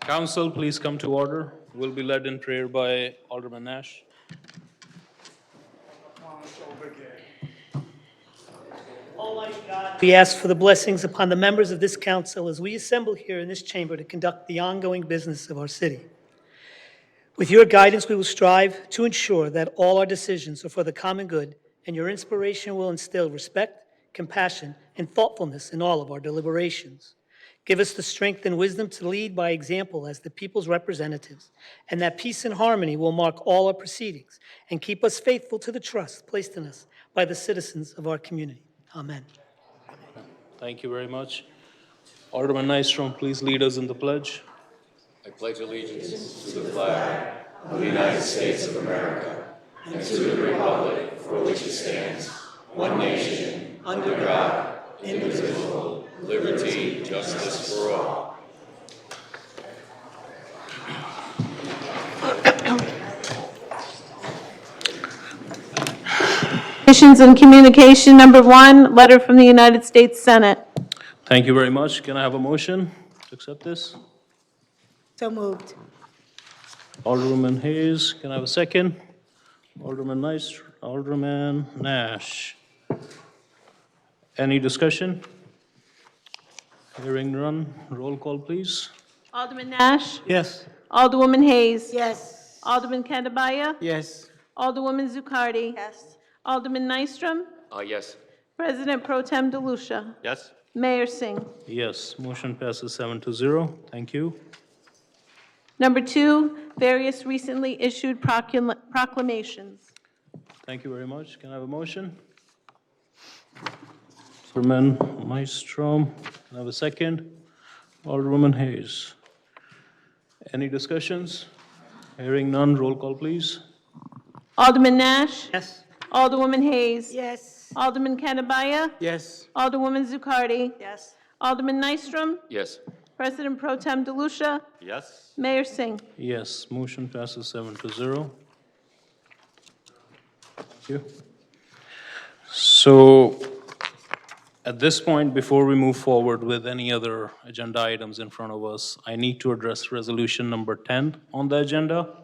Council, please come to order. We'll be led in prayer by Alderman Nash. Almighty God, we ask for the blessings upon the members of this council as we assemble here in this chamber to conduct the ongoing business of our city. With your guidance, we will strive to ensure that all our decisions are for the common good, and your inspiration will instill respect, compassion, and thoughtfulness in all of our deliberations. Give us the strength and wisdom to lead by example as the people's representatives, and that peace and harmony will mark all our proceedings, and keep us faithful to the trust placed in us by the citizens of our community. Amen. Thank you very much. Alderman Nystrom, please lead us in the pledge. I pledge allegiance to the flag of the United States of America and to the republic for which it stands, one nation, under God, indivisible, liberty, justice for all. Communications and communication number 1, letter from the United States Senate. Thank you very much. Can I have a motion to accept this? So moved. Alderman Hayes, can I have a second? Alderman Nash. Any discussion? Hearing none, roll call, please. Alderman Nash? Yes. Alderwoman Hayes? Yes. Alderman Kandabaya? Yes. Alderwoman Zucardi? Yes. Alderman Nystrom? Yes. President Pro Tem DeLucia? Yes. Mayor Singh? Yes, motion passes 7-0. Thank you. Number 2, various recently issued proclamations. Thank you very much. Can I have a motion? Alderman Nystrom, can I have a second? Alderwoman Hayes. Any discussions? Hearing none, roll call, please. Alderman Nash? Yes. Alderwoman Hayes? Yes. Alderman Kandabaya? Yes. Alderwoman Zucardi? Yes. Alderman Nystrom? Yes. President Pro Tem DeLucia? Yes. Mayor Singh? Yes, motion passes 7-0. Thank you. So, at this point, before we move forward with any other agenda items in front of us, I need to address resolution number 10 on the agenda.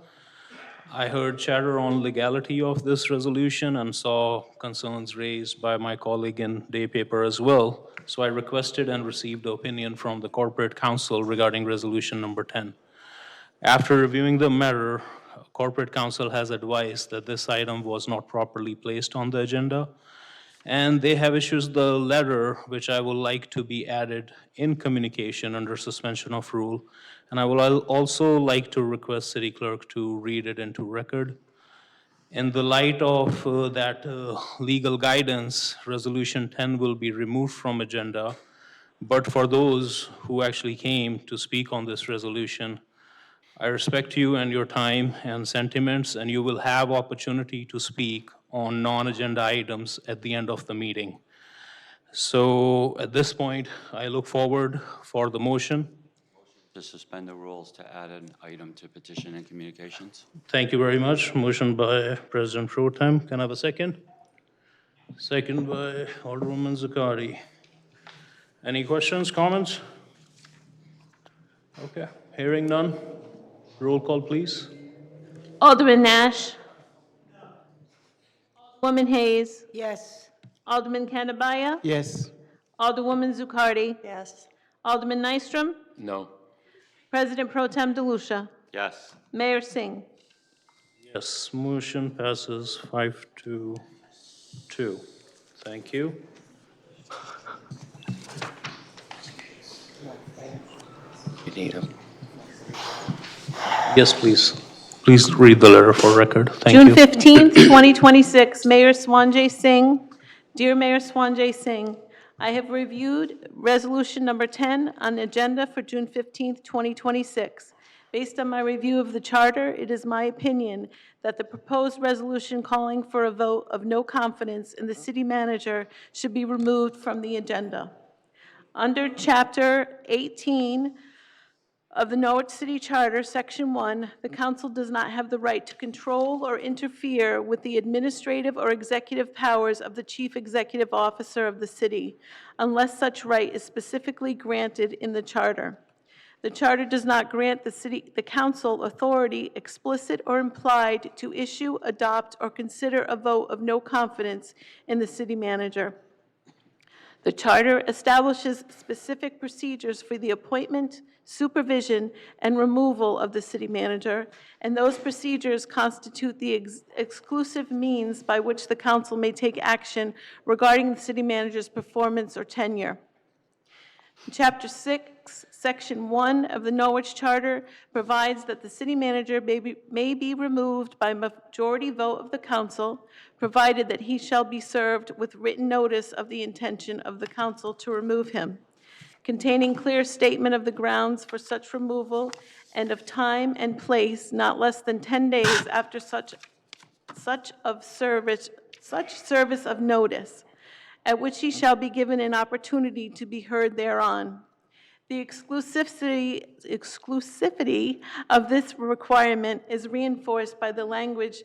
I heard chatter on legality of this resolution and saw concerns raised by my colleague in day paper as well. So I requested and received opinion from the corporate counsel regarding resolution number 10. After reviewing the matter, corporate counsel has advised that this item was not properly placed on the agenda, and they have issued the letter which I would like to be added in communication under suspension of rule. And I will also like to request city clerk to read it into record. In the light of that legal guidance, resolution 10 will be removed from agenda. But for those who actually came to speak on this resolution, I respect you and your time and sentiments, and you will have opportunity to speak on non-agenda items at the end of the meeting. So at this point, I look forward for the motion. To suspend the rules to add an item to petition and communications. Thank you very much. Motion by President Pro Tem. Can I have a second? Second by Alderwoman Zucardi. Any questions, comments? Okay, hearing none. Roll call, please. Alderman Nash? Alderwoman Hayes? Yes. Alderman Kandabaya? Yes. Alderwoman Zucardi? Yes. Alderman Nystrom? No. President Pro Tem DeLucia? Yes. Mayor Singh? Yes, motion passes 5-2. Thank you. You need him. Yes, please. Please read the letter for record. Thank June you. 15th, 2026, Mayor Swanjay Singh. Dear Mayor Swanjay Singh, I have reviewed resolution number 10 on the agenda for June 15th, 2026. Based on my review of the charter, it is my opinion that the proposed resolution calling for a vote of no confidence in the city manager should be removed from the agenda. Under Chapter 18 of the Norwich City Charter, Section 1, the council does not have the right to control or interfere with the administrative or executive powers of the chief executive officer of the city, unless such right is specifically granted in the charter. The charter does not grant the council authority, explicit or implied, to issue, adopt, or consider a vote of no confidence in the city manager. The charter establishes specific procedures for the appointment, supervision, and removal of the city manager, and those procedures constitute the exclusive means by which the council may take action regarding the city manager's performance or tenure. Chapter 6, Section 1 of the Norwich Charter provides that the city manager may be removed by majority vote of the council, provided that he shall be served with written notice of the intention of the council to remove him, containing clear statement of the grounds for such removal and of time and place not less than 10 days after such service of notice, at which he shall be given an opportunity to be heard thereon. The exclusivity of this requirement is reinforced by the language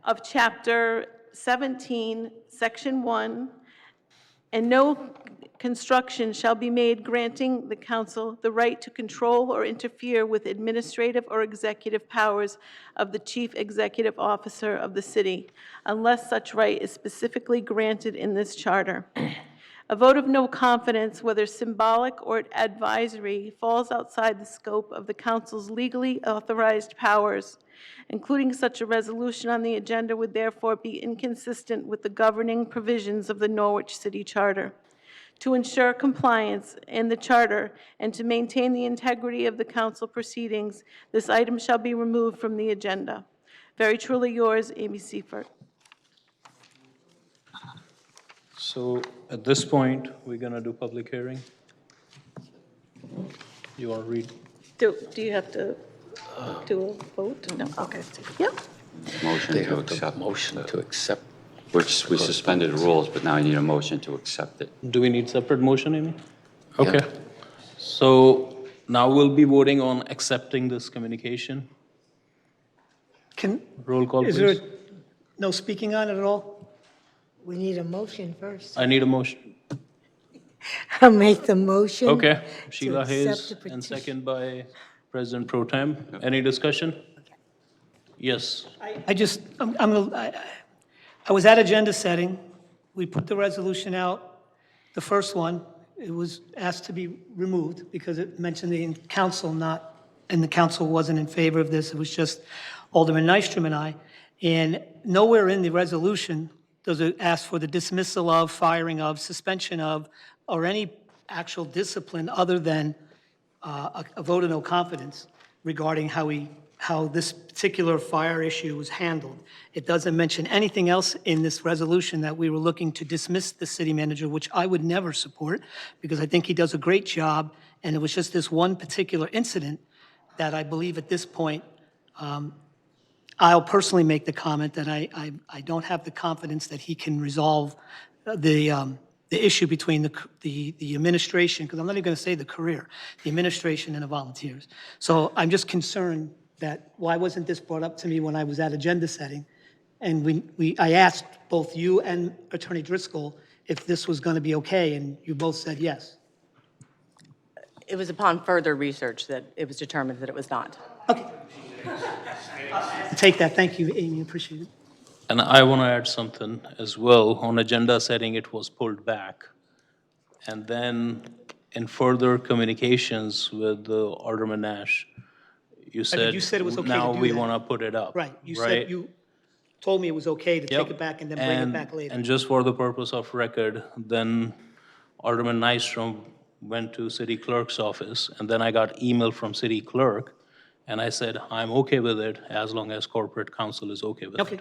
of Chapter 17, Section 1, and no construction shall be made granting the council the right to control or interfere with administrative or executive powers of the chief executive officer of the city, unless such right is specifically granted in this charter. A vote of no confidence, whether symbolic or advisory, falls outside the scope of the council's legally authorized powers. Including such a resolution on the agenda would therefore be inconsistent with the governing provisions of the Norwich City Charter. To ensure compliance in the charter and to maintain the integrity of the council proceedings, this item shall be removed from the agenda. Very truly yours, Amy Seifert. So at this point, we're going to do public hearing. You want to read? Do you have to do a vote? No, okay. Yep. Motion They to have the accept. motion to accept. Which we suspended the rules, but now I need a motion to accept it. Do we need separate motion, Amy? Okay. So now we'll be voting on accepting this communication. Roll call, Is there please. no speaking on it at all? We need a motion first. I need a motion. I'll make the motion. Okay. Sheila accept Hayes, the and petition. second by President Pro Tem. Any discussion? Yes. I was at agenda setting. We put the resolution out, the first one. It was asked to be removed because it mentioned the council and the council wasn't in favor of this. It was just Alderman Nystrom and I. And nowhere in the resolution does it ask for the dismissal of, firing of, suspension of, or any actual discipline other than a vote of no confidence regarding how this particular fire issue was handled. It doesn't mention anything else in this resolution that we were looking to dismiss the city manager, which I would never support, because I think he does a great job, and it was just this one particular incident that I believe at this point, I'll personally make the comment that I don't have the confidence that he can resolve the issue between the administration, because I'm not even going to say the career, the administration and the volunteers. So I'm just concerned that why wasn't this brought up to me when I was at agenda setting? And I asked both you and Attorney Driscoll if this was going to be okay, and you both said yes. It was upon further research that it was determined that it was not. Okay. Take that. Thank you, Amy. Appreciate it. And I want to add something as well. On agenda setting, it was pulled back. And then in further communications with Alderman Nash, you said, you said it was okay to now do we that. want to put it up. Right. You said you told me it was okay to take Yep. it back and then bring it back later. And just for the purpose of record, then Alderman Nystrom went to city clerk's office, and then I got email from city clerk, and I said, I'm okay with it as long as corporate counsel is okay with it. Okay.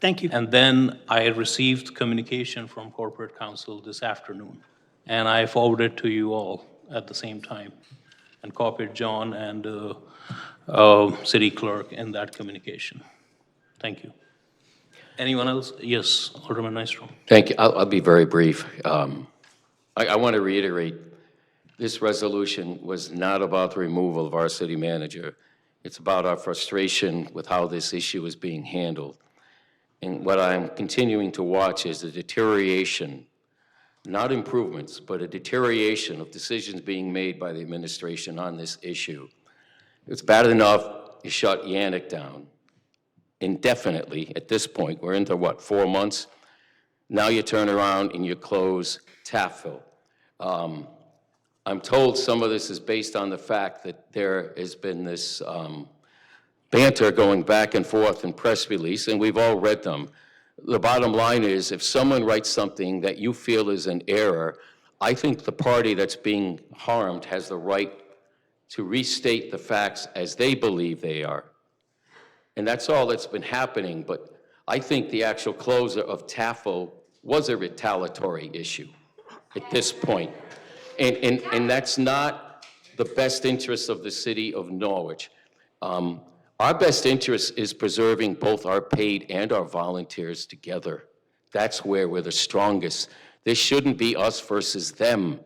Thank you. And then I received communication from corporate counsel this afternoon, and I forwarded to you all at the same time, and copied John and city clerk in that communication. Thank you. Anyone else? Yes, Alderman Nystrom. Thank you. I'll be very brief. I want to reiterate, this resolution was not about the removal of our city manager. It's about our frustration with how this issue is being handled. And what I'm continuing to watch is the deterioration not improvements, but a deterioration of decisions being made by the administration on this issue. It's bad enough you shut Yannick down indefinitely at this point. We're into, what, 4 months? Now you turn around and you close Taftville. I'm told some of this is based on the fact that there has been this banter going back and forth in press release, and we've all read them. The bottom line is, if someone writes something that you feel is an error, I think the party that's being harmed has the right to restate the facts as they believe they are. And that's all that's been happening, but I think the actual closure of Taftville was a retaliatory issue at this point. And that's not the best interest of the city of Norwich. Our best interest is preserving both our paid and our volunteers together. That's where we're the strongest. This shouldn't be us versus them.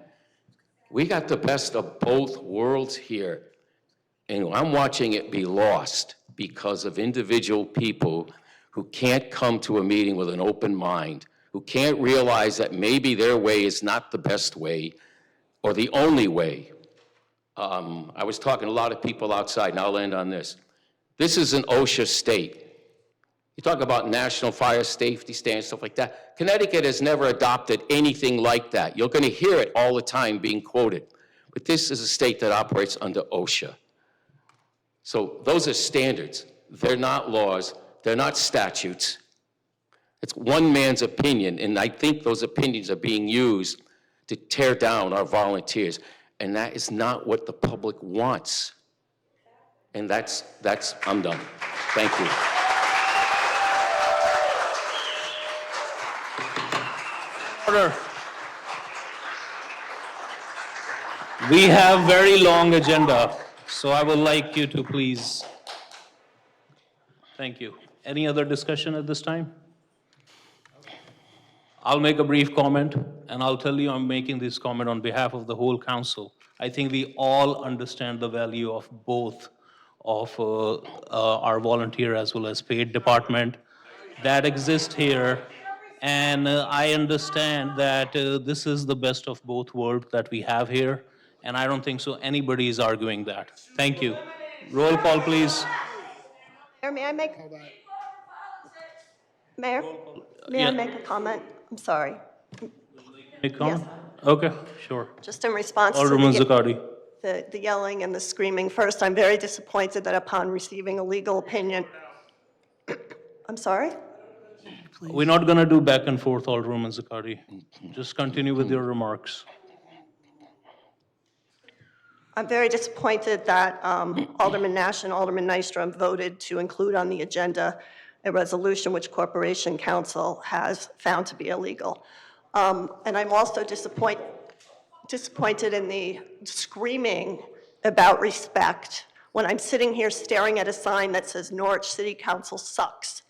We got the best of both worlds here, and I'm watching it be lost because of individual people who can't come to a meeting with an open mind, who can't realize that maybe their way is not the best way or the only way. I was talking to a lot of people outside, and I'll end on this. This is an OSHA state. You talk about national fire safety standards, stuff like that. Connecticut has never adopted anything like that. You're going to hear it all the time being quoted. But this is a state that operates under OSHA. So those are standards. They're not laws. They're not statutes. It's one man's opinion, and I think those opinions are being used to tear down our volunteers. And that is not what the public wants. And that's I'm done. Thank you. Order. We have very long agenda, so I would like you to please. Thank you. Any other discussion at this time? I'll make a brief comment, and I'll tell you I'm making this comment on behalf of the whole council. I think we all understand the value of both of our volunteer as well as paid department that exist here. And I understand that this is the best of both worlds that we have here, and I don't think so anybody is arguing that. Thank you. Roll call, please. Mayor, may I make? Mayor, may I make a comment? I'm sorry. Make comment? Okay, sure. Just in response to Alderman Zaccardi. the yelling and the screaming. First, I'm very disappointed that upon receiving a legal opinion, I'm sorry? We're not going to do back and forth, Alderman Zaccardi. Just continue with your remarks. I'm very disappointed that Alderman Nash and Alderman Nystrom voted to include on the agenda a resolution which Corporation Council has found to be illegal. And I'm also disappointed in the screaming about respect when I'm sitting here staring at a sign that says Norwich City Council sucks.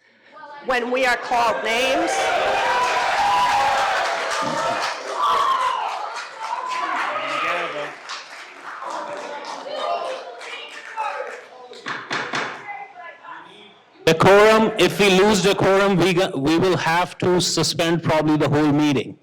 When we are called names. Decorum, if we lose decorum, we will have to suspend probably the whole meeting.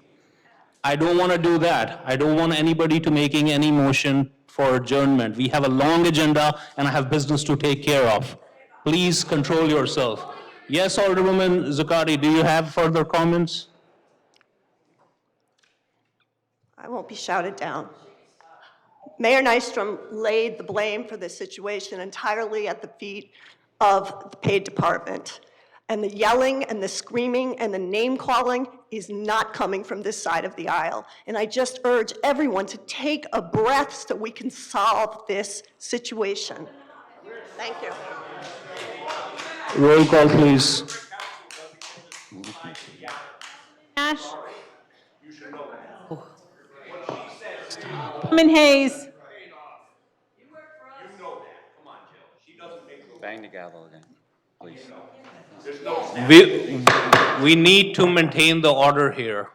I don't want to do that. I don't want anybody to making any motion for adjournment. We have a long agenda and I have business to take care of. Please control yourself. Yes, Alderwoman Zaccardi, do you have further comments? I won't be shouted down. Mayor Nystrom laid the blame for this situation entirely at the feet of the paid department. And the yelling and the screaming and the name calling is not coming from this side of the aisle. And I just urge everyone to take a breath so we can solve this situation. Thank you. Roll call, please. Nash. Alderman Hayes. Bang the gavel again, please. We need to maintain the order here.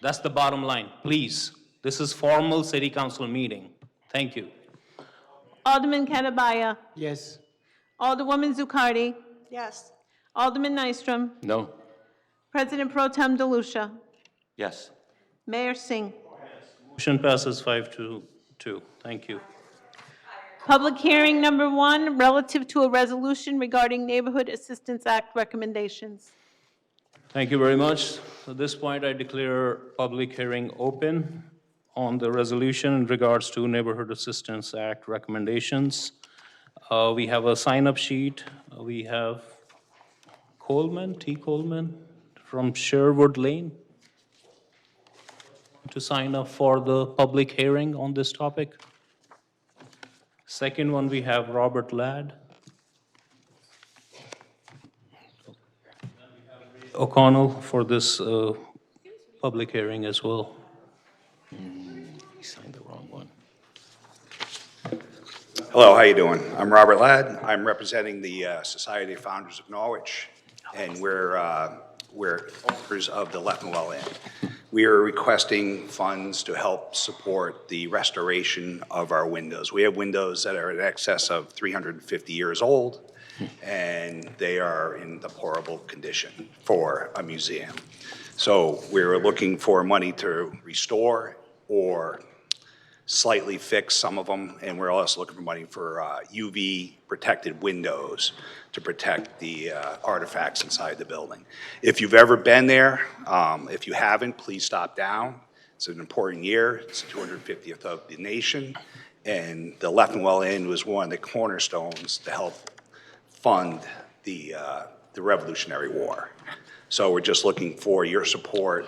That's the bottom line. Please, this is formal city council meeting. Thank you. Alderman Katabaya. Yes. Alderwoman Zucardi. Yes. Alderman Nystrom. No? President Pro Tem DeLucia. Yes. Mayor Singh. Motion passes 5-2. Thank you. Public hearing number 1, relative to a resolution regarding Neighborhood Assistance Act recommendations. Thank you very much. At this point, I declare public hearing open on the resolution in regards to Neighborhood Assistance Act recommendations. We have a sign-up sheet. We have T. Coleman, from Sherwood Lane to sign up for the public hearing on this topic. Second one, we have Robert Ladd. O'Connell for this public hearing as well. He signed the wrong one. Hello, how you doing? I'm Robert Ladd. I'm representing the Society of Founders of Norwich, and we're owners of the Leffenwell Inn. We are requesting funds to help support the restoration of our windows. We have windows that are in excess of 350 years old, and they are in deplorable condition for a museum. So we're looking for money to restore or slightly fix some of them, and we're also looking for money for UV protected windows to protect the artifacts inside the building. If you've ever been there, if you haven't, please stop down. It's an important year. It's the 250th of the nation, and the Leffenwell Inn was one of the cornerstones to help fund the Revolutionary War. So we're just looking for your support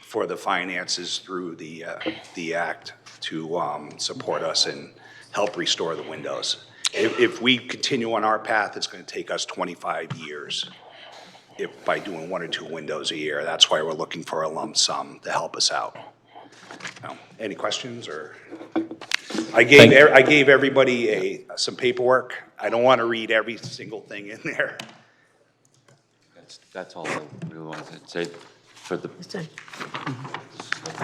for the finances through the act to support us and help restore the windows. If we continue on our path, it's going to take us 25 years by doing 1 or 2 windows a year. That's why we're looking for a lump sum to help us out. Now, any questions? Or I gave everybody some paperwork. I don't want to read every single thing in there. That's all we wanted to say for the Listen,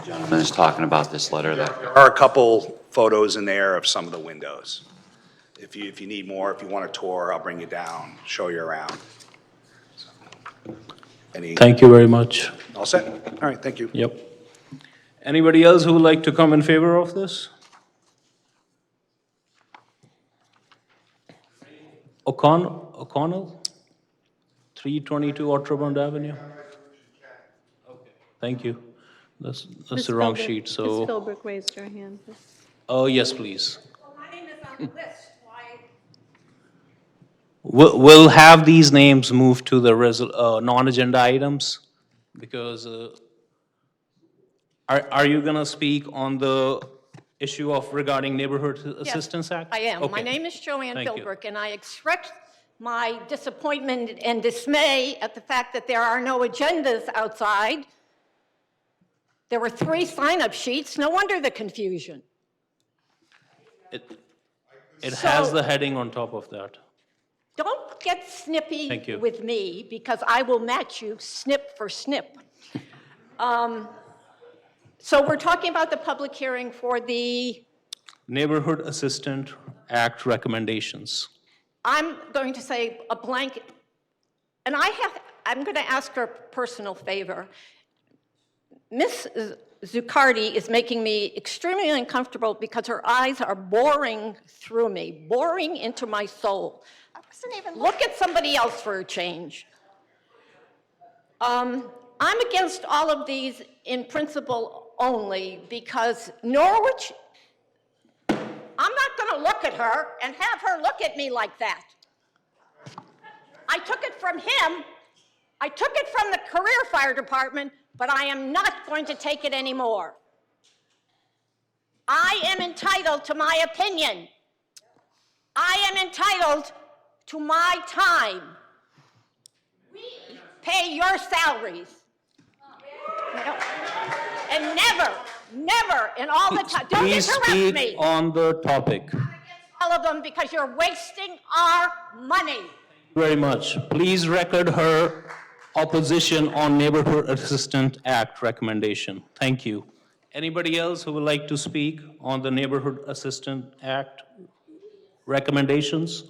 gentleman is talking about this letter that. There are a couple photos in there of some of the windows. If you need more, if you want a tour, I'll bring you down, show you around. Thank you very much. All set? All right, thank you. Yep. Anybody else who would like to come in favor of this? O'Connell? 322 Outremont Avenue? Okay. Thank you. That's Ms. the wrong Philbrick- sheet, Ms. so. Philbrick raised her hand. Oh, yes, please. My name is on the list. Why? We'll have these names moved to the non-agenda items, because are you going to speak on the issue of regarding Neighborhood Assistance Act? I am. My Okay. name is Joanne Thank you. Philbrick, and I express my disappointment and dismay at the fact that there are no agendas outside. There were 3 sign-up sheets. No wonder the confusion. It has the heading on top of that. Don't get snippy Thank you. with me, because I will match you snip for snip. So we're talking about the public hearing for the, Neighborhood Assistant Act recommendations. I'm going to say a blanket, and I'm going to ask her a personal favor. Miss Zuccardi is making me extremely uncomfortable because her eyes are boring through me, boring into my soul. I wasn't even Look at somebody else for a change. I'm against all of these in principle only because Norwich, I'm not going to look at her and have her look at me like that. I took it from him. I took it from the career fire department, but I am not going to take it anymore. I am entitled to my opinion. I am entitled to my time. We pay your salaries. And never in all the time, don't Please interrupt speak me. on the topic. All of them because you're wasting our money. Very much. Please record her opposition on Neighborhood Assistant Act recommendation. Thank you. Anybody else who would like to speak on the Neighborhood Assistant Act recommendations?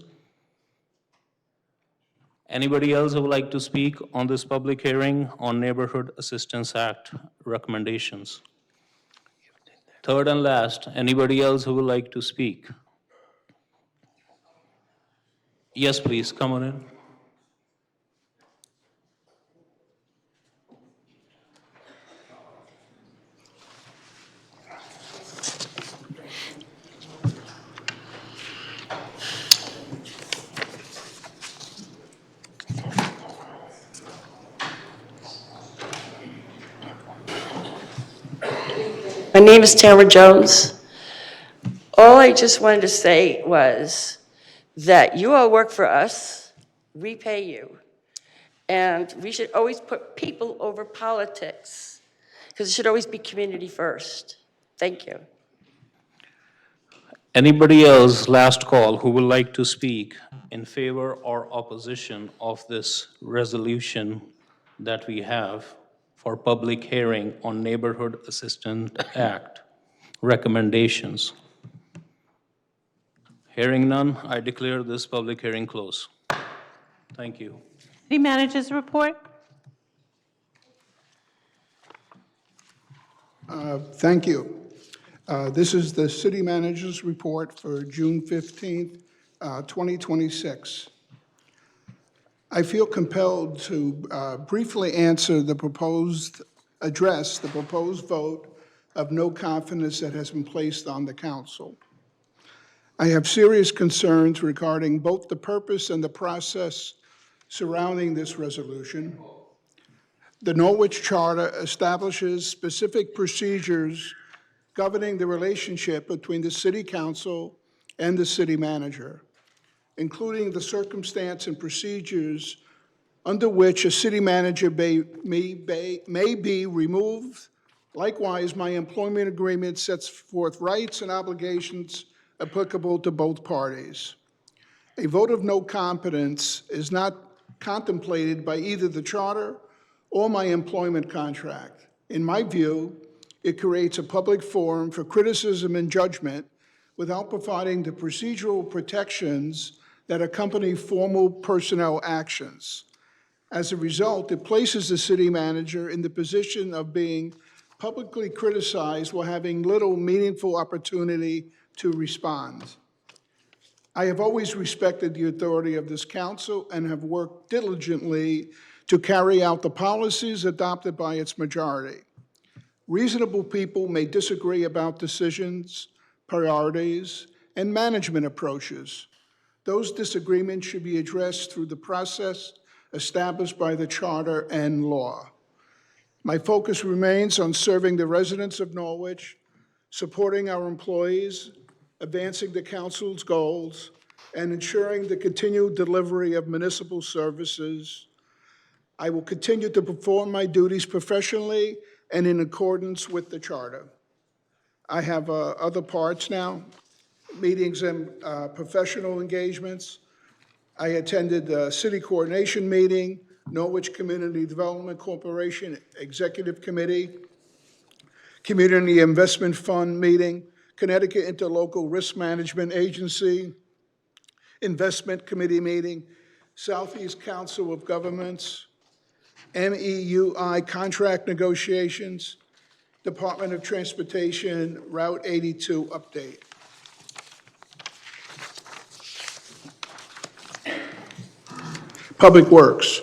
Anybody else who would like to speak on this public hearing on Neighborhood Assistance Act recommendations? Third and last, anybody else who would like to speak? Yes, please, come on in. My name is Tamara Jones. All I just wanted to say was that you all work for us, we pay you, and we should always put people over politics, because it should always be community first. Thank you. Anybody else, last call, who would like to speak in favor or opposition of this resolution that we have for public hearing on Neighborhood Assistance Act recommendations? Hearing none, I declare this public hearing closed. Thank you. City Manager's report. Thank you. This is the city manager's report for June 15th, 2026. I feel compelled to briefly address the proposed vote of no confidence that has been placed on the council. I have serious concerns regarding both the purpose and the process surrounding this resolution. The Norwich Charter establishes specific procedures governing the relationship between the city council and the city manager, including the circumstance and procedures under which a city manager may be removed. Likewise, my employment agreement sets forth rights and obligations applicable to both parties. A vote of no confidence is not contemplated by either the charter or my employment contract. In my view, it creates a public forum for criticism and judgment without providing the procedural protections that accompany formal personnel actions. As a result, it places the city manager in the position of being publicly criticized while having little meaningful opportunity to respond. I have always respected the authority of this council and have worked diligently to carry out the policies adopted by its majority. Reasonable people may disagree about decisions, priorities, and management approaches. Those disagreements should be addressed through the process established by the charter and law. My focus remains on serving the residents of Norwich, supporting our employees, advancing the council's goals, and ensuring the continued delivery of municipal services. I will continue to perform my duties professionally and in accordance with the charter. I have other parts now, meetings and professional engagements. I attended the City Coordination Meeting, Norwich Community Development Corporation Executive Committee, Community Investment Fund Meeting, Connecticut Interlocal Risk Management Agency, Investment Committee Meeting, Southeast Council of Governments, MEUI contract negotiations, Department of Transportation Route 82 update. Public Works.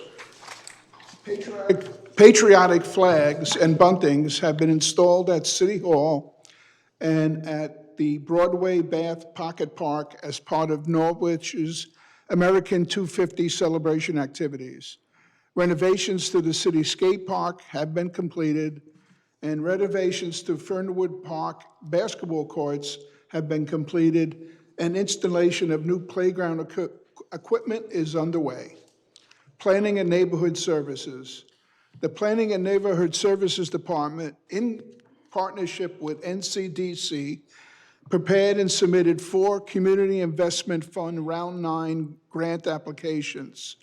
Patriotic flags and buntings have been installed at City Hall and at the Broadway Bath Pocket Park as part of Norwich's American 250 celebration activities. Renovations to the city skate park have been completed, and renovations to Fernwood Park basketball courts have been completed, and installation of new playground equipment is underway. Planning and Neighborhood Services. The Planning and Neighborhood Services Department, in partnership with NCDC, prepared and submitted 4 Community Investment Fund Round 9 grant applications.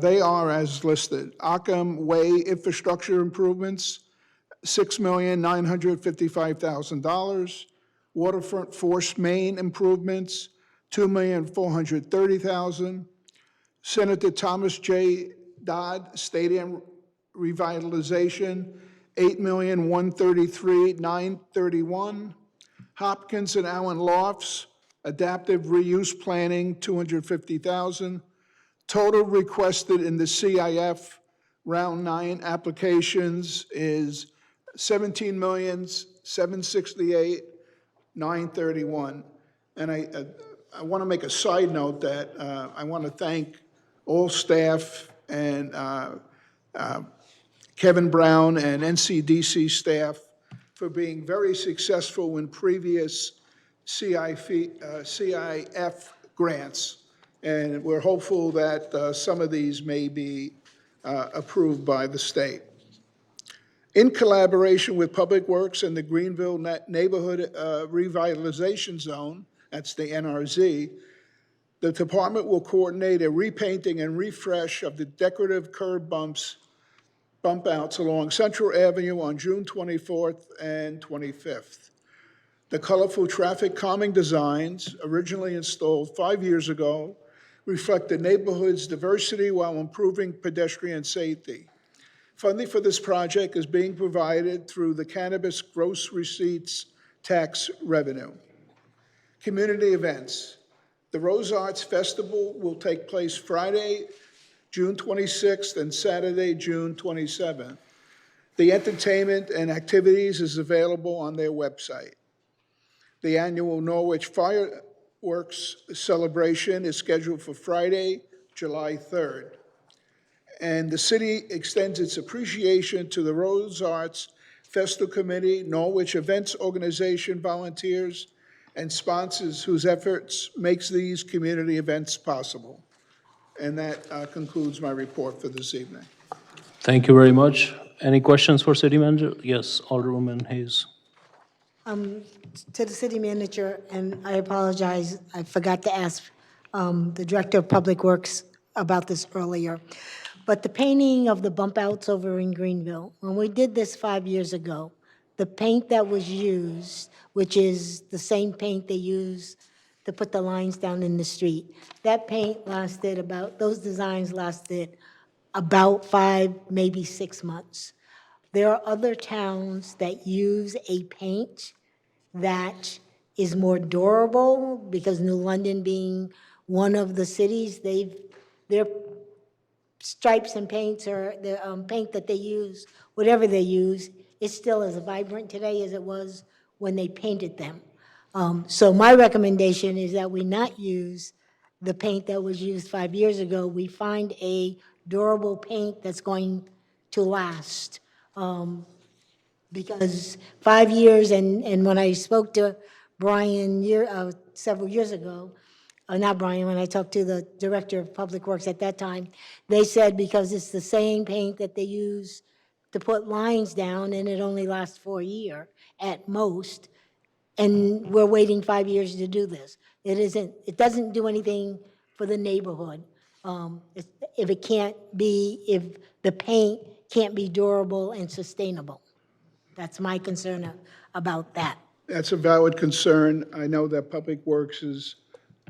They are as listed. Ockham Way infrastructure improvements, $6,955,000. Waterfront Force Main improvements, $2,430,000. Senator Thomas J. Dodd, Stadium Revitalization, $8,133,931. Hopkins and Allen Lofts, Adaptive Reuse Planning, $250,000. Total requested in the CIF Round 9 applications is $17,768,931. And I want to make a side note that I want to thank all staff and Kevin Brown and NCDC staff for being very successful in previous CIF grants. And we're hopeful that some of these may be approved by the state. In collaboration with Public Works and the Greenville Neighborhood Revitalization Zone, that's the NRZ, the department will coordinate a repainting and refresh of the decorative curb bump outs along Central Avenue on June 24th and 25th. The colorful traffic calming designs, originally installed 5 years ago, reflect the neighborhood's diversity while improving pedestrian safety. Funding for this project is being provided through the Cannabis Gross Receipts Tax Revenue. Community events. The Rose Arts Festival will take place Friday, June 26th, and Saturday, June 27th. The entertainment and activities is available on their website. The annual Norwich Fireworks celebration is scheduled for Friday, July 3rd. And the city extends its appreciation to the Rose Arts Festival Committee, Norwich Events Organization volunteers, and sponsors whose efforts makes these community events possible. And that concludes my report for this evening. Thank you very much. Any questions for City Manager? Yes, Alderwoman Hayes. To the city manager, and I apologize, I forgot to ask the Director of Public Works about this earlier. But the painting of the bump outs over in Greenville, when we did this 5 years ago, the paint that was used, which is the same paint they use to put the lines down in the street, that paint lasted about, those designs lasted about 5, maybe 6 months. There are other towns that use a paint that is more durable, because New London being one of the cities, their stripes and paints, or the paint that they use, whatever they use, is still as vibrant today as it was when they painted them. So my recommendation is that we not use the paint that was used 5 years ago. We find a durable paint that's going to last. Because 5 years, and when I spoke to Brian several years ago, not Brian, when I talked to the Director of Public Works at that time, they said because it's the same paint that they use to put lines down, and it only lasts for a year at most, and we're waiting 5 years to do this. It doesn't do anything for the neighborhood. If the paint can't be durable and sustainable. That's my concern about that. That's a valid concern. I know that Public Works is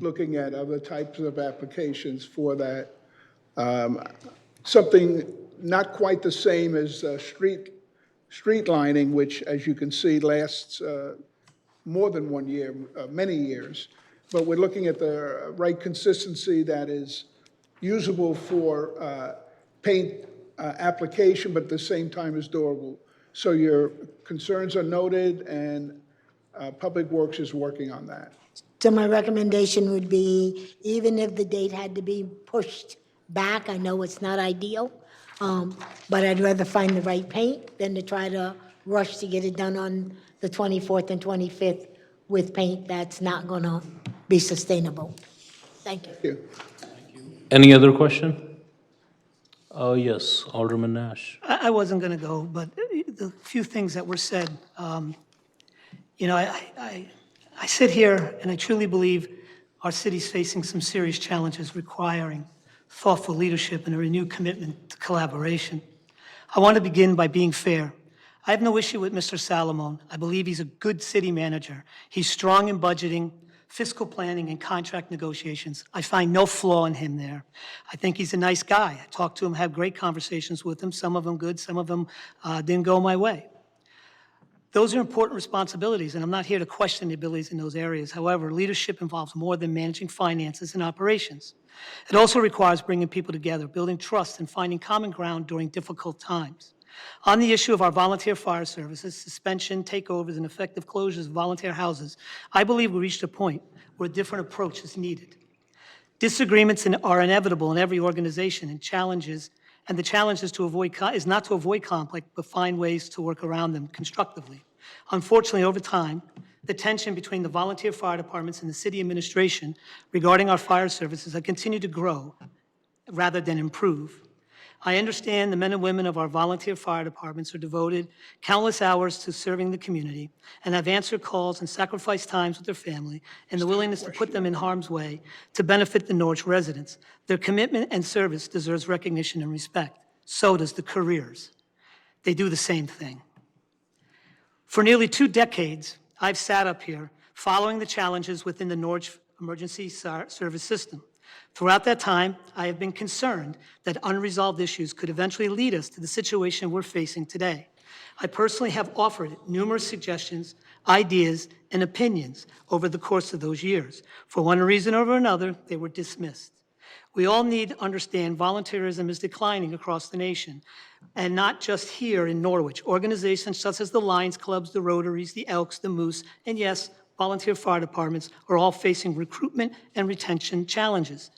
looking at other types of applications for that. Something not quite the same as street lining, which, as you can see, lasts more than 1 year, many years. But we're looking at the right consistency that is usable for paint application, but at the same time is durable. So your concerns are noted, and Public Works is working on that. So my recommendation would be, even if the date had to be pushed back, I know it's not ideal, but I'd rather find the right paint than to try to rush to get it done on the 24th and 25th with paint that's not going to be sustainable. Thank you. Thank you. Any other question? Yes, Alderman Nash. I wasn't going to go, but the few things that were said, I sit here and I truly believe our city's facing some serious challenges requiring thoughtful leadership and a renewed commitment to collaboration. I want to begin by being fair. I have no issue with Mr. Salomon. I believe he's a good city manager. He's strong in budgeting, fiscal planning, and contract negotiations. I find no flaw in him there. I think he's a nice guy. I talked to him, had great conversations with him, some of them good, some of them didn't go my way. Those are important responsibilities, and I'm not here to question the abilities in those areas. However, leadership involves more than managing finances and operations. It also requires bringing people together, building trust, and finding common ground during difficult times. On the issue of our volunteer fire services, suspension, takeovers, and effective closures of volunteer houses, I believe we reached a point where a different approach is needed. Disagreements are inevitable in every organization, and the challenge is not to avoid conflict, but find ways to work around them constructively. Unfortunately, over time, the tension between the volunteer fire departments and the city administration regarding our fire services has continued to grow rather than improve. I understand the men and women of our volunteer fire departments are devoted countless hours to serving the community and have answered calls and sacrificed times with their family and the willingness to put them in harm's way to benefit the Norwich residents. Their commitment and service deserves recognition and respect. So does the careers. They do the same thing. For nearly 2 decades, I've sat up here following the challenges within the Norwich emergency service system. Throughout that time, I have been concerned that unresolved issues could eventually lead us to the situation we're facing today. I personally have offered numerous suggestions, ideas, and opinions over the course of those years. For one reason or another, they were dismissed. We all need to understand volunteerism is declining across the nation, and not just here in Norwich. Organizations such as the Lions Clubs, the Rotaries, the Elks, the Moose, and yes, volunteer fire departments are all facing recruitment and retention challenges.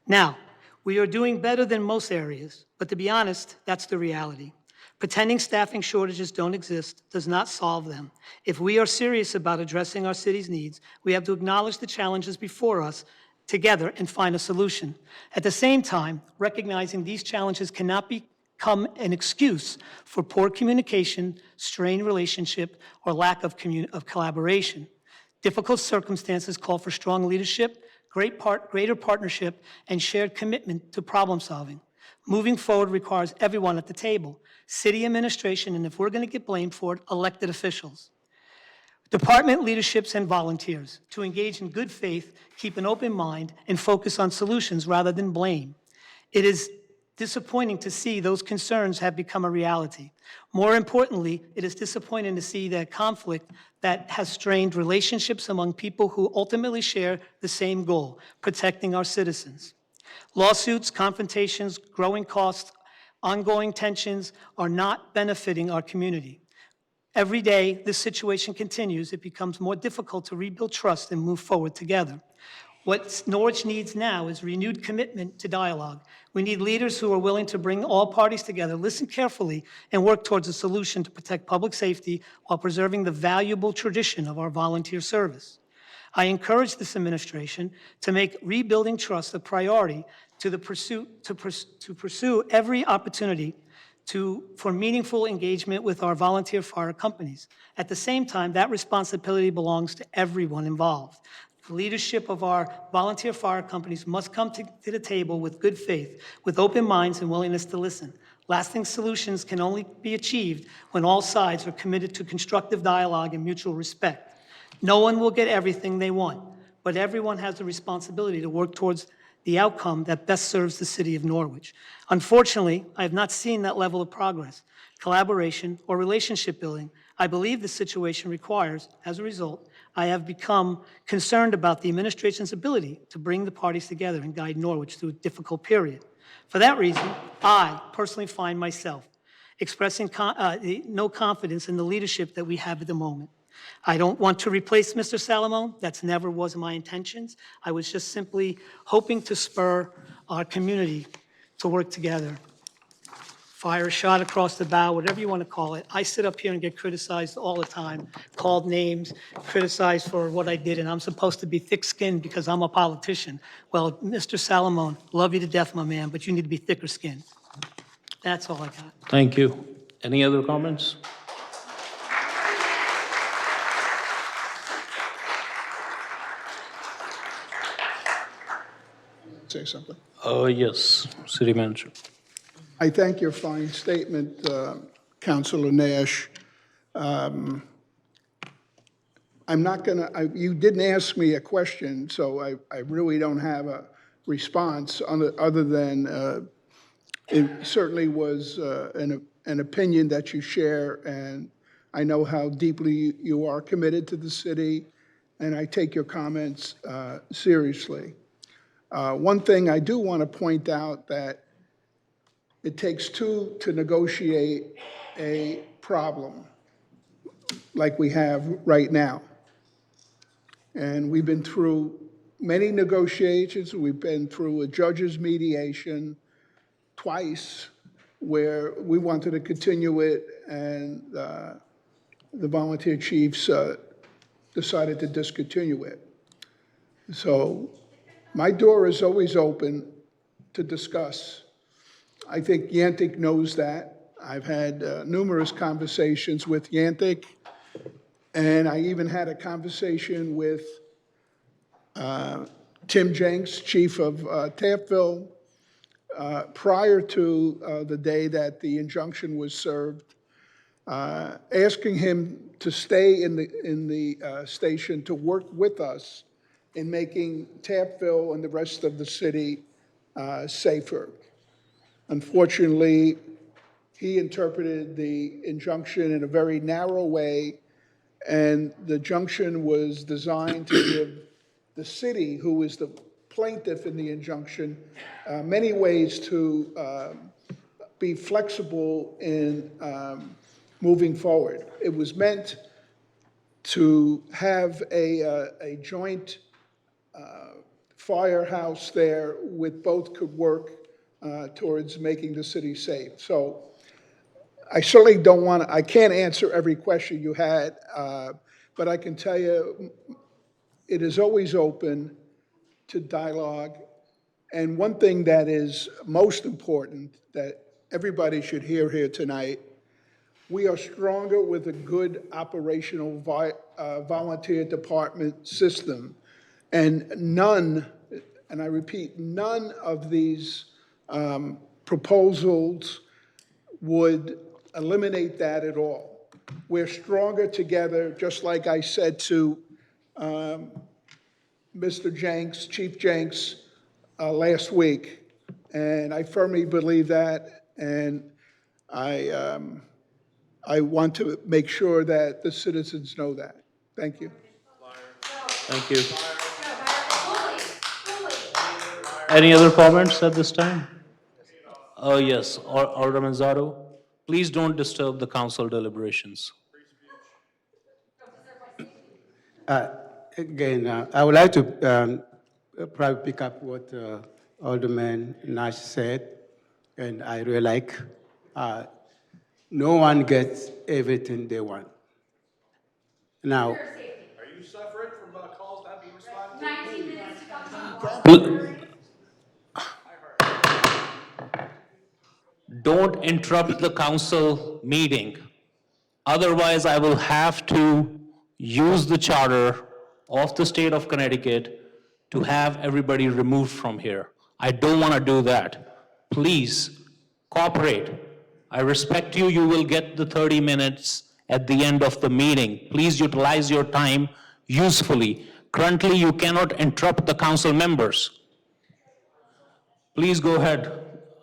Now, we are doing better than most areas, but to be honest, that's the reality. Pretending staffing shortages don't exist does not solve them. If we are serious about addressing our city's needs, we have to acknowledge the challenges before us together and find a solution. At the same time, recognizing these challenges cannot become an excuse for poor communication, strained relationship, or lack of collaboration. Difficult circumstances call for strong leadership, greater partnership, and shared commitment to problem solving. Moving forward requires everyone at the table, city administration, and if we're going to get blamed for it, elected officials. Department leaderships and volunteers to engage in good faith, keep an open mind, and focus on solutions rather than blame. It is disappointing to see those concerns have become a reality. More importantly, it is disappointing to see that conflict that has strained relationships among people who ultimately share the same goal, protecting our citizens. Lawsuits, confrontations, growing costs, ongoing tensions are not benefiting our community. Every day this situation continues, it becomes more difficult to rebuild trust and move forward together. What Norwich needs now is renewed commitment to dialogue. We need leaders who are willing to bring all parties together, listen carefully, and work towards a solution to protect public safety while preserving the valuable tradition of our volunteer service. I encourage this administration to make rebuilding trust a priority to pursue every opportunity for meaningful engagement with our volunteer fire companies. At the same time, that responsibility belongs to everyone involved. The leadership of our volunteer fire companies must come to the table with good faith, with open minds and willingness to listen. Lasting solutions can only be achieved when all sides are committed to constructive dialogue and mutual respect. No one will get everything they want, but everyone has the responsibility to work towards the outcome that best serves the city of Norwich. Unfortunately, I have not seen that level of progress, collaboration, or relationship building I believe the situation requires. As a result, I have become concerned about the administration's ability to bring the parties together and guide Norwich through a difficult period. For that reason, I personally find myself expressing no confidence in the leadership that we have at the moment. I don't want to replace Mr. Salomon. That's never was my intentions. I was just simply hoping to spur our community to work together. Fire a shot across the bow, whatever you want to call it. I sit up here and get criticized all the time, called names, criticized for what I did, and I'm supposed to be thick-skinned because I'm a politician. Well, Mr. Salomon, love you to death, my man, but you need to be thicker-skinned. That's all I got. Thank you. Any other comments? Say something. Yes, City Manager. I thank your fine statement, Councilor Nash. I'm not gonna, you didn't ask me a question, so I really don't have a response other than it certainly was an opinion that you share, and I know how deeply you are committed to the city, and I take your comments seriously. One thing I do want to point out that it takes two to negotiate a problem like we have right now. And we've been through many negotiations. We've been through a judge's mediation twice where we wanted to continue it, and the volunteer chiefs decided to discontinue it. So my door is always open to discuss. I think Yantic knows that. I've had numerous conversations with Yantic, and I even had a conversation with Tim Jenks, chief of Taftville, prior to the day that the injunction was served, asking him to stay in the station to work with us in making Taftville and the rest of the city safer. Unfortunately, he interpreted the injunction in a very narrow way, and the injunction was designed to give the city, who is the plaintiff in the injunction, many ways to be flexible in moving forward. It was meant to have a joint firehouse there with both could work towards making the city safe. So I certainly don't want to, I can't answer every question you had, but I can tell you it is always open to dialogue. And one thing that is most important that everybody should hear here tonight, we are stronger with a good operational volunteer department system. And none, and I repeat, none of these proposals would eliminate that at all. We're stronger together, just like I said to Mr. Jenks, Chief Jenks, last week, and I firmly believe that, and I want to make sure that the citizens know that. Thank you. Thank you. Any other comments at this time? Yes, Alderman Zotto, please don't disturb the council deliberations. Again, I would like to probably pick up what Alderman Nash said, and I really like. No one gets everything they want. Now, Are you suffering from calls not being responded to? 19 minutes. Don't interrupt the council meeting. Otherwise, I will have to use the charter of the state of Connecticut to have everybody removed from here. I don't want to do that. Please cooperate. I respect you. You will get the 30 minutes at the end of the meeting. Please utilize your time usefully. Currently, you cannot interrupt the council members. Please go ahead,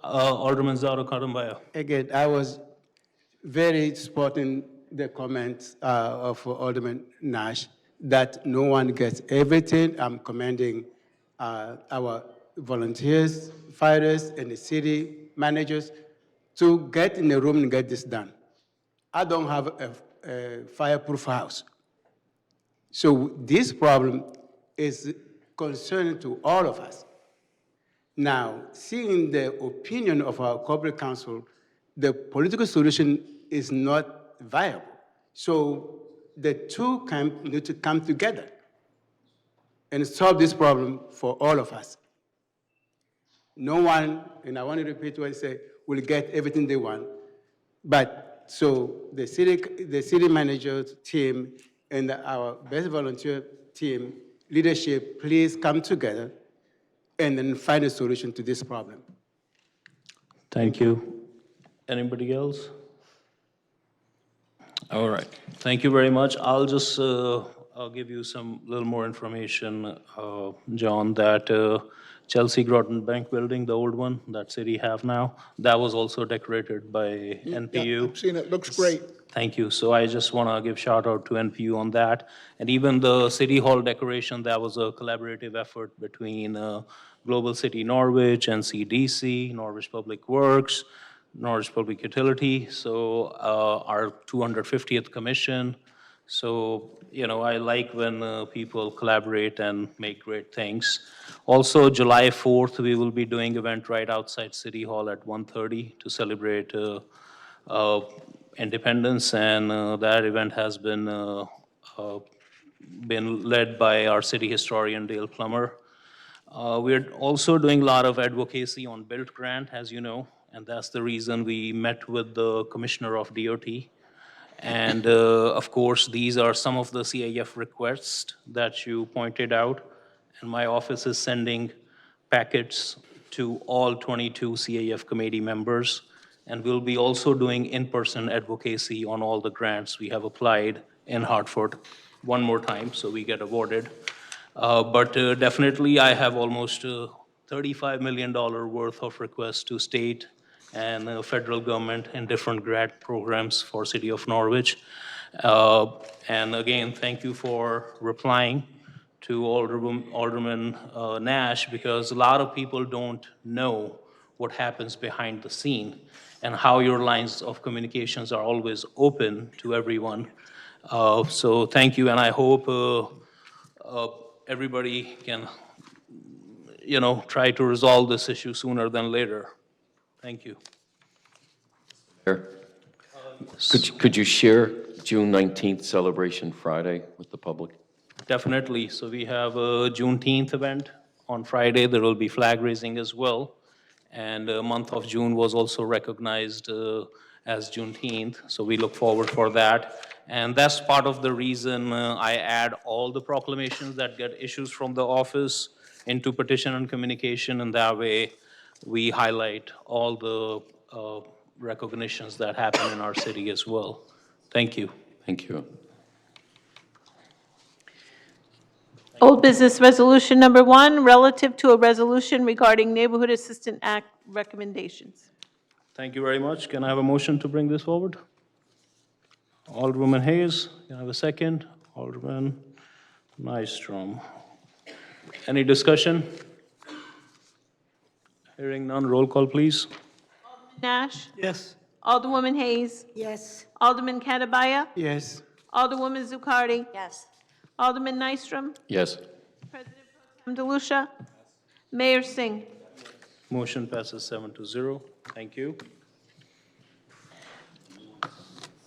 Alderman Zaro Kadambaya. again, I was very supporting the comments of Alderman Nash that no one gets everything. I'm commending our volunteers, fighters, and the city managers to get in the room and get this done. I don't have a fireproof house. So this problem is concerning to all of us. Now, seeing the opinion of our corporate council, the political solution is not viable. So the two camps need to come together and solve this problem for all of us. No one, and I want to repeat what I say, will get everything they want. But so the city manager's team and our best volunteer team leadership, please come together and then find a solution to this problem. Thank you. Anybody else? All right. Thank you very much. I'll just I'll give you some little more information, John, that Chelsea Groton Bank Building, the old one that city have now, that was also decorated by Yeah, NPU. I've seen it, looks great. Thank you. So I just want to give shout out to NPU on that. And even the city hall decoration, that was a collaborative effort between Global City Norwich, NCDC, Norwich Public Works, Norwich Public Utility, so our 250th commission. So, I like when people collaborate and make great things. Also, July 4th, we will be doing event right outside City Hall at 1:30 to celebrate uh, independence, and that event has been led by our city historian, Dale Plummer. We're also doing a lot of advocacy on Built Grant, as you know, and that's the reason we met with the Commissioner of DOT. And of course, these are some of the CIF requests that you pointed out. And my office is sending packets to all 22 CIF committee members. And we'll be also doing in-person advocacy on all the grants we have applied in Hartford one more time, so we get awarded. But definitely, I have almost $35 million worth of requests to state and federal government in different grant programs for City of Norwich. And again, thank you for replying to Alderman Nash, because a lot of people don't know what happens behind the scene and how your lines of communications are always open to everyone. So thank you, and I hope everybody can, try to resolve this issue sooner than later. Thank you. Mayor, could you share June 19th celebration Friday with the public? Definitely. So we have a Juneteenth event on Friday. There will be flag raising as well. And the month of June was also recognized as Juneteenth. So we look forward for that. And that's part of the reason I add all the proclamations that get issues from the office into petition and communication. And that way we highlight all the recognitions that happen in our city as well. Thank you. Thank you. Old business resolution number 1, relative to a resolution regarding Neighborhood Assistance Act recommendations. Thank you very much. Can I have a motion to bring this forward? Alderwoman Hayes, can I have a second? Alderman Nystrom. Any discussion? Hearing none, roll call, please. Nash? Yes. Alderwoman Hayes? Yes. Alderman Katabaya? Yes. Alderwoman Zucardi? Yes. Alderman Nystrom? Yes. President Pro Tem DeLucia? Mayor Singh? Motion passes 7-0. Thank you.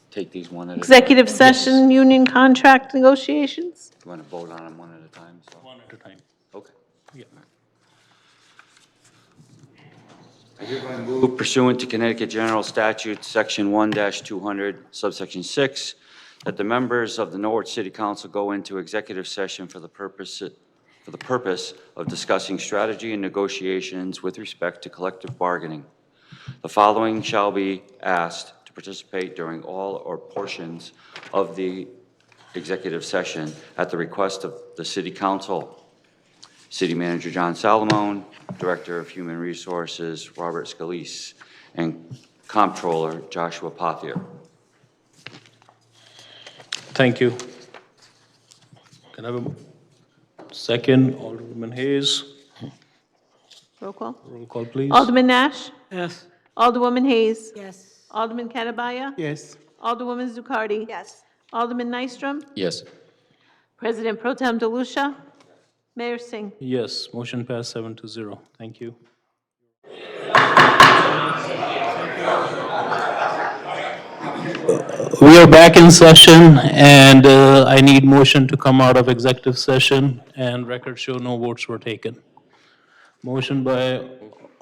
Take these one at a time. Executive session, union contract negotiations? You want to vote on them one at a time? So, One at a time. okay. Yeah. I hereby move pursuant to Connecticut General Statute, Section 1-200, subsection 6, that the members of the Norwich City Council go into executive session for the purpose of discussing strategy and negotiations with respect to collective bargaining. The following shall be asked to participate during all or portions of the executive session at the request of the City Council: City Manager John Salamone, Director of Human Resources Robert Scalise, and Comptroller Joshua Pothier. Thank you. Can I have a second? Alderwoman Hayes. Roll call. Roll call, please. Alderman Nash? Yes. Alderwoman Hayes? Yes. Alderman Katabaya? Yes. Alderwoman Zucardi? Yes. Alderman Nystrom? Yes. President Pro Tem DeLucia? Mayor Singh? Yes, motion passed 7-0. Thank you. We are back in session, and I need motion to come out of executive session, and records show no votes were taken. Motion by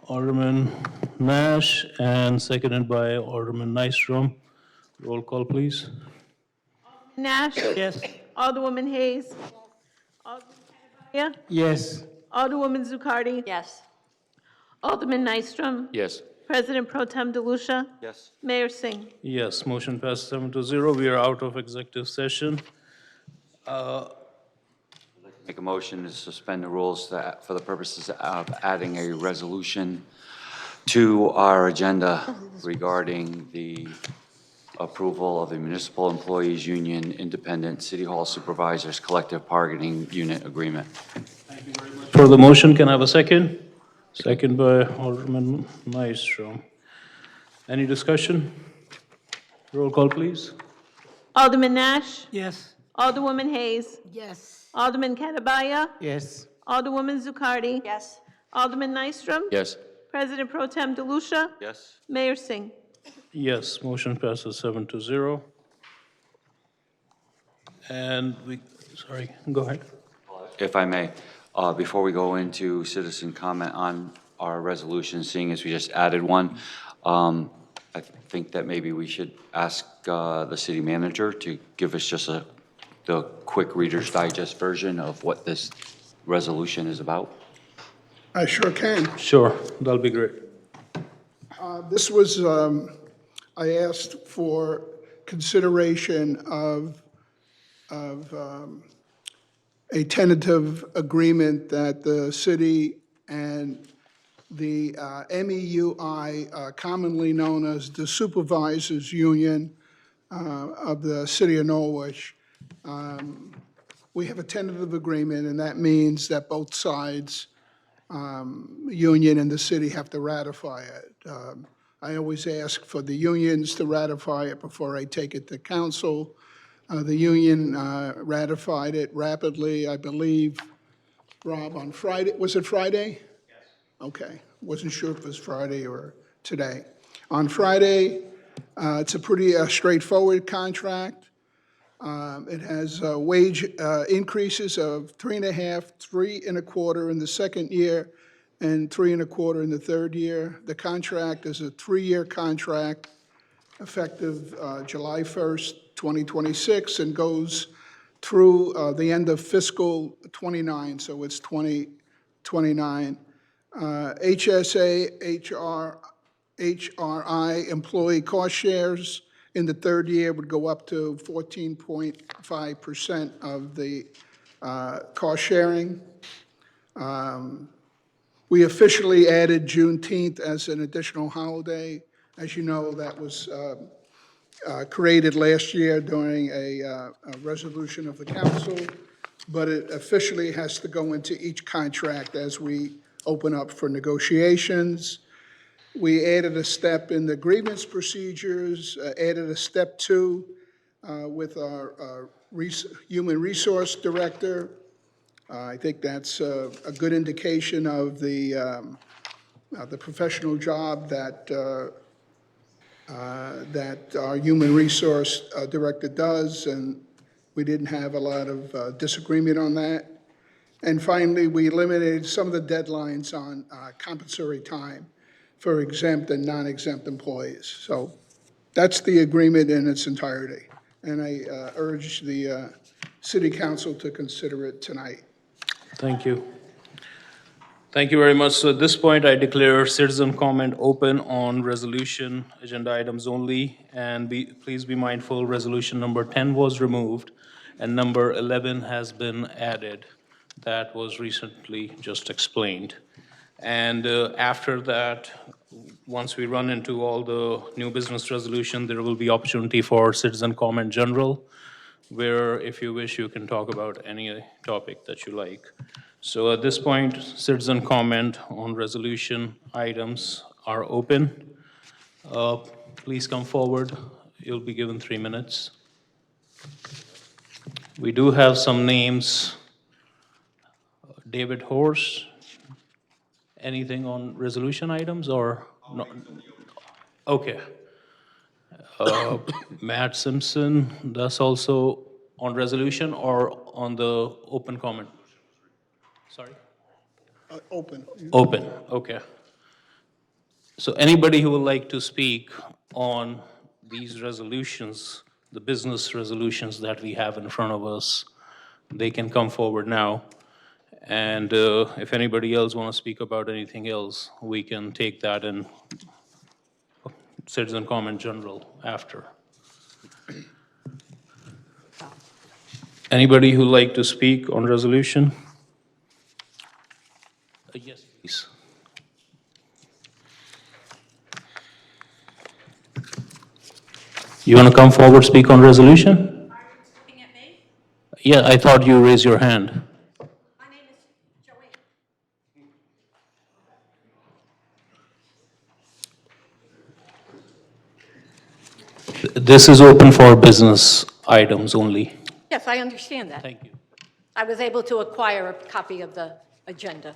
Alderman Nash and seconded by Alderman Nystrom. Roll call, please. Nash? Yes. Alderwoman Hayes? Alderman Katabaya? Yes. Alderwoman Zucardi? Yes. Alderman Nystrom? Yes. President Pro Tem DeLucia? Yes. Mayor Singh? Yes, motion passed 7-0. We are out of executive session. Make a motion to suspend the rules for the purposes of adding a resolution to our agenda regarding the approval of the Municipal Employees Union Independent City Hall Supervisors Collective Bargaining Unit Agreement. For the motion, can I have a second? Second by Alderman Nystrom. Any discussion? Roll call, please. Alderman Nash? Yes. Alderwoman Hayes? Yes. Alderman Catabaya? Yes. Alderwoman Zucardi? Yes. Alderman Nystrom? Yes. President Pro Tem DeLucia? Yes. Mayor Singh? Yes, motion passes 7-0. And sorry, go ahead. If I may, before we go into citizen comment on our resolution, seeing as we just added one, I think that maybe we should ask the city manager to give us just the quick Reader's Digest version of what this resolution is about. I sure can. Sure, that'll be great. This was, I asked for consideration of a tentative agreement that the city and the MEUI, commonly known as the Supervisors Union of the City of Norwich, we have a tentative agreement, and that means that both sides, union and the city, have to ratify it. I always ask for the unions to ratify it before I take it to council. The union ratified it rapidly, I believe, Rob, on Friday. Was it Friday? Yes. Okay. Wasn't sure if it was Friday or today. On Friday, it's a pretty straightforward contract. It has wage increases of 3.5%, 3.25% in the second year, and 3.25% in the third year. The contract is a 3-year contract, effective July 1st, 2026, and goes through the end of fiscal 29, so it's 2029. HSA, HRI employee cost shares in the third year would go up to 14.5% of the cost sharing. We officially added Juneteenth as an additional holiday. As you know, that was created last year during a resolution of the council, but it officially has to go into each contract as we open up for negotiations. We added a step in the grievance procedures, added a step 2 with our human resource director. I think that's a good indication of the professional job that our human resource director does, and we didn't have a lot of disagreement on that. And finally, we eliminated some of the deadlines on compensatory time for exempt and non-exempt employees. So that's the agreement in its entirety, and I urge the city council to consider it tonight. Thank you. Thank you very much. So at this point, I declare citizen comment open on resolution agenda items only. And please be mindful, resolution number 10 was removed and number 11 has been added. That was recently just explained. And after that, once we run into all the new business resolution, there will be opportunity for citizen comment general, where if you wish, you can talk about any topic that you like. So at this point, citizen comment on resolution items are open. Please come forward. You'll be given 3 minutes. We do have some names. David Horse, anything on resolution items or no? Okay. Matt Simpson, that's also on resolution or on the open comment? Sorry? Open. Open, okay. So anybody who would like to speak on these resolutions, the business resolutions that we have in front of us, they can come forward now. And if anybody else want to speak about anything else, we can take that in citizen comment general after. Anybody who like to speak on resolution? Yes, please. You want to come forward, speak on resolution? Are you looking at me? Yeah, I thought you raised your hand. My name is Joanne. This is open for business items only. Yes, I understand that. Thank you. I was able to acquire a copy of the agenda.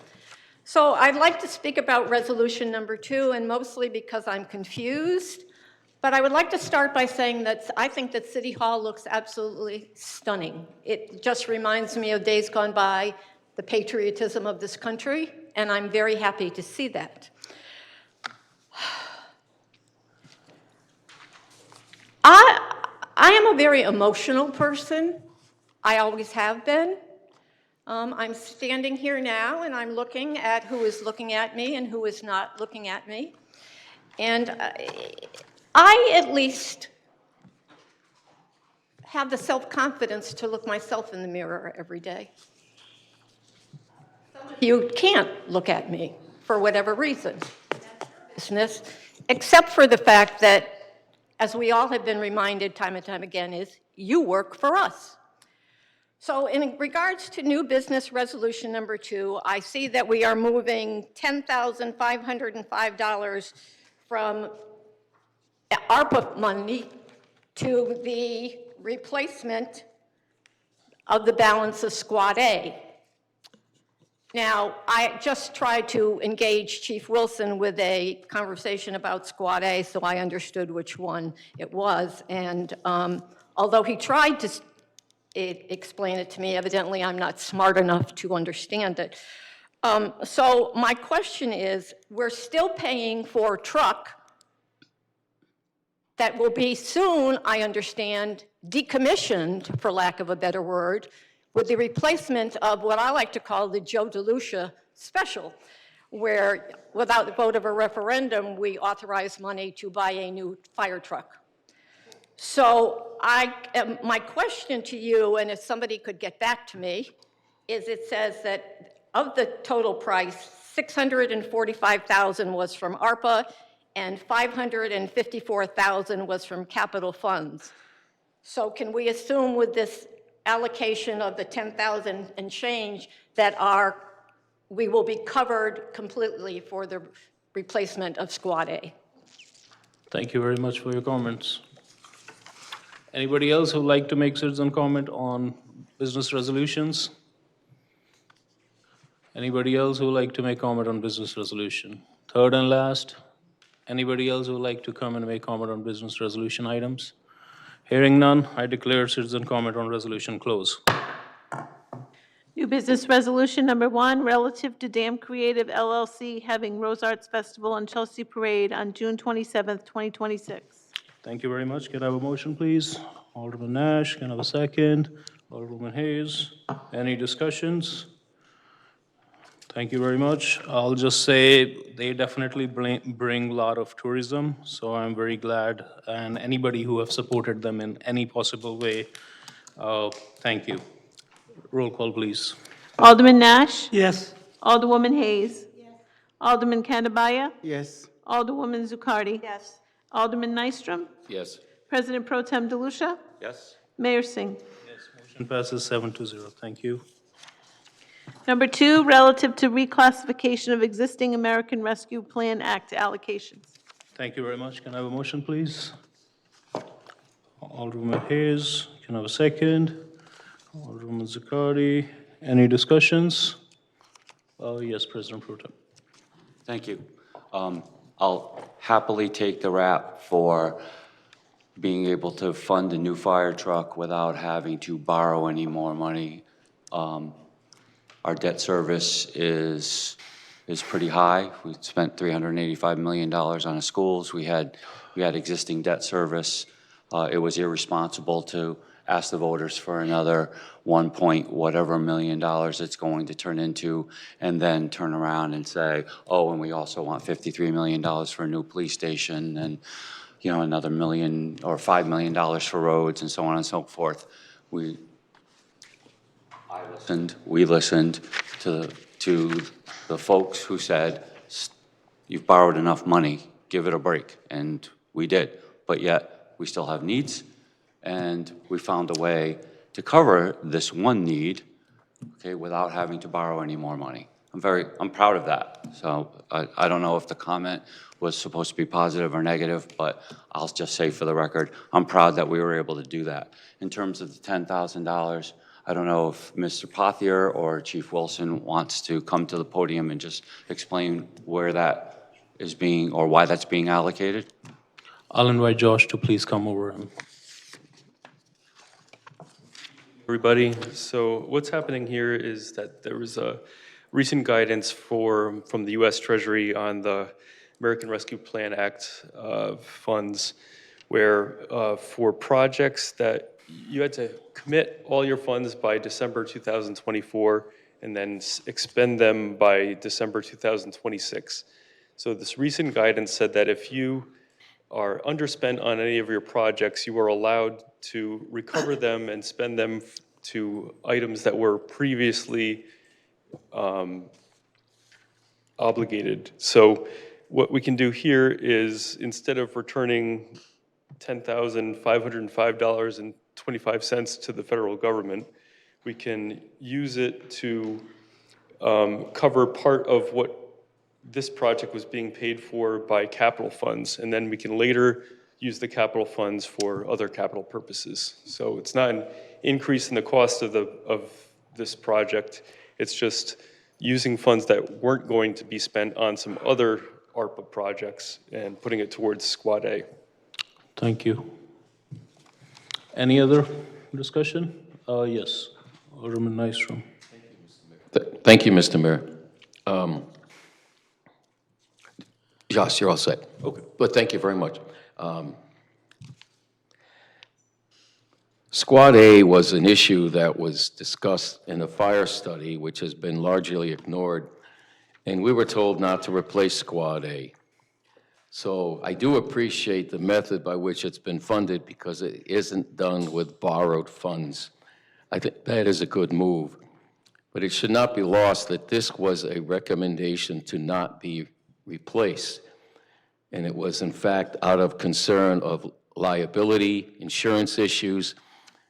So I'd like to speak about resolution number 2, and mostly because I'm confused. But I would like to start by saying that I think that City Hall looks absolutely stunning. It just reminds me of days gone by, the patriotism of this country, and I'm very happy to see that. I am a very emotional person. I always have been. I'm standing here now, and I'm looking at who is looking at me and who is not looking at me. And I, at least, have the self-confidence to look myself in the mirror every day. Some of you can't look at me for whatever reason, business, except for the fact that, as we all have been reminded time and time again, is you work for us. So in regards to new business resolution number 2, I see that we are moving $10,505 from ARPA money to the replacement of the balance of Squad A. Now, I just tried to engage Chief Wilson with a conversation about Squad A, so I understood which one it was. And although he tried to explain it to me, evidently I'm not smart enough to understand it. So my question is, we're still paying for a truck that will be soon, I understand, decommissioned, for lack of a better word, with the replacement of what I like to call the Joe DeLucia special, where without the vote of a referendum, we authorize money to buy a new fire truck. So my question to you, and if somebody could get back to me, is it says that of the total price, $645,000 was from ARPA and $554,000 was from capital funds. So can we assume with this allocation of the 10,000 and change that we will be covered completely for the replacement of Squad A? Thank you very much for your comments. Anybody else who'd like to make citizen comment on business resolutions? Anybody else who'd like to make comment on business resolution? Third and last, anybody else who'd like to come and make comment on business resolution items? Hearing none, I declare citizen comment on resolution closed. New business resolution number 1, relative to Dam Creative LLC having Rose Arts Festival on Chelsea Parade on June 27th, 2026. Thank you very much. Can I have a motion, please? Alderman Nash, can I have a second? Alderwoman Hayes, any discussions? Thank you very much. I'll just say they definitely bring a lot of tourism, so I'm very glad, and anybody who have supported them in any possible way, thank you. Roll call, please. Alderman Nash? Yes. Alderwoman Hayes? Yes. Alderman Kanabaya? Yes. Alderwoman Zucardi? Yes. Alderman Nystrom? Yes. President Pro Tem DeLucia? Yes? Mayor Singh? Motion passes 7-0. Thank you. Number 2, relative to reclassification of existing American Rescue Plan Act allocations. Thank you very much. Can I have a motion, please? Alderwoman Hayes, can I have a second? Alderwoman Zucardi, any discussions? Yes, President Pro Tem. Thank you. I'll happily take the rap for being able to fund a new fire truck without having to borrow any more money. Our debt service is pretty high. We spent $385 million on the schools. We had existing debt service. It was irresponsible to ask the voters for another $1 million it's going to turn into, and then turn around and say, oh, and we also want $53 million for a new police station, and another $1 million or $5 million for roads, and so on and so forth. We listened to the folks who said, you've borrowed enough money, give it a break, and we did. But yet, we still have needs, and we found a way to cover this one need, okay, without having to borrow any more money. I'm proud of that. So I don't know if the comment was supposed to be positive or negative, but I'll just say for the record, I'm proud that we were able to do that. In terms of the $10,000, I don't know if Mr. Pothier or Chief Wilson wants to come to the podium and just explain where that is being, or why that's being allocated. I'll invite Josh to please come over and Everybody. So what's happening here is that there was a recent guidance from the U.S. Treasury on the American Rescue Plan Act funds, where for projects that you had to commit all your funds by December 2024 and then expend them by December 2026. So this recent guidance said that if you are underspent on any of your projects, you are allowed to recover them and spend them to items that were previously obligated. So what we can do here is, instead of returning $10,505.25 to the federal government, we can use it to cover part of what this project was being paid for by capital funds, and then we can later use the capital funds for other capital purposes. So it's not an increase in the cost of this project, it's just using funds that weren't going to be spent on some other ARPA projects and putting it towards Squad A. thank you. Any other discussion? Yes, Alderman Nystrom. Thank you, Mr. Mayor. Josh, you're all set. Okay. But thank you very much. Squad A was an issue that was discussed in the fire study, which has been largely ignored, and we were told not to replace Squad A. So I do appreciate the method by which it's been funded, because it isn't done with borrowed funds. I think that is a good move. But it should not be lost that this was a recommendation to not be replaced. And it was, in fact, out of concern of liability, insurance issues,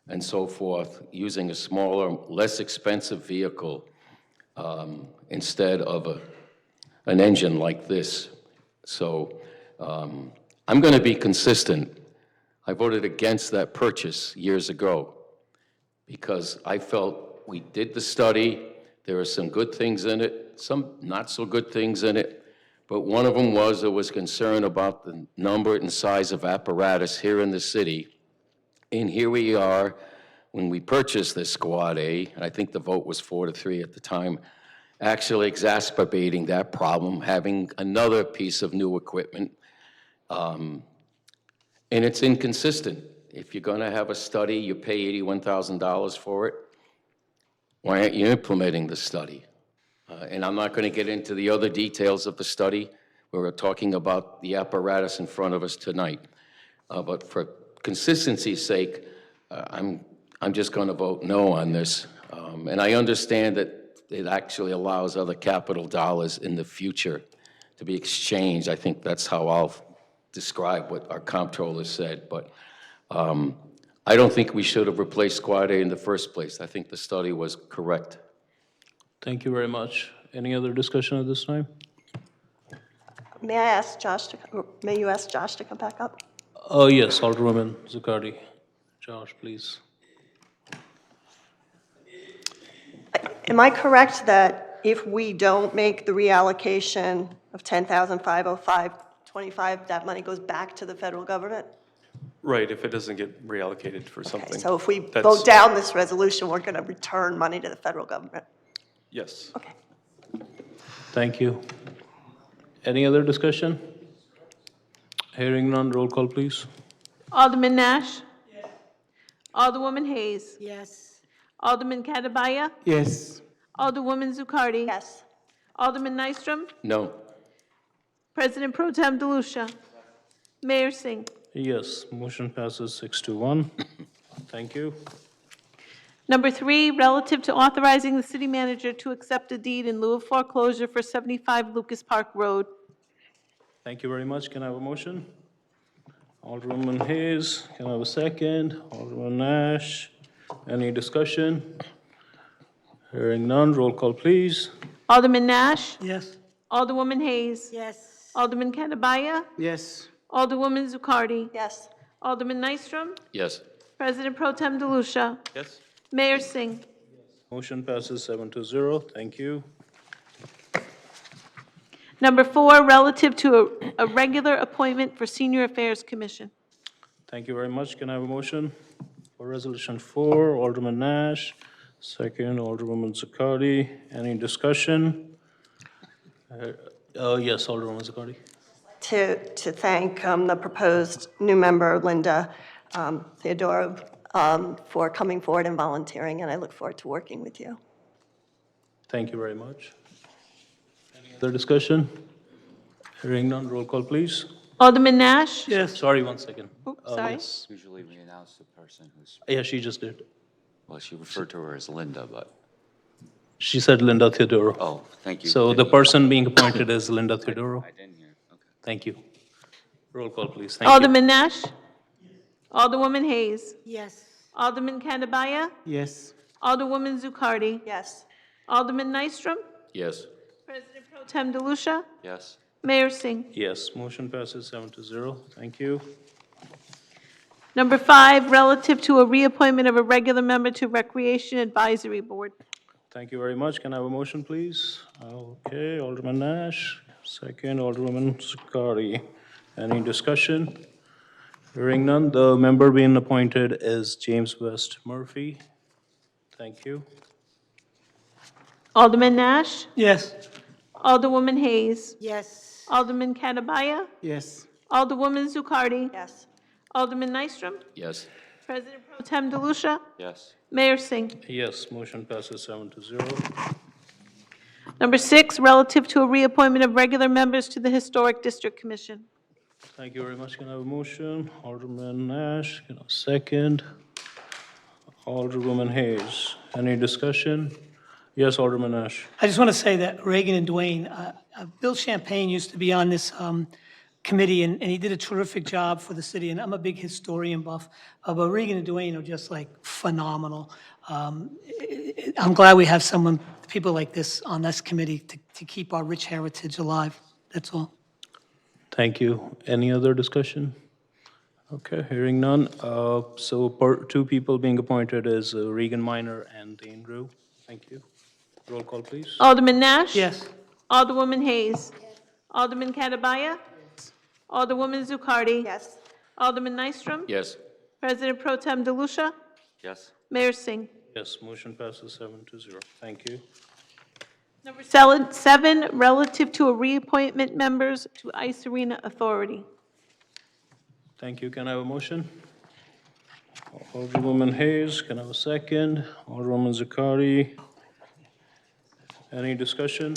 and so forth, using a smaller, less expensive vehicle instead of an engine like this. So I'm going to be consistent. I voted against that purchase years ago because I felt we did the study. There are some good things in it, some not so good things in it, but one of them was there was concern about the number and size of apparatus here in the city. And here we are, when we purchased this Squad A, and I think the vote was 4-3 at the time, actually exacerbating that problem, having another piece of new equipment. And it's inconsistent. If you're gonna have a study, you pay $81,000 for it. Why aren't you implementing the study? And I'm not going to get into the other details of the study. We were talking about the apparatus in front of us tonight. But for consistency's sake, I'm just going to vote no on this. And I understand that it actually allows other capital dollars in the future to be exchanged. I think that's how I'll describe what our comptroller said. But I don't think we should have replaced Squad A in the first place. I think the study was correct. Thank you very much. Any other discussion at this time? May I ask Josh may you ask Josh to come back up? Yes, Alderwoman Zuccardi. Josh, please. Am I correct that if we don't make the reallocation of $10,505.25, that money goes back to the federal government? Right, if it doesn't get reallocated for something. Okay, so if we That's- vote down this resolution, we're going to return money to the federal government? Yes. Okay. Thank you. Any other discussion? Hearing none, roll call, please. Alderman Nash? Yes. Alderwoman Hayes? Yes. Alderman Katabaya? Yes. Alderwoman Zuccardi? Yes. Alderman Nystrom? No. President Pro Tem DeLucia? Mayor Singh? Yes, motion passes 6-1. Thank you. Number 3, relative to authorizing the city manager to accept a deed in lieu of foreclosure for 75 Lucas Park Road. Thank you very much. Can I have a motion? Alderwoman Hayes, can I have a second? Alderman Nash, any discussion? Hearing none, roll call, please. Alderman Nash? Yes. Alderwoman Hayes? Yes. Alderman Kanabaya? Yes. Alderwoman Zucardi? Yes. Alderman Nystrom? Yes. President Pro Tem DeLucia? Yes. Mayor Singh? Motion passes 7-0. Thank you. Number 4, relative to a regular appointment for Senior Affairs Commission. Thank you very much. Can I have a motion for Resolution 4? Alderman Nash, second, Alderwoman Zucardi. Any discussion? Yes, Alderwoman Zucardi. To thank the proposed new member, Linda Theodorou, for coming forward and volunteering, and I look forward to working with you. Thank you very much. Any other discussion? Hearing none, roll call, please. Alderman Nash? Yes. Sorry, one second. Sorry. Yes. Usually we announce the person who's, Yeah, she just did. well, she referred to her as Linda, but, She said Linda Theodorou. oh, thank you. So the person being appointed is Linda Theodorou. I didn't hear, okay. Thank you. Roll call, please. Thank you. Alderman Nash? Alderwoman Hayes? Yes. Alderman Kanabaya? Yes. Alderwoman Zucardi? Yes. Alderman Nystrom? Yes. President Pro Tem DeLucia? Yes. Mayor Singh? Yes, motion passes 7-0. Thank you. Number 5, relative to a reappointment of a regular member to Recreation Advisory Board. Thank you very much. Can I have a motion, please? Okay, Alderman Nash, second, Alderwoman Zucardi. Any discussion? Hearing none, the member being appointed is James West Murphy. Thank you. Alderman Nash? Yes. Alderwoman Hayes? Yes. Alderman Kanabaya? Yes. Alderwoman Zucardi? Yes. Alderman Nystrom? Yes. President Pro Tem DeLucia? Yes. Mayor Singh? Yes, motion passes 7-0. Number 6, relative to a reappointment of regular members to the Historic District Commission. Thank you very much. Can I have a motion? Alderman Nash, can I have a second? Alderwoman Hayes. Any discussion? Yes, Alderman Nash. I just want to say that Reagan and Dwayne, Bill Champagne used to be on this committee, and he did a terrific job for the city, and I'm a big historian buff, but Reagan and Dwayne are just like phenomenal. I'm glad we have people like this on this committee to keep our rich heritage alive. That's all. Thank you. Any other discussion? Okay, hearing none. So two people being appointed is Regan Minor and Dane Rue. Thank you. Roll call, please. Alderman Nash? Yes. Alderwoman Hayes? Alderman Kanabaya? Alderwoman Zucardi? Yes. Alderman Nystrom? Yes. President Pro Tem DeLucia? Yes. Mayor Singh? Yes, motion passes 7-0. Thank you. Number 7, relative to a reappointment members to Ice Arena Authority. Thank you. Can I have a motion? Alderwoman Hayes, can I have a second? Alderwoman Zucardi. Any discussion?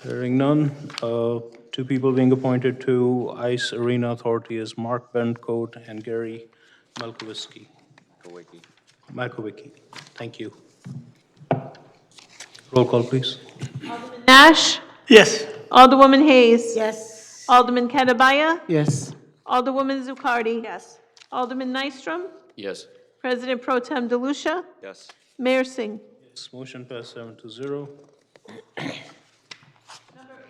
Hearing none. Two people being appointed to Ice Arena Authority is Mark Bentcoat and Gary Malkowicki. Malkowicki. Thank you. Roll call, please. Nash? Yes. Alderwoman Hayes? Yes. Alderman Kanabaya? Yes. Alderwoman Zucardi? Yes. Alderman Nystrom? Yes. President Pro Tem DeLucia? Yes. Mayor Singh? Yes, motion passed 7-0.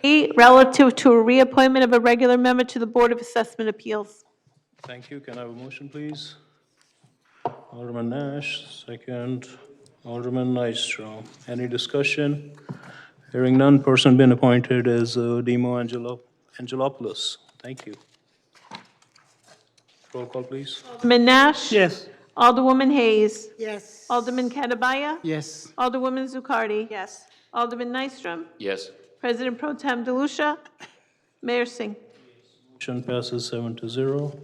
8, relative to a reappointment of a regular member to the Board of Assessment Appeals. Thank you. Can I have a motion, please? Alderman Nash, second. Alderman Nystrom. Any discussion? Hearing none, person being appointed is Demo Angelopoulos. Thank you. Roll call, please. Alderman Nash? Yes. Alderwoman Hayes? Yes. Alderman Kanabaya? Yes. Alderwoman Zucardi? Yes. Alderman Nystrom? Yes. President Pro Tem DeLucia? Mayor Singh? Motion passes 7-0.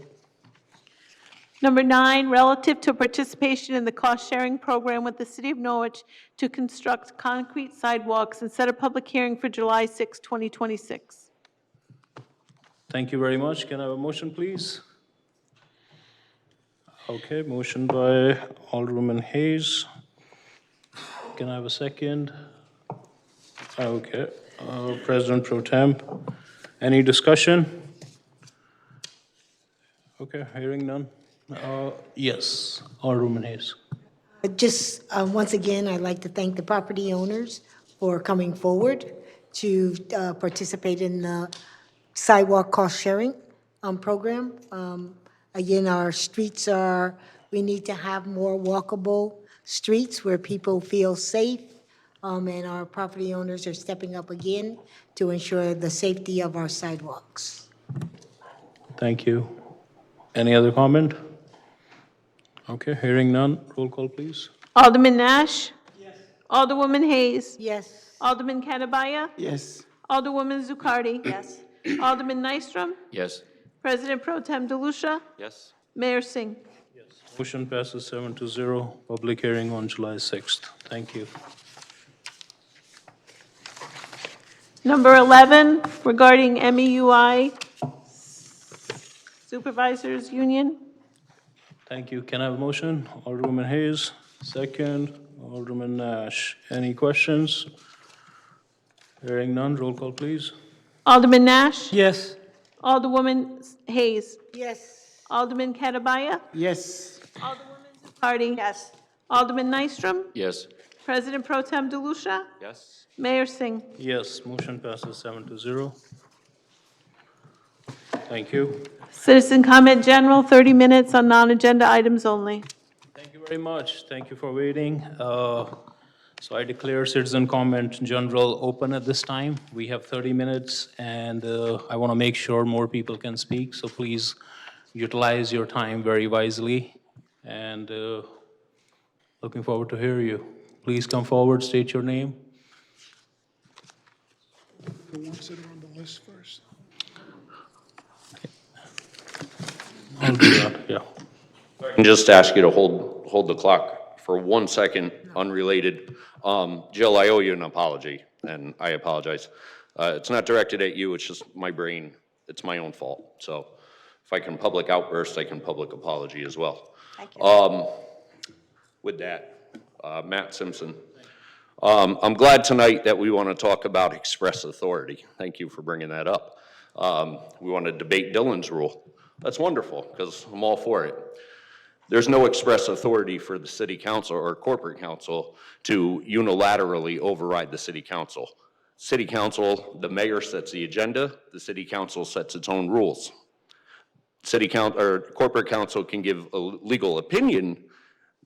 Number 9, relative to participation in the cost-sharing program with the City of Norwich to construct concrete sidewalks and set a public hearing for July 6, 2026. Thank you very much. Can I have a motion, please? Okay, motion by Alderwoman Hayes, Can I have a second? Okay. President Pro Temp, any discussion? Okay, hearing none. Yes, Alderman Hayes. Just, once again, I'd like to thank the property owners for coming forward to participate in the sidewalk cost sharing program. Again, our streets are, we need to have more walkable streets where people feel safe, and our property owners are stepping up again to ensure the safety of our sidewalks. Thank you. Any other comment? Okay, hearing none. Roll call, please. Alderman Nash? Yes. Alderwoman Hayes? Yes. Alderman Catabaya? Yes. Alderwoman Zucardi? Yes. Alderman Nystrom? Yes. President Pro Tem DeLucia? Yes? Mayor Singh? Motion passes 7-0. Public hearing on July 6th. Thank you. Number 11, regarding MEUI Supervisors Union. Thank you. Can I have a motion? Alderwoman Hayes, second. Alderman Nash. Any questions? Hearing none. Roll call, please. Alderman Nash? Yes. Alderwoman Hayes? Yes. Alderman Catabaya? Yes. Alderwoman Zucardi? Yes. Alderman Nystrom? Yes. President Pro Tem DeLucia? Yes? Mayor Singh? Yes, motion passes 7-0. Thank you. Citizen comment general, 30 minutes on non-agenda items only. Thank you very much. Thank you for waiting. So I declare citizen comment general open at this time. We have 30 minutes, and I want to make sure more people can speak, so please utilize your time very wisely. And looking forward to hear you. Please come forward, state your name. The ones that are on the list first. I'll do that, yeah. And just ask you to hold the clock for 1 second, unrelated. Jill, I owe you an apology, and I apologize. It's not directed at you, it's just my brain, it's my own fault. So if I can public outburst, I can public apology as well. Thank you. With that, Matt Simpson. I'm glad tonight that we want to talk about express authority. Thank you for bringing that up. We want to debate Dillon's rule. That's wonderful, because I'm all for it. There's no express authority for the city council or corporate council to unilaterally override the city council. City council, the mayor sets the agenda, the city council sets its own rules. City council or corporate council can give a legal opinion.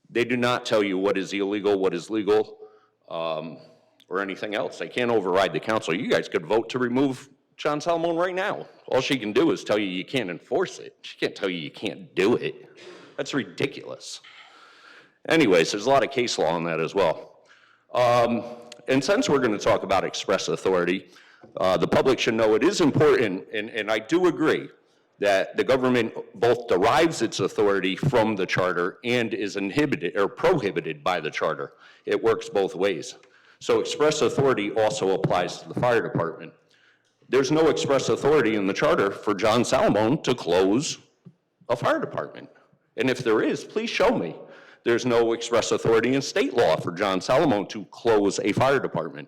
They do not tell you what is illegal, what is legal, or anything else. They can't override the council. You guys could vote to remove John Salamone right now. All she can do is tell you you can't enforce it. She can't tell you you can't do it. That's ridiculous. Anyways, there's a lot of case law on that as well. And since we're going to talk about express authority, the public should know it is important, and I do agree, that the government both derives its authority from the charter and is inhibited or prohibited by the charter. It works both ways. So express authority also applies to the fire department. There's no express authority in the charter for John Salamone to close a fire department. And if there is, please show me. There's no express authority in state law for John Salamone to close a fire department.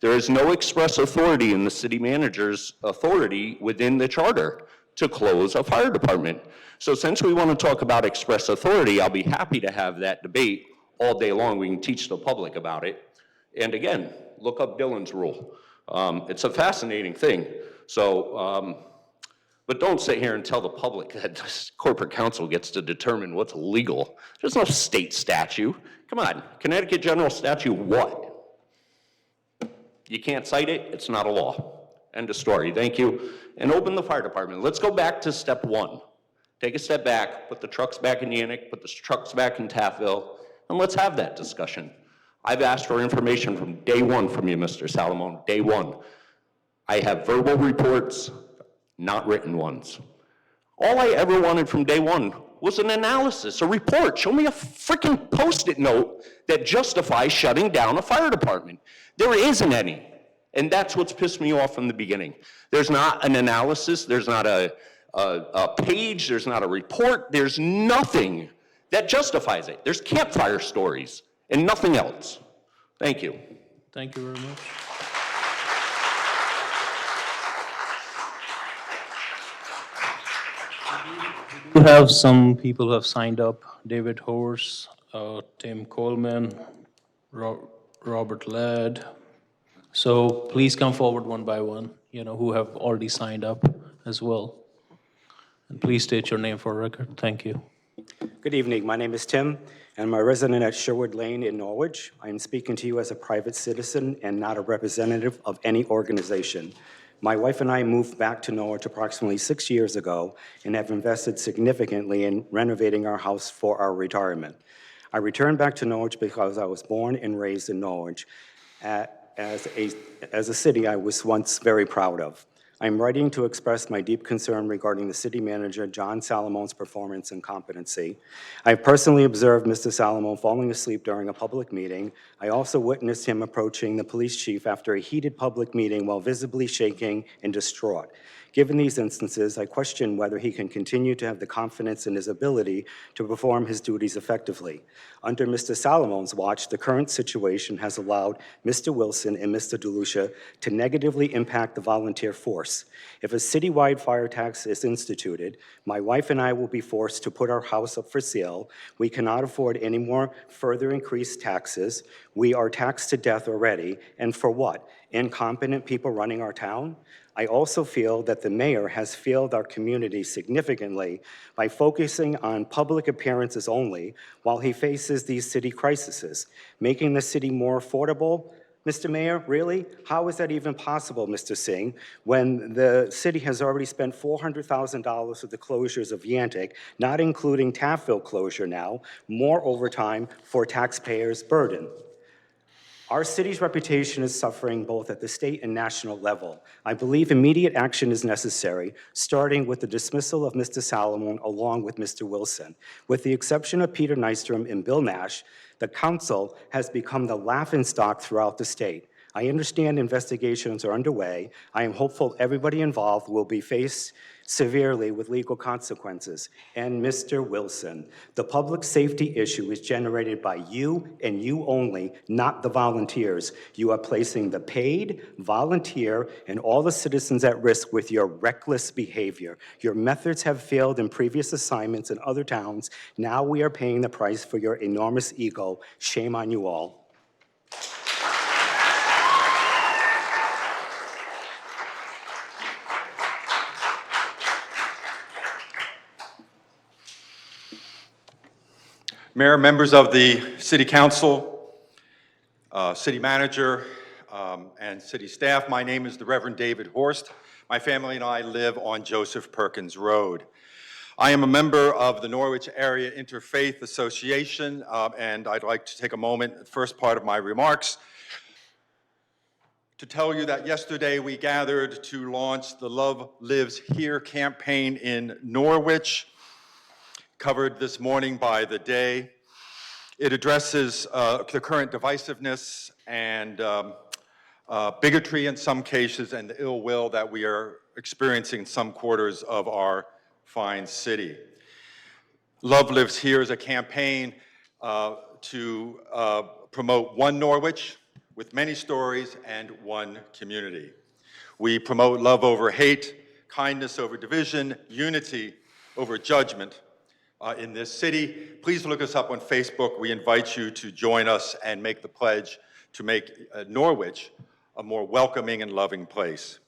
There is no express authority in the city manager's authority within the charter to close a fire department. So since we want to talk about express authority, I'll be happy to have that debate all day long. We can teach the public about it. And again, look up Dillon's rule. It's a fascinating thing. So, but don't sit here and tell the public that this corporate council gets to determine what's legal. There's no state statute. Come on, Connecticut General Statute what? You can't cite it, it's not a law. End of story, thank you. And open the fire department. Let's go back to step one. Take a step back, put the trucks back in Yannick, put the trucks back in Taffville, and let's have that discussion. I've asked for information from day one from you, Mr. Salamone, day one. I have verbal reports, not written ones. All I ever wanted from day one was an analysis, a report. Show me a freaking Post-it note that justifies shutting down a fire department. There isn't any. And that's what's pissed me off from the beginning. There's not an analysis, there's not a page, there's not a report, there's nothing that justifies it. There's campfire stories and nothing else. Thank you. Thank you very much. We have some people who have signed up: David Horse, Tim Coleman, Robert Ladd. So please come forward one by one, who have already signed up as well. And please state your name for record. Thank you. Good evening. My name is Tim, and I'm a resident at Sherwood Lane in Norwich. I am speaking to you as a private citizen and not a representative of any organization. My wife and I moved back to Norwich approximately 6 years ago and have invested significantly in renovating our house for our retirement. I returned back to Norwich because I was born and raised in Norwich, as a city I was once very proud of. I'm writing to express my deep concern regarding the city manager, John Salamone's performance and competency. I personally observed Mr. Salamone falling asleep during a public meeting. I also witnessed him approaching the police chief after a heated public meeting while visibly shaking and distraught. Given these instances, I question whether he can continue to have the confidence in his ability to perform his duties effectively. Under Mr. Salamone's watch, the current situation has allowed Mr. Wilson and Mr. DeLucia to negatively impact the volunteer force. If a citywide fire tax is instituted, my wife and I will be forced to put our house up for sale. We cannot afford any more further increased taxes. We are taxed to death already, and for what? Incompetent people running our town? I also feel that the mayor has failed our community significantly by focusing on public appearances only while he faces these city crises. Making the city more affordable? Mr. Mayor, really? How is that even possible, Mr. Singh, when the city has already spent $400,000 with the closures of Yantic, not including Taffville closure now, more overtime for taxpayers' burden? Our city's reputation is suffering both at the state and national level. I believe immediate action is necessary, starting with the dismissal of Mr. Salamone along with Mr. Wilson. With the exception of Peter Nystrom and Bill Nash, the council has become the laughingstock throughout the state. I understand investigations are underway. I am hopeful everybody involved will be faced severely with legal consequences. And Mr. Wilson, the public safety issue is generated by you and you only, not the volunteers. You are placing the paid, volunteer, and all the citizens at risk with your reckless behavior. Your methods have failed in previous assignments in other towns. Now we are paying the price for your enormous ego. Shame on you all. Mayor, members of the City Council, City Manager, and City staff, my name is the Reverend David Horst. My family and I live on Joseph Perkins Road. I am a member of the Norwich Area Interfaith Association, and I'd like to take a moment, the first part of my remarks, to tell you that yesterday we gathered to launch the Love Lives Here campaign in Norwich, covered this morning by The Day. It addresses the current divisiveness and bigotry in some cases and the ill will that we are experiencing in some quarters of our fine city. Love Lives Here is a campaign to promote one Norwich with many stories and one community. We promote love over hate, kindness over division, unity over judgment in this city. Please look us up on Facebook. We invite you to join us and make the pledge to make Norwich a more welcoming and loving place.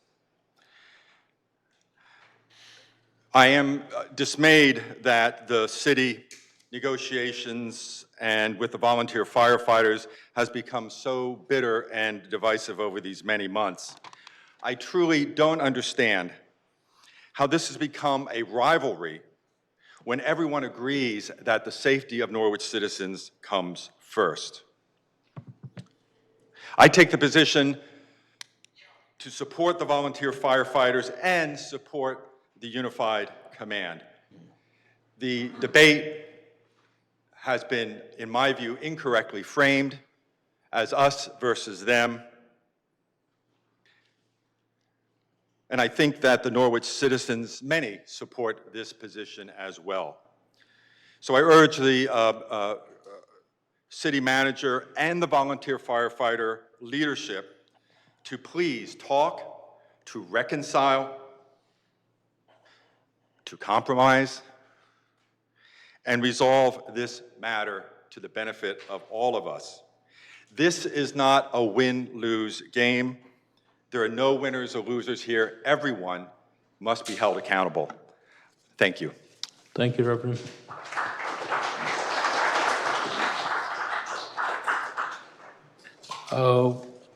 I am dismayed that the city negotiations and with the volunteer firefighters has become so bitter and divisive over these many months. I truly don't understand how this has become a rivalry when everyone agrees that the safety of Norwich citizens comes first. I take the position to support the volunteer firefighters and support the unified command. The debate has been, in my view, incorrectly framed as us versus them. And I think that the Norwich citizens, many, support this position as well. So I urge the city manager, and the volunteer firefighter leadership to please talk, to reconcile, to compromise, and resolve this matter to the benefit of all of us. This is not a win-lose game. There are no winners or losers here. Everyone must be held accountable. Thank you. Thank you, Reverend.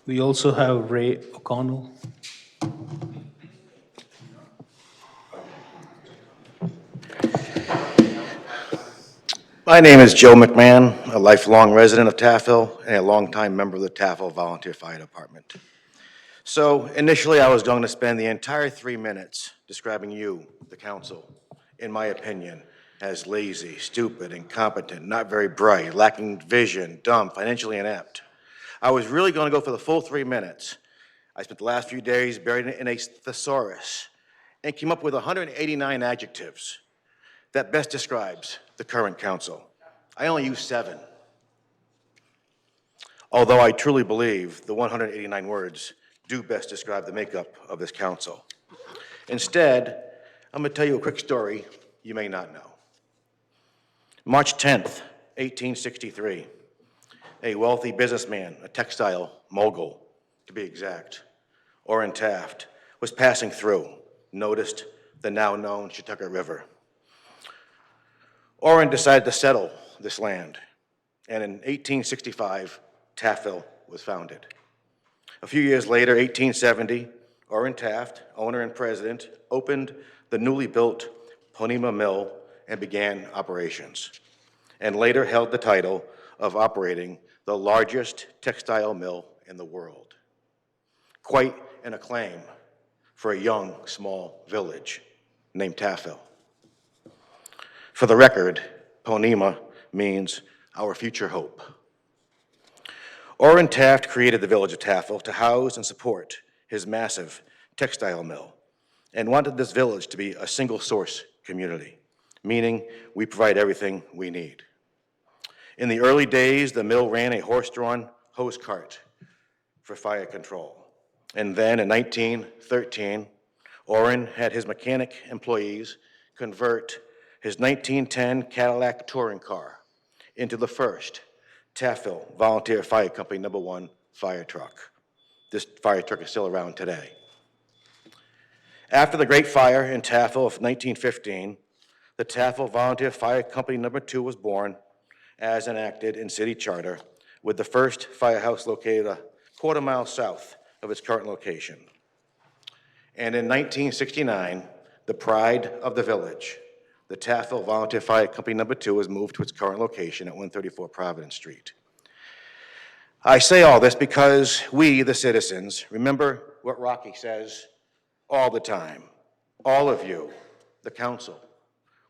We also have Ray O'Connell. My name is Joe McMahon, a lifelong resident of Taffel and a longtime member of the Taffel Volunteer Fire Department. So initially, I was going to spend the entire 3 minutes describing you, the council, in my opinion, as lazy, stupid, incompetent, not very bright, lacking vision, dumb, financially inept. I was really going to go for the full 3 minutes. I spent the last few days buried in a thesaurus and came up with 189 adjectives that best describes the current council. I only used 7. Although I truly believe the 189 words do best describe the makeup of this council. Instead, I'm going to tell you a quick story you may not know. March 10th, 1863, a wealthy businessman, a textile mogul to be exact, Orrin Taft, was passing through, noticed the now known Chautauqua River. Orrin decided to settle this land, and in 1865, Taffel was founded. A few years later, 1870, Orrin Taft, owner and president, opened the newly built Ponema Mill and began operations, and later held the title of operating the largest textile mill in the world. Quite an acclaim for a young, small village named Taffel. For the record, Ponema means our future hope. Orrin Taft created the village of Taffel to house and support his massive textile mill and wanted this village to be a single source community, meaning we provide everything we need. In the early days, the mill ran a horse-drawn hose cart for fire control. And then in 1913, Orrin had his mechanic employees convert his 1910 Cadillac touring car into the first Taffel Volunteer Fire Company No. 1 fire truck. This fire truck is still around today. After the Great Fire in Taffel of 1915, the Taffel Volunteer Fire Company No. 2 was born as enacted in city charter, with the first firehouse located a quarter-mile south of its current location. And in 1969, the pride of the village, the Taffel Volunteer Fire Company No. 2 was moved to its current location at 134 Providence Street. I say all this because we, the citizens, remember what Rocky says all the time. All of you, the council,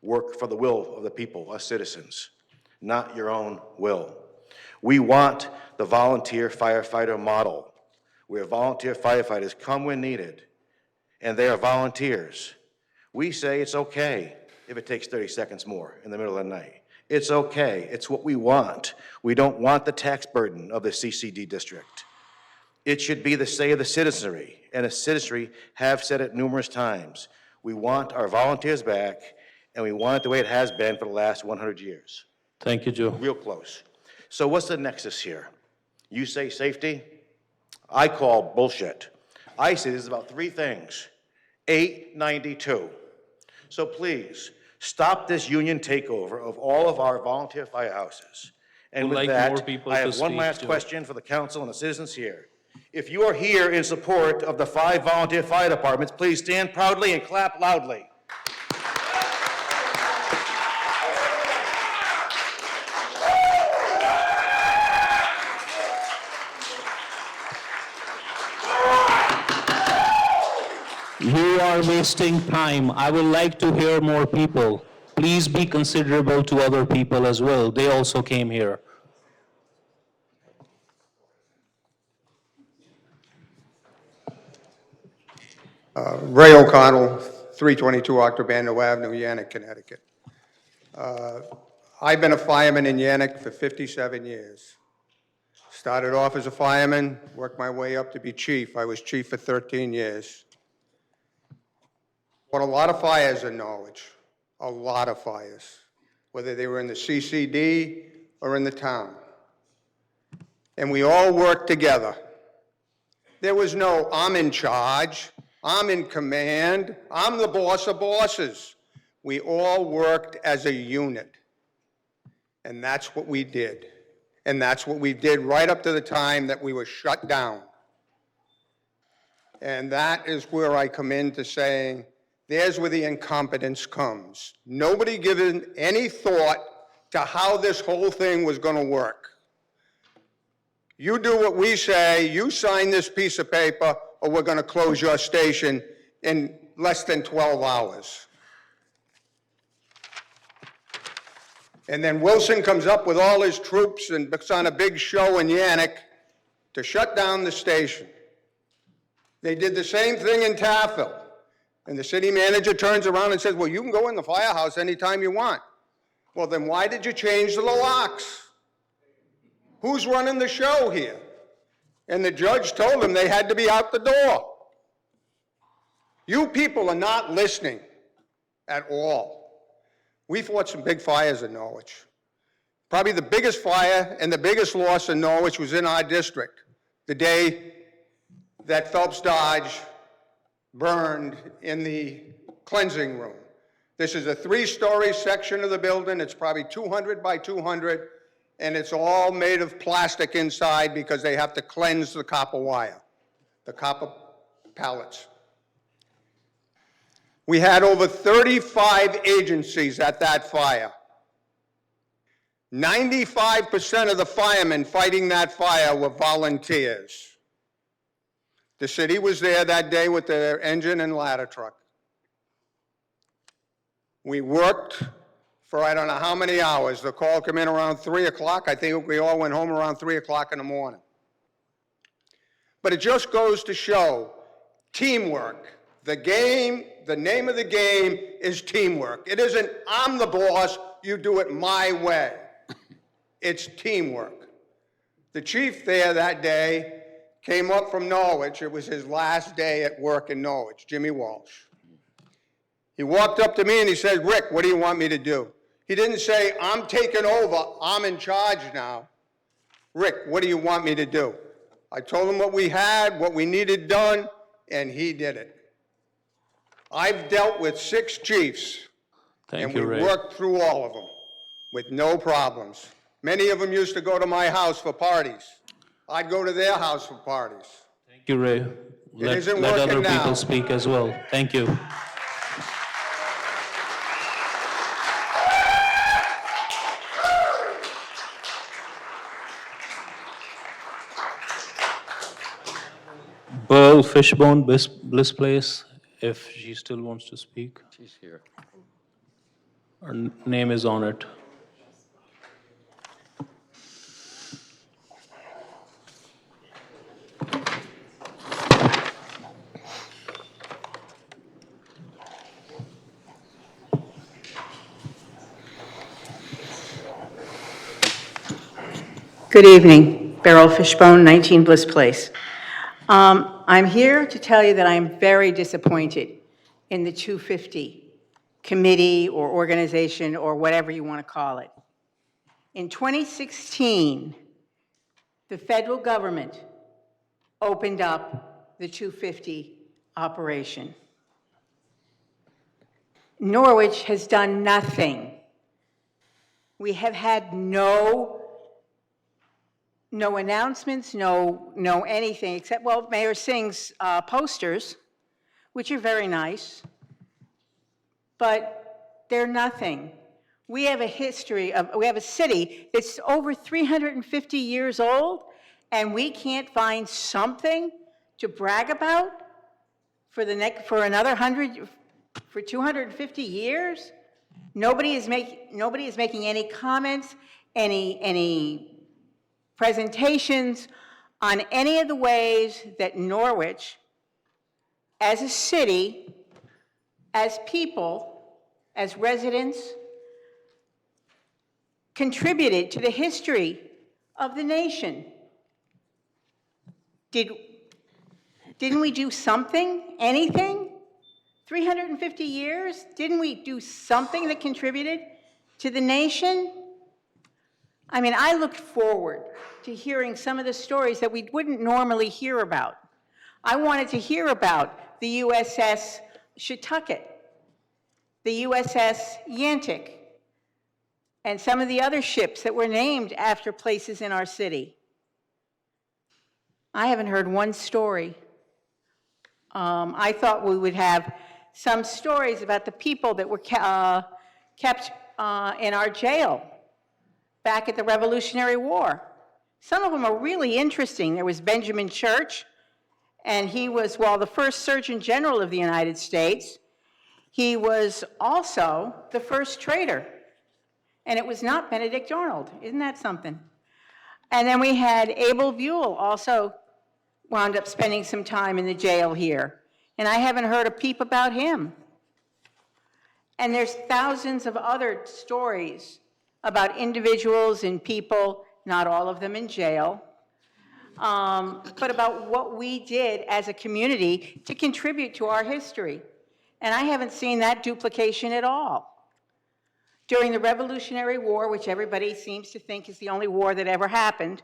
work for the will of the people, us citizens, not your own will. We want the volunteer firefighter model, where volunteer firefighters come when needed, and they are volunteers. We say it's okay if it takes 30 seconds more in the middle of the night. It's okay. It's what we want. We don't want the tax burden of the CCD district. It should be the say of the citizenry, and the citizenry have said it numerous times. We want our volunteers back, and we want it the way it has been for the last 100 years. Thank you, Joe. Real close. So what's the nexus here? You say safety? I call bullshit. I say this is about 3 things. 892. So please, stop this union takeover of all of our volunteer firehouses. And We'd with like more that, people I to have one speak, last Joe. question for the council and the citizens here. If you are here in support of the 5 volunteer fire departments, please stand proudly and clap loudly. You are wasting time. I would like to hear more people. Please be considerable to other people as well. They also came here. Ray O'Connell, 322 Octobando Avenue, Yannick, Connecticut. I've been a fireman in Yannick for 57 years. Started off as a fireman, worked my way up to be chief. I was chief for 13 years. Fought a lot of fires in Norwich, a lot of fires, whether they were in the CCD or in the town. And we all worked together. There was no, I'm in charge, I'm in command, I'm the boss of bosses. We all worked as a unit. And that's what we did. And that's what we did right up to the time that we were shut down. And that is where I come into saying, there's where the incompetence comes. Nobody given any thought to how this whole thing was going to work. You do what we say, you sign this piece of paper, or we're going to close your station in less than 12 hours. And then Wilson comes up with all his troops and puts on a big show in Yannick to shut down the station. They did the same thing in Taftville. And the city manager turns around and says, well, you can go in the firehouse anytime you want. Well, then why did you change the locks? Who's running the show here? And the judge told them they had to be out the door. You people are not listening at all. We fought some big fires in Norwich. Probably the biggest fire and the biggest loss in Norwich was in our district, the day that Phelps Dodge burned in the cleansing room. This is a 3-story section of the building. It's probably 200 by 200, and it's all made of plastic inside because they have to cleanse the copper wire, the copper pallets. We had over 35 agencies at that fire. 95% of the firemen fighting that fire were volunteers. The city was there that day with their engine and ladder truck. We worked for I don't know how many hours. The call came in around 3 o'clock. I think we all went home around 3 o'clock in the morning. But it just goes to show teamwork. The game, the name of the game is teamwork. It isn't, I'm the boss, you do it my way. It's teamwork. The chief there that day came up from Norwich. It was his last day at work in Norwich, Jimmy Walsh. He walked up to me and he said, Rick, what do you want me to do? He didn't say, I'm taking over, I'm in charge now. Rick, what do you want me to do? I told him what we had, what we needed done, and he did it. I've dealt with 6 chiefs, and we worked through all of them with no problems. Many of them used to go to my house for parties. I'd go to their house for parties. Thank you, Ray. Let other people speak as well. Thank you. Pearl Fishbone, Bliss Place, if she still wants to speak. She's here. Her name is on it. Good evening, Beryl Fishbone, 19 Bliss Place. I'm here to tell you that I'm very disappointed in the 250 committee or organization or whatever you want to call it. In 2016, the federal government opened up the 250 operation. Norwich has done nothing. We have had no announcements, no anything, except, well, Mayor Singh's posters, which are very nice, but they're nothing. We have a history of, we have a city that's over 350 years old, and we can't find something to brag about for another 100, for 250 years? Nobody is making any comments, any presentations on any of the ways that Norwich, as a city, as people, as residents, contributed to the history of the nation. Didn't we do something? Anything? 350 years? Didn't we do something that contributed to the nation? I mean, I looked forward to hearing some of the stories that we wouldn't normally hear about. I wanted to hear about the USS Shetucket, the USS Yantic, and some of the other ships that were named after places in our city. I haven't heard one story. I thought we would have some stories about the people that were kept in our jail back at the Revolutionary War. Some of them are really interesting. There was Benjamin Church, and he was, well, the first Surgeon General of the United States. He was also the first traitor, and it was not Benedict Arnold. Isn't that something? And then we had Abel Buell, also wound up spending some time in the jail here, and I haven't heard a peep about him. And there's thousands of other stories about individuals and people, not all of them in jail, but about what we did as a community to contribute to our history. And I haven't seen that duplication at all. During the Revolutionary War, which everybody seems to think is the only war that ever happened,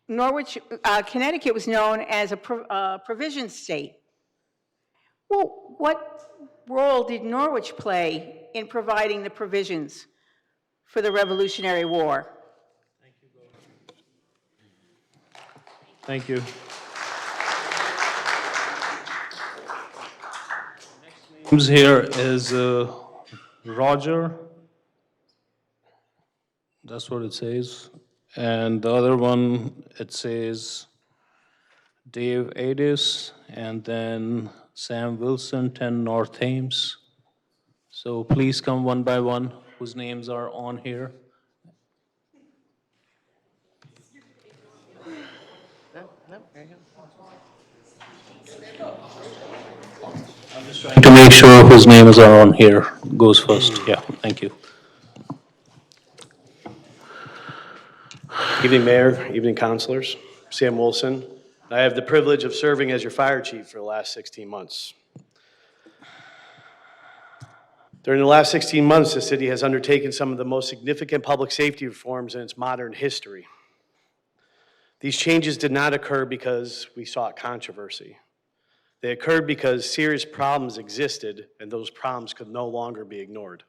Norwich, Connecticut was known as a provision state. Well, what role did Norwich play in providing the provisions for the Revolutionary War? Thank you. Next name here is Roger. That's what it says. And the other one, it says Dave Adis, and then Sam Wilson, 10 North Thames. So please come one by one, whose names are on here. I'm just trying to make sure whose names are on here goes first. Yeah, thank you. Evening, Mayor, evening, councilors. Sam Wilson. I have the privilege of serving as your fire chief for the last 16 months. During the last 16 months, the city has undertaken some of the most significant public safety reforms in its modern history. These changes did not occur because we sought controversy. They occurred because serious problems existed, and those problems could no longer be ignored.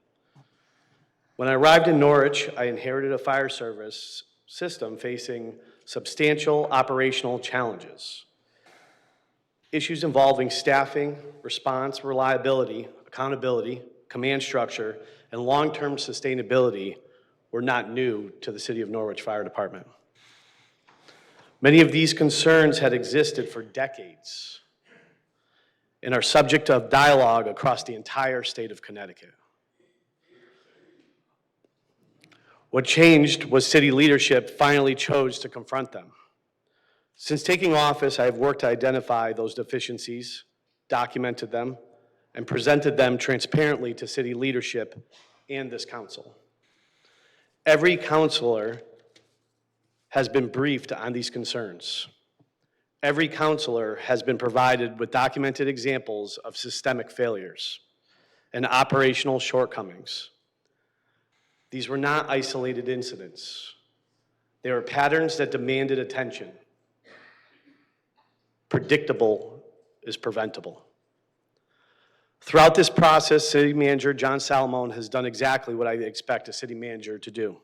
When I arrived in Norwich, I inherited a fire service system facing substantial operational challenges. Issues involving staffing, response, reliability, accountability, command structure, and long-term sustainability were not new to the City of Norwich Fire Department. Many of these concerns had existed for decades and are subject of dialogue across the entire state of Connecticut. What changed was city leadership finally chose to confront them. Since taking office, I have worked to identify those deficiencies, documented them, and presented them transparently to city leadership and this council. Every councilor has been briefed on these concerns. Every councilor has been provided with documented examples of systemic failures and operational shortcomings. These were not isolated incidents. They were patterns that demanded attention. Predictable is preventable. Throughout this process, City Manager John Salamone has done exactly what I expect a city manager to do.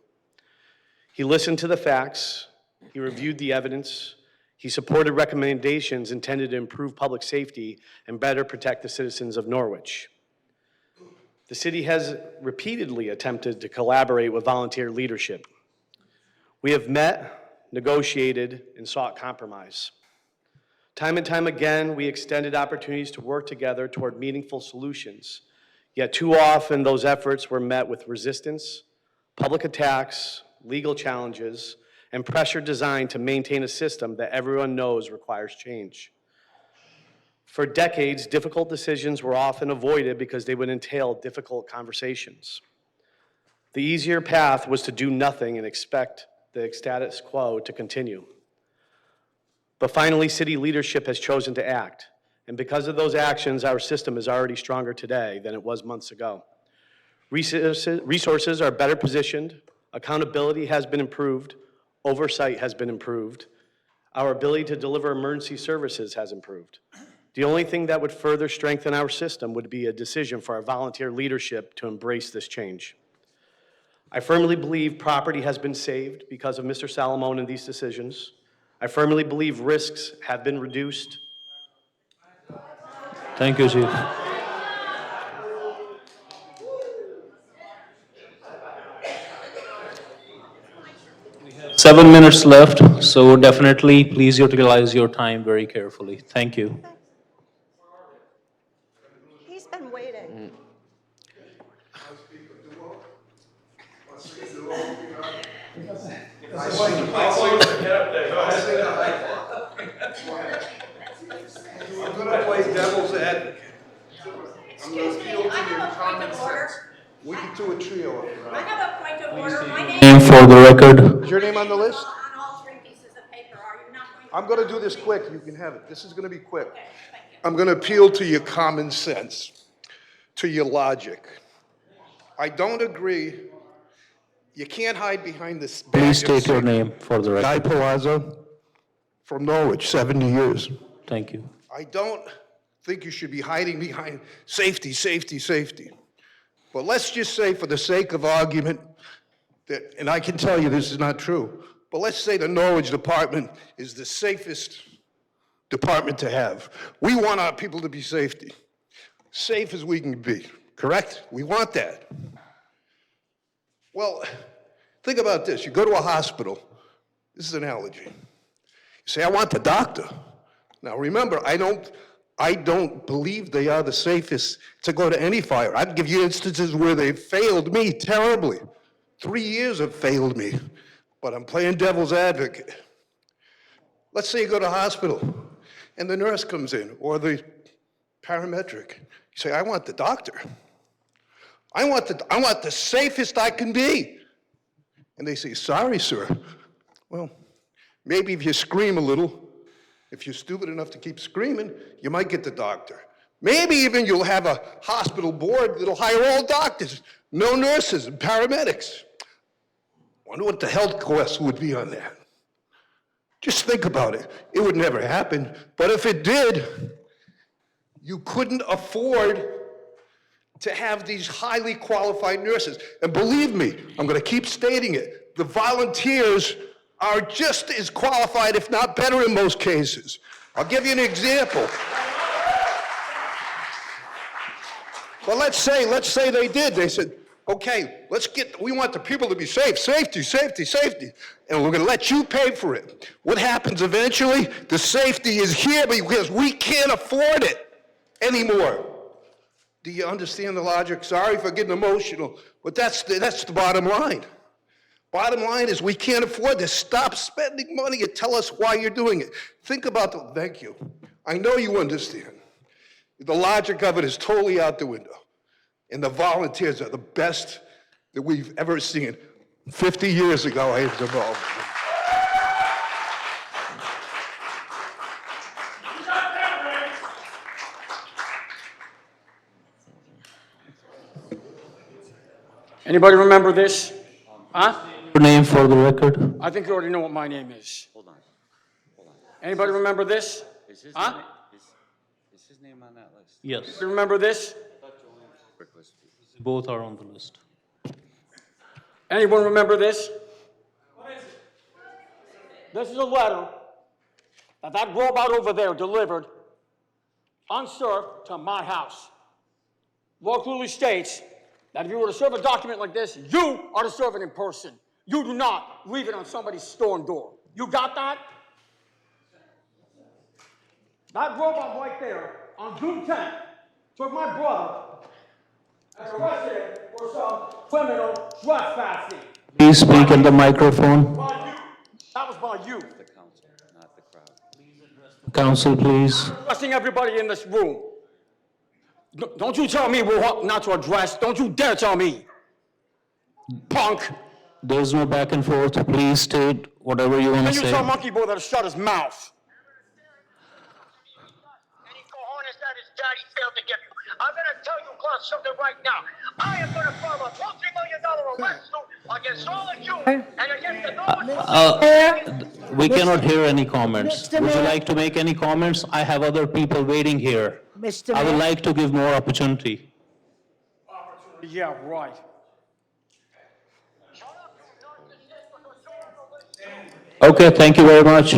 He listened to the facts, he reviewed the evidence, he supported recommendations intended to improve public safety and better protect the citizens of Norwich. The city has repeatedly attempted to collaborate with volunteer leadership. We have met, negotiated, and sought compromise. Time and time again, we extended opportunities to work together toward meaningful solutions. Yet too often, those efforts were met with resistance, public attacks, legal challenges, and pressure designed to maintain a system that everyone knows requires change. For decades, difficult decisions were often avoided because they would entail difficult conversations. The easier path was to do nothing and expect the status quo to continue. But finally, city leadership has chosen to act. And because of those actions, our system is already stronger today than it was months ago. Resources are better positioned, accountability has been improved, oversight has been improved, our ability to deliver emergency services has improved. The only thing that would further strengthen our system would be a decision for our volunteer leadership to embrace this change. I firmly believe property has been saved because of Mr. Salamone and these decisions. I firmly believe risks have been reduced. Thank you, Chief. 7 minutes left, so definitely please utilize your time very carefully. Thank you. He's been waiting. I'm going to play devil's advocate. I'm going to appeal to your common sense. We can do a trio if you're I on. have a point of order. My name Name for the record. Is your name on the list? on all three pieces of paper. Are you not going to? I'm going to do this quick. You can have it. This is going to be quick. I'm going to appeal to your common sense, to your logic. I don't agree. You can't hide behind this. Please state your name for the Guy record. Palazzo from Norwich, 70 years. Thank you. I don't think you should be hiding behind safety, safety, safety. But let's just say, for the sake of argument, that, and I can tell you this is not true, but let's say the Norwich department is the safest department to have. We want our people to be safe as we can be, correct? We want that. Well, think about this. You go to a hospital. This is an analogy. You say, I want the doctor. Now remember, I don't believe they are the safest to go to any fire. I'd give you instances where they failed me terribly. 3 years have failed me, but I'm playing devil's advocate. Let's say you go to a hospital and the nurse comes in or the paramedic. You say, I want the doctor. I want the safest I can be. And they say, sorry, sir. Well, maybe if you scream a little, if you're stupid enough to keep screaming, you might get the doctor. Maybe even you'll have a hospital board that'll hire all doctors, no nurses and paramedics. Wonder what the health costs would be on that. Just think about it. It would never happen, but if it did, you couldn't afford to have these highly qualified nurses. And believe me, I'm going to keep stating it, the volunteers are just as qualified, if not better in most cases. I'll give you an example. But let's say they did. They said, okay, we want the people to be safe, safety, safety, safety, and we're going to let you pay for it. What happens eventually? The safety is here because we can't afford it anymore. Do you understand the logic? Sorry for getting emotional, but that's the bottom line. Bottom line is we can't afford this. Stop spending money and tell us why you're doing it. Think about thank you. I know you understand. The logic of it is totally out the window. And the volunteers are the best that we've ever seen. 50 years ago, I was involved. Anybody remember this? Huh? Your name for the record. I think you already know what my name is. Hold on. Anybody remember this? Huh? Is his name on that list? Yes. You remember this? Both are on the list. Anyone remember this? What is it? This is a letter that robot over there delivered unserved to my house. Law clearly states that if you were to serve a document like this, you are to serve it in person. You do not leave it on somebody's storm door. You got that? That robot right there on June 10th took my brother and arrested him for some criminal trespassing. Please speak in the microphone. By you. That was by you. The council, not the crowd. Council, please. Arresting everybody in this room. Don't you tell me not to address. Don't you dare tell me. punk. There's no back and forth. Please state whatever you want And to you say. tell Monkey Boy to shut his mouth. I'm going to tell you, Clark, something right now. I am going to file a multi-million dollar arrest suit against all of you and against the Norwich. We cannot hear any comments. Mr. Would you Mayor. like to make any comments? I have other people waiting here. Mr. I would Mayor. like to give more opportunity. Yeah, right. Okay, thank you very much.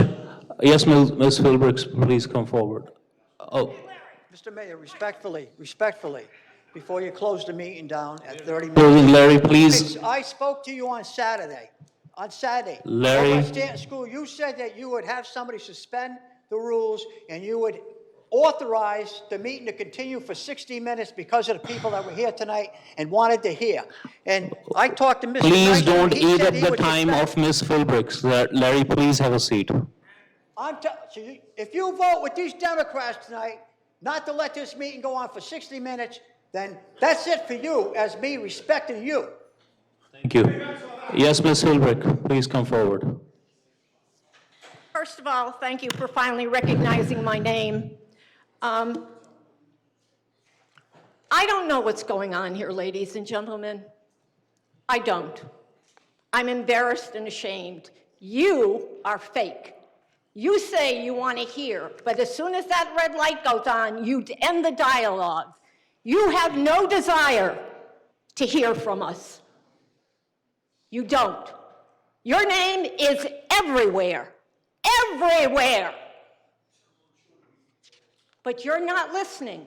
Yes, Ms. Philbrooks, please come forward. Oh, Mr. Mayor, respectfully, before you close the meeting down at 30 closing, minutes. Larry, please. I spoke to you on Saturday. Larry. Over at Stanton School, you said that you would have somebody suspend the rules and you would authorize the meeting to continue for 60 minutes because of the people that were here tonight and wanted to hear. And I talked to Mr. Please Knight, don't he eat said up he the would time suspend. of Ms. Philbrooks. Larry, please have a seat. If you vote with these Democrats tonight not to let this meeting go on for 60 minutes, then that's it for you, as me respecting you. Thank you. Yes, Ms. Philbrick, please come forward. First of all, thank you for finally recognizing my name. I don't know what's going on here, ladies and gentlemen. I don't. I'm embarrassed and ashamed. You are fake. You say you want to hear, but as soon as that red light goes on, you end the dialogue. You have no desire to hear from us. You don't. Your name is everywhere. Everywhere. But you're not listening.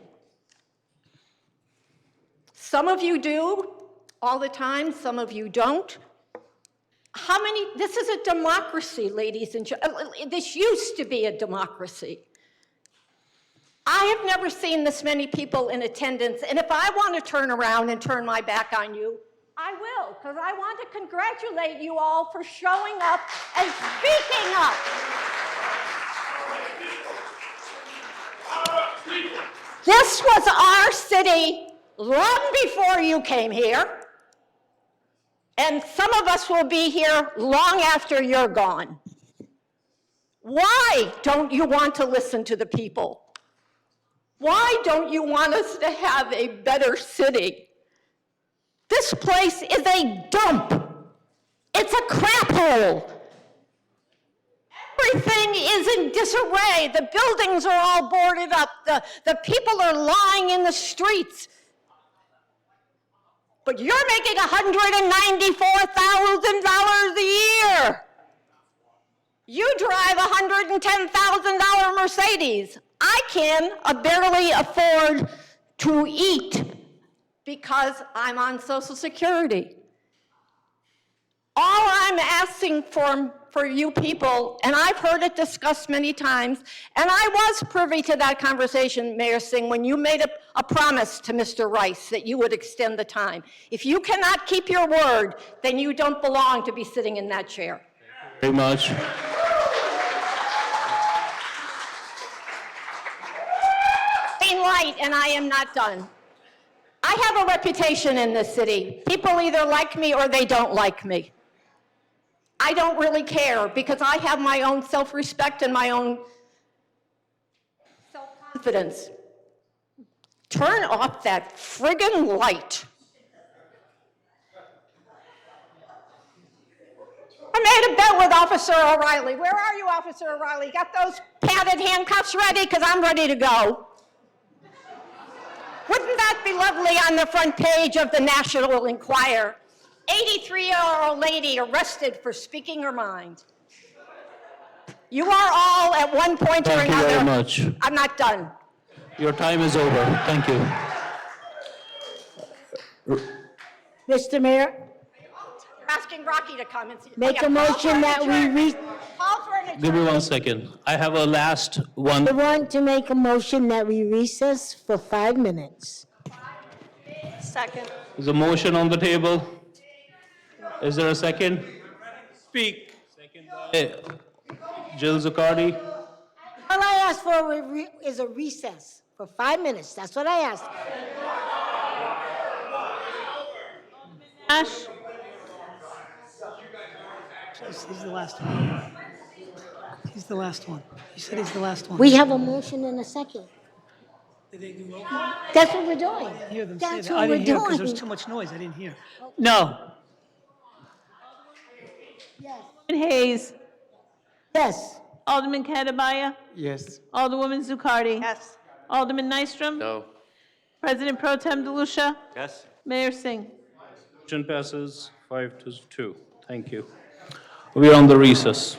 Some of you do all the time, some of you don't. This is a democracy, ladies and gentlemen. This used to be a democracy. I have never seen this many people in attendance, and if I want to turn around and turn my back on you, I will, because I want to congratulate you all for showing up and speaking up. This was our city long before you came here, and some of us will be here long after you're gone. Why don't you want to listen to the people? Why don't you want us to have a better city? This place is a dump. It's a crap hole. Everything is in disarray. The buildings are all boarded up. The people are lying in the streets. But you're making $194,000 a year. You drive a $110,000 Mercedes. I can barely afford to eat because I'm on Social Security. All I'm asking for you people, and I've heard it discussed many times, and I was privy to that conversation, Mayor Singh, when you made a promise to Mr. Rice that you would extend the time. If you cannot keep your word, then you don't belong to be sitting in that chair. Very much. Green light, and I am not done. I have a reputation in this city. People either like me or they don't like me. I don't really care because I have my own self-respect and my own self-confidence. Turn off that friggin' light. I made a bet with Officer O'Reilly. Where are you, Officer O'Reilly? Got those padded handcuffs ready? Because I'm ready to go. Wouldn't that be lovely on the front page of the National Enquirer? 83-year-old lady arrested for speaking her mind. You are all at one point or Thank you another. very much. I'm not done. Your time is over. Thank you. Mr. Mayor, You're asking Rocky to come and see. make a motion that we Call for an Give me 1 second. I have a last one. I want to make a motion that we recess for 5 minutes. second. There's a motion on the table. Is there a second? Speak. Second by Jill Zuccardi. All I asked for is a recess for 5 minutes. That's what I asked. Nash, He's the last one. He's the last one. He said he's the last one. We have a motion and a second. Did they do roll call? That's what we're doing. I didn't hear them say That's that. what I we're didn't hear because there was doing. too much noise. I didn't hear. No. Alderman Hayes. Yes. Alderman Katabaya. Yes. Alderwoman Zucardi. Yes. Alderman Nystrom. No. President Pro Tem DeLucia. Yes? Mayor Singh. Motion passes 5-2. Thank you. We are on the recess.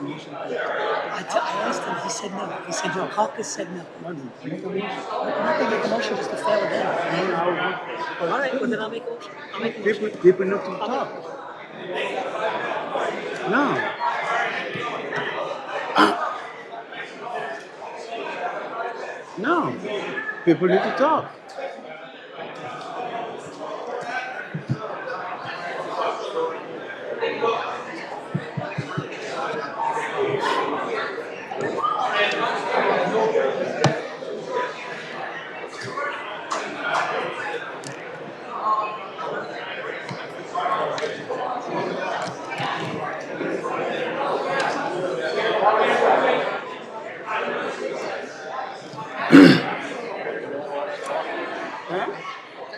I asked him, he said no. He said your caucus said no. I'm not going to make a motion just to fail again. All right, well then I'll make a motion. I'll make a motion. People need to talk. No. No. People need to talk.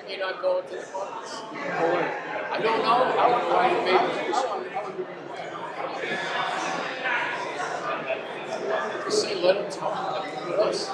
You're not going to the caucus. I don't know. I don't know why you made the motion. Just say, let him talk with us.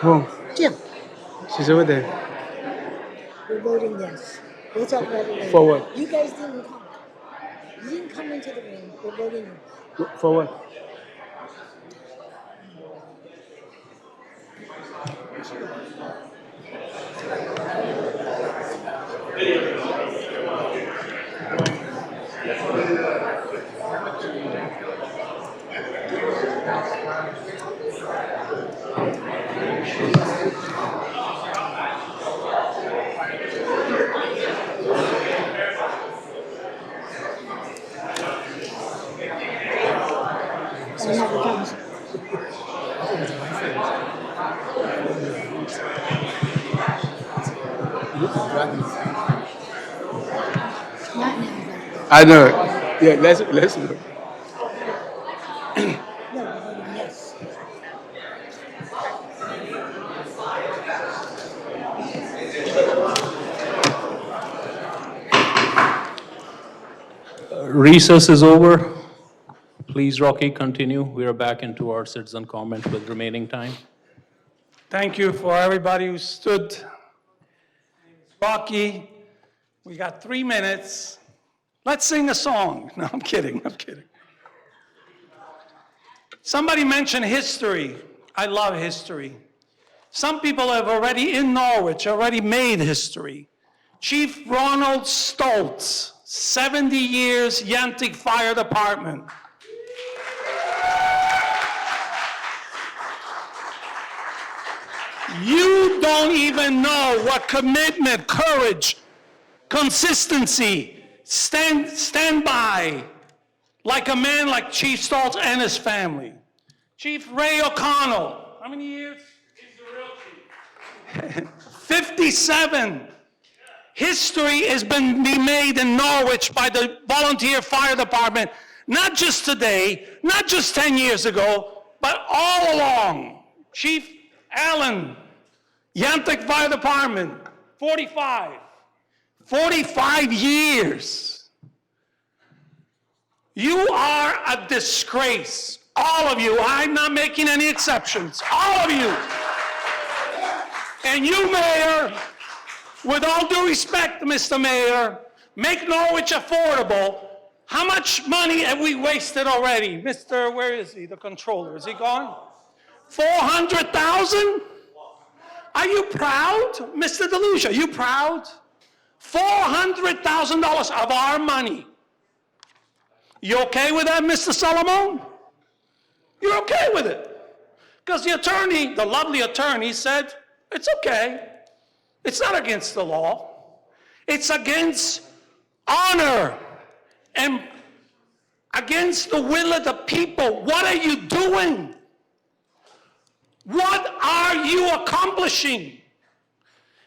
Who? Jim, She's over there. we're voting yes. We'll talk about it later. For what? You guys didn't come. You didn't come into the room. We're voting yes. For what? Not now, I know. Yeah, let's. No, Recess is over. Please, Rocky, continue. We are back into our citizen comment with remaining time. Thank you for everybody who stood. Rocky, we got 3 minutes. Let's sing a song. No, I'm kidding, I'm kidding. Somebody mentioned history. I love history. Some people have already, in Norwich, already made history. Chief Ronald Stoltz, 70 years, Yantic Fire Department. You don't even know what commitment, courage, consistency, stand by, like a man like Chief Stoltz and his family. Chief Ray O'Connell, how many years? He's the real chief. 57. History has been made in Norwich by the volunteer fire department, not just today, not just 10 years ago, but all along. Chief Allen, Yantic Fire Department, 45. 45 years. You are a disgrace. All of you. I'm not making any exceptions. All of you. And you, Mayor, with all due respect, Mr. Mayor, make Norwich affordable. How much money have we wasted already? Mr., where is he, the controller? Is he gone? 400,000? Are you proud? Mr. DeLucia, are you proud? $400,000 of our money. You okay with that, Mr. Solomon? You're okay with it? Because the attorney, the lovely attorney, said, it's okay. It's not against the law. It's against honor and against the will of the people. What are you doing? What are you accomplishing?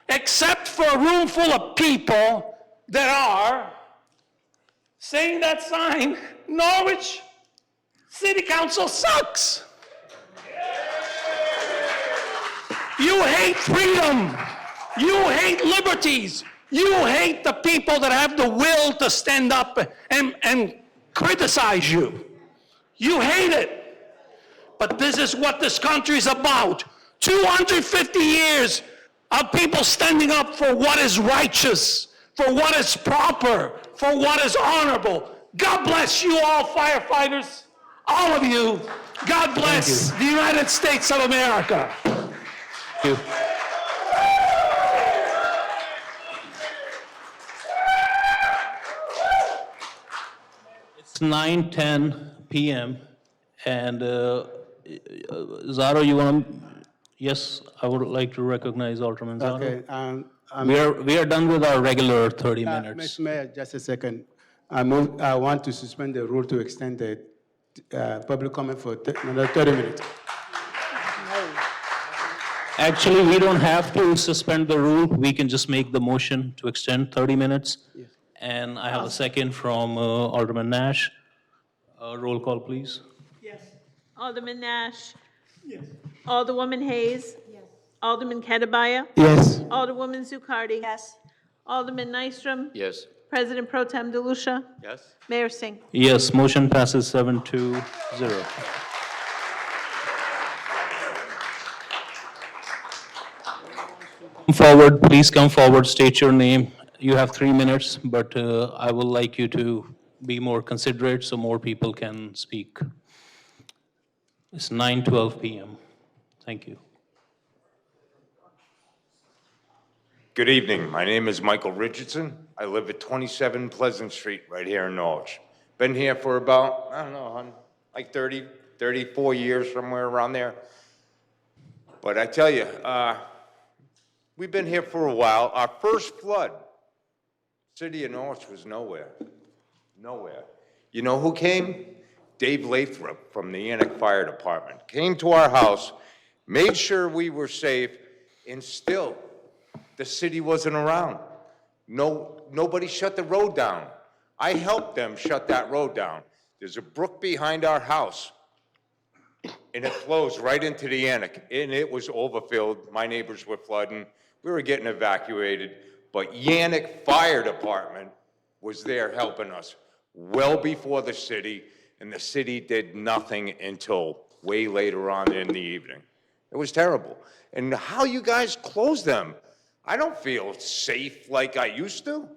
Except for a room full of people that are saying that sign, Norwich City Council sucks. You hate freedom. You hate liberties. You hate the people that have the will to stand up and criticize you. You hate it. But this is what this country is about. 250 years of people standing up for what is righteous, for what is proper, for what is honorable. God bless you all, firefighters, all of you. God bless the United States of America. Thank you. It's 9:10 p.m. and Zaro, you want to? Yes, I would like to recognize Alderman Zaro. Okay. We are done with our regular 30 minutes. Mr. Mayor, just a second. I want to suspend the rule to extend the public comment for another 30 minutes. Actually, we don't have to suspend the rule. We can just make the motion to extend 30 minutes. Yes. And I have a second from Alderman Nash. Roll call, please. Yes. Alderman Nash. Yes. Alderwoman Hayes. Yes. Alderman Kedabaya. Yes. Alderwoman Zucardi. Yes. Alderman Nystrom. Yes. President Pro Tem DeLucia. Yes? Mayor Singh. Yes, motion passes 7-0. Come forward, please come forward, state your name. You have 3 minutes, but I would like you to be more considerate so more people can speak. It's 9:12 p.m. Thank you. Good evening. My name is Michael Richardson. I live at 27 Pleasant Street right here in Norwich. Been here for about, I don't know, hon, like 34 years, somewhere around there. But I tell you, we've been here for a while. Our first flood, city of Norwich was nowhere. Nowhere. You know who came? Dave Lathrop from the Yantic Fire Department. Came to our house, made sure we were safe, and still, the city wasn't around. Nobody shut the road down. I helped them shut that road down. There's a brook behind our house, and it flows right into the Yantic, and it was overfilled. My neighbors were flooding. We were getting evacuated, but Yantic Fire Department was there helping us. well before the city, and the city did nothing until way later on in the evening. It was terrible. And how you guys close them, I don't feel safe like I used to.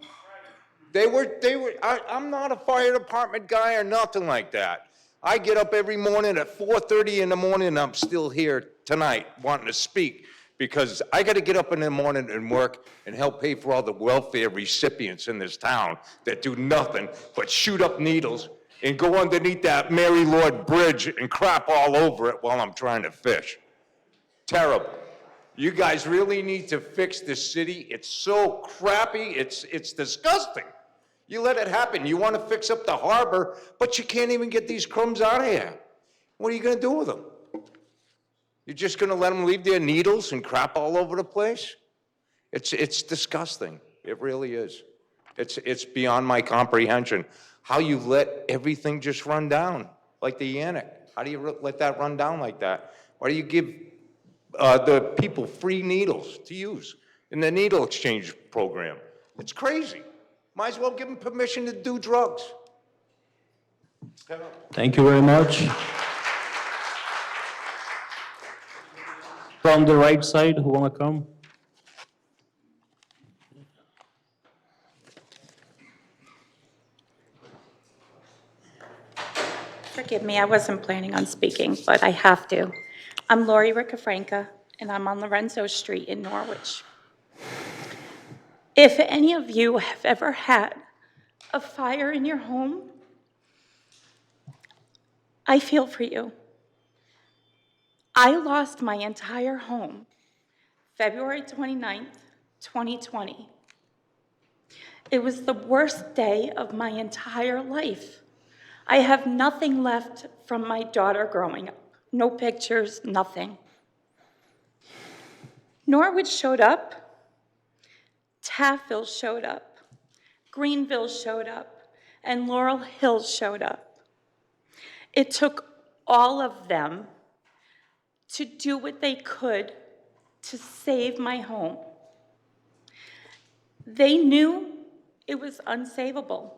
I'm not a fire department guy or nothing like that. I get up every morning at 4:30 in the morning, and I'm still here tonight wanting to speak because I got to get up in the morning and work and help pay for all the welfare recipients in this town that do nothing but shoot up needles and go underneath that Mary Lord Bridge and crap all over it while I'm trying to fish. Terrible. You guys really need to fix this city. It's so crappy, it's disgusting. You let it happen. You want to fix up the harbor, but you can't even get these crumbs out of here. What are you going to do with them? You're just going to let them leave their needles and crap all over the place? It's disgusting. It really is. It's beyond my comprehension. How you let everything just run down like the Yannick. How do you let that run down like that? Why do you give the people free needles to use in the needle exchange program? It's crazy. Might as well give them permission to do drugs. Thank you very much. From the right side, who want to come? Forgive me, I wasn't planning on speaking, but I have to. I'm Lori Riccafranca, and I'm on Lorenzo Street in Norwich. If any of you have ever had a fire in your home, I feel for you. I lost my entire home February 29th, 2020. It was the worst day of my entire life. I have nothing left from my daughter growing up. No pictures, nothing. Norwich showed up. Taffville showed up. Greenville showed up. And Laurel Hills showed up. It took all of them to do what they could to save my home. They knew it was unsavable.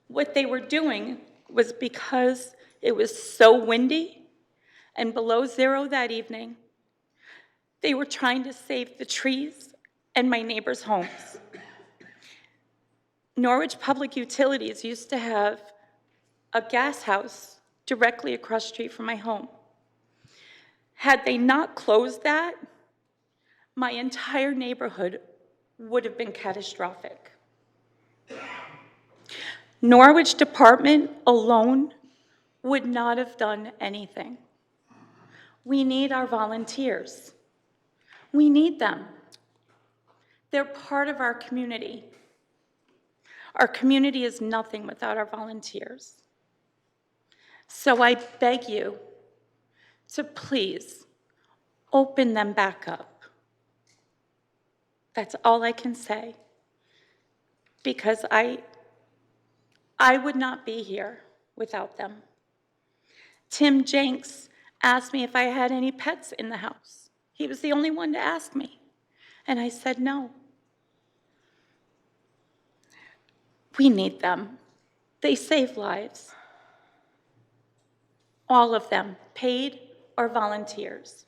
What they were doing was because it was so windy and below zero that evening, they were trying to save the trees and my neighbors' homes. Norwich Public Utilities used to have a gas house directly across the street from my home. Had they not closed that, my entire neighborhood would have been catastrophic. Norwich Department alone would not have done anything. We need our volunteers. We need them. They're part of our community. Our community is nothing without our volunteers. So I beg you to please open them back up. That's all I can say, because I would not be here without them. Tim Jenks asked me if I had any pets in the house. He was the only one to ask me, and I said no. We need them. They save lives. All of them, paid or volunteers.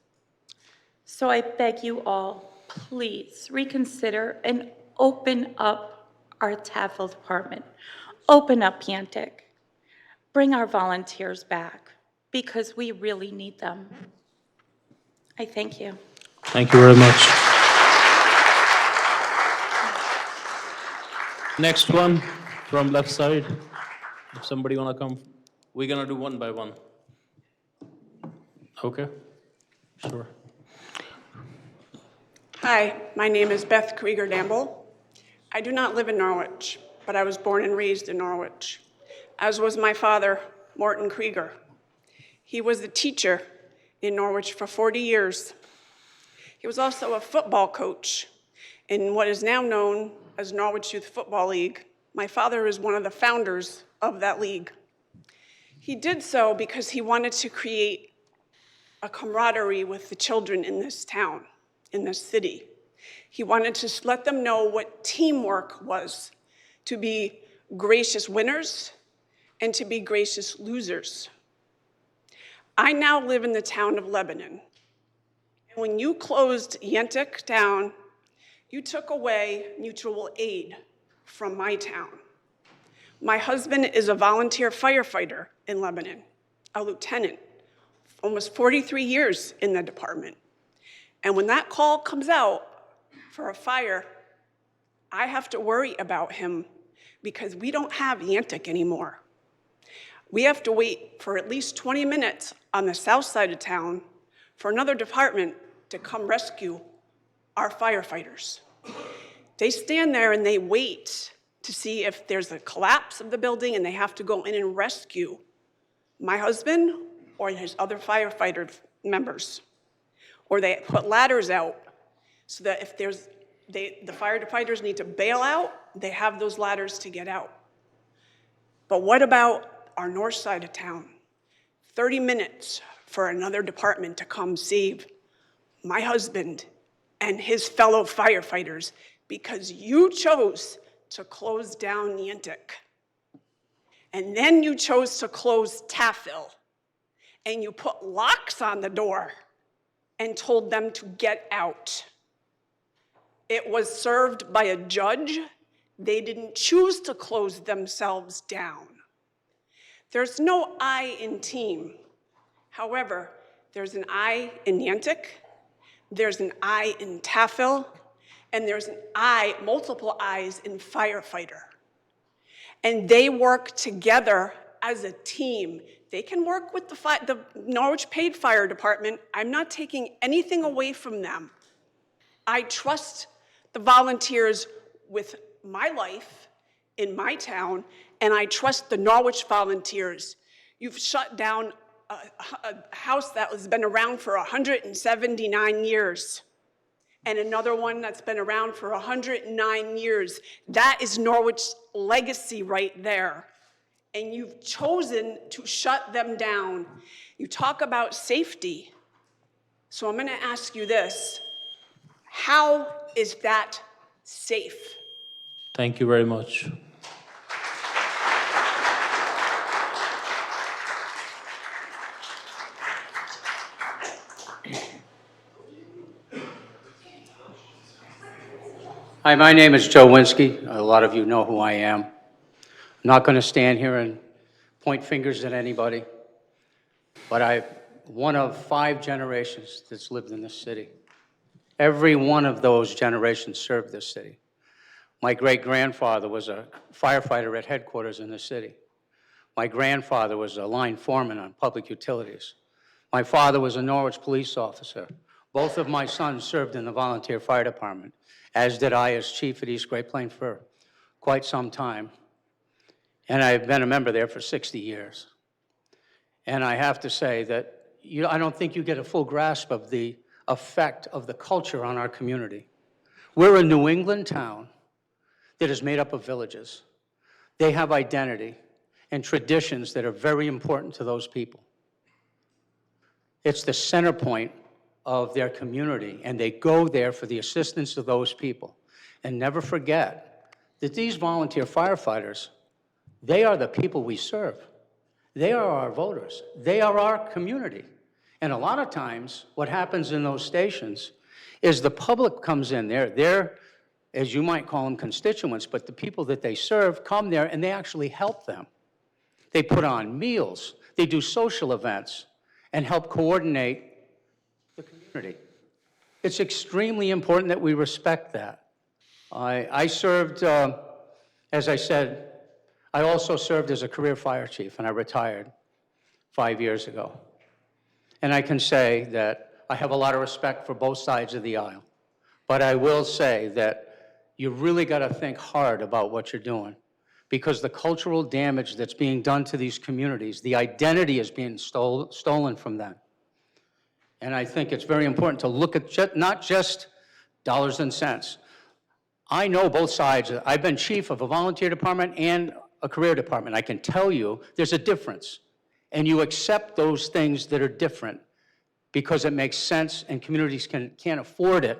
So I beg you all, please reconsider and open up our Taffville department. Open up Yantic. Bring our volunteers back, because we really need them. I thank you. Thank you very much. Next one, from left side. If somebody want to come, we're going to do one by one. Okay, sure. Hi, my name is Beth Krieger-Damble. I do not live in Norwich, but I was born and raised in Norwich, as was my father, Morton Krieger. He was the teacher in Norwich for 40 years. He was also a football coach in what is now known as Norwich Youth Football League. My father is one of the founders of that league. He did so because he wanted to create a camaraderie with the children in this town, in this city. He wanted to let them know what teamwork was, to be gracious winners and to be gracious losers. I now live in the town of Lebanon. And when you closed Yentik down, you took away mutual aid from my town. My husband is a volunteer firefighter in Lebanon, a lieutenant, almost 43 years in the department. And when that call comes out for a fire, I have to worry about him because we don't have Yentik anymore. We have to wait for at least 20 minutes on the south side of town for another department to come rescue our firefighters. They stand there and they wait to see if there's a collapse of the building and they have to go in and rescue my husband or his other firefighter members. Or they put ladders out so that if the firefighters need to bail out, they have those ladders to get out. But what about our north side of town? 30 minutes for another department to come save my husband and his fellow firefighters because you chose to close down Yentik. And then you chose to close Tafil. And you put locks on the door and told them to get out. It was served by a judge. They didn't choose to close themselves down. There's no I in team. However, there's an I in Yentik, there's an I in Tafil, and there's an I, multiple I's in firefighter. And they work together as a team. They can work with the Norwich Paid Fire Department. I'm not taking anything away from them. I trust the volunteers with my life in my town, and I trust the Norwich volunteers. You've shut down a house that has been around for 179 years, and another one that's been around for 109 years. That is Norwich's legacy right there. And you've chosen to shut them down. You talk about safety. So I'm going to ask you this. How is that safe? Thank you very much. Hi, my name is Joe Winsky. A lot of you know who I am. I'm not going to stand here and point fingers at anybody, but I'm one of 5 generations that's lived in this city. Every one of those generations served this city. My great-grandfather was a firefighter at headquarters in the city. My grandfather was a line foreman on public utilities. My father was a Norwich police officer. Both of my sons served in the volunteer fire department, as did I as chief at East Great Plain for quite some time. And I've been a member there for 60 years. And I have to say that I don't think you get a full grasp of the effect of the culture on our community. We're a New England town that is made up of villages. They have identity and traditions that are very important to those people. It's the center point of their community, and they go there for the assistance of those people. And never forget that these volunteer firefighters, they are the people we serve. They are our voters. They are our community. And a lot of times, what happens in those stations is the public comes in there. They're, as you might call them, constituents, but the people that they serve come there and they actually help them. They put on meals. They do social events and help coordinate the community. It's extremely important that we respect that. I served, as I said, I also served as a career fire chief, and I retired 5 years ago. And I can say that I have a lot of respect for both sides of the aisle. But I will say that you really got to think hard about what you're doing, because the cultural damage that's being done to these communities, the identity is being stolen from them. And I think it's very important to look at not just dollars and cents. I know both sides. I've been chief of a volunteer department and a career department. I can tell you there's a difference. And you accept those things that are different because it makes sense and communities can't afford it.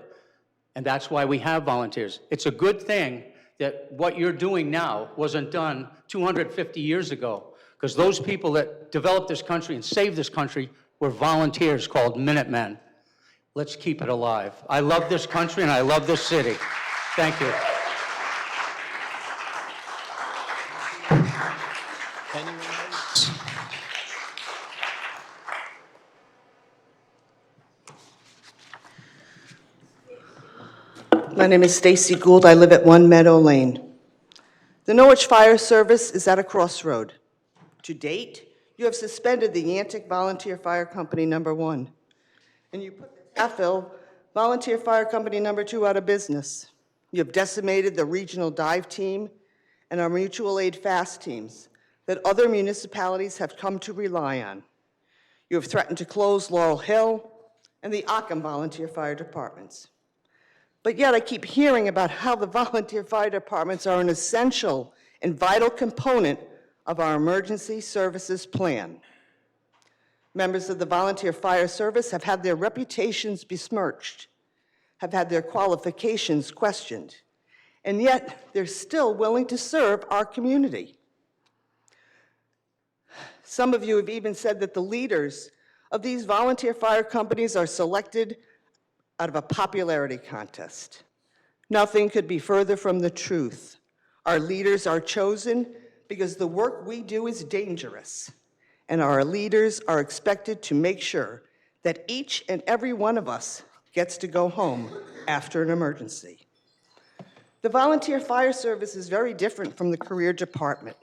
And that's why we have volunteers. It's a good thing that what you're doing now wasn't done 250 years ago, because those people that developed this country and saved this country were volunteers called Minutemen. Let's keep it alive. I love this country and I love this city. Thank you. My name is Stacy Gould. I live at 1 Meadow Lane. The Norwich Fire Service is at a crossroad. To date, you have suspended the Yantic Volunteer Fire Company number 1, and you put the Taffville Volunteer Fire Company number 2 out of business. You have decimated the regional dive team and our mutual aid fast teams that other municipalities have come to rely on. You have threatened to close Laurel Hill and the Ockham Volunteer Fire Departments. But yet I keep hearing about how the volunteer fire departments are an essential and vital component of our emergency services plan. Members of the volunteer fire service have had their reputations besmirched, have had their qualifications questioned, and yet they're still willing to serve our community. Some of you have even said that the leaders of these volunteer fire companies are selected out of a popularity contest. Nothing could be further from the truth. Our leaders are chosen because the work we do is dangerous, and our leaders are expected to make sure that each and every one of us gets to go home after an emergency. The volunteer fire service is very different from the career department.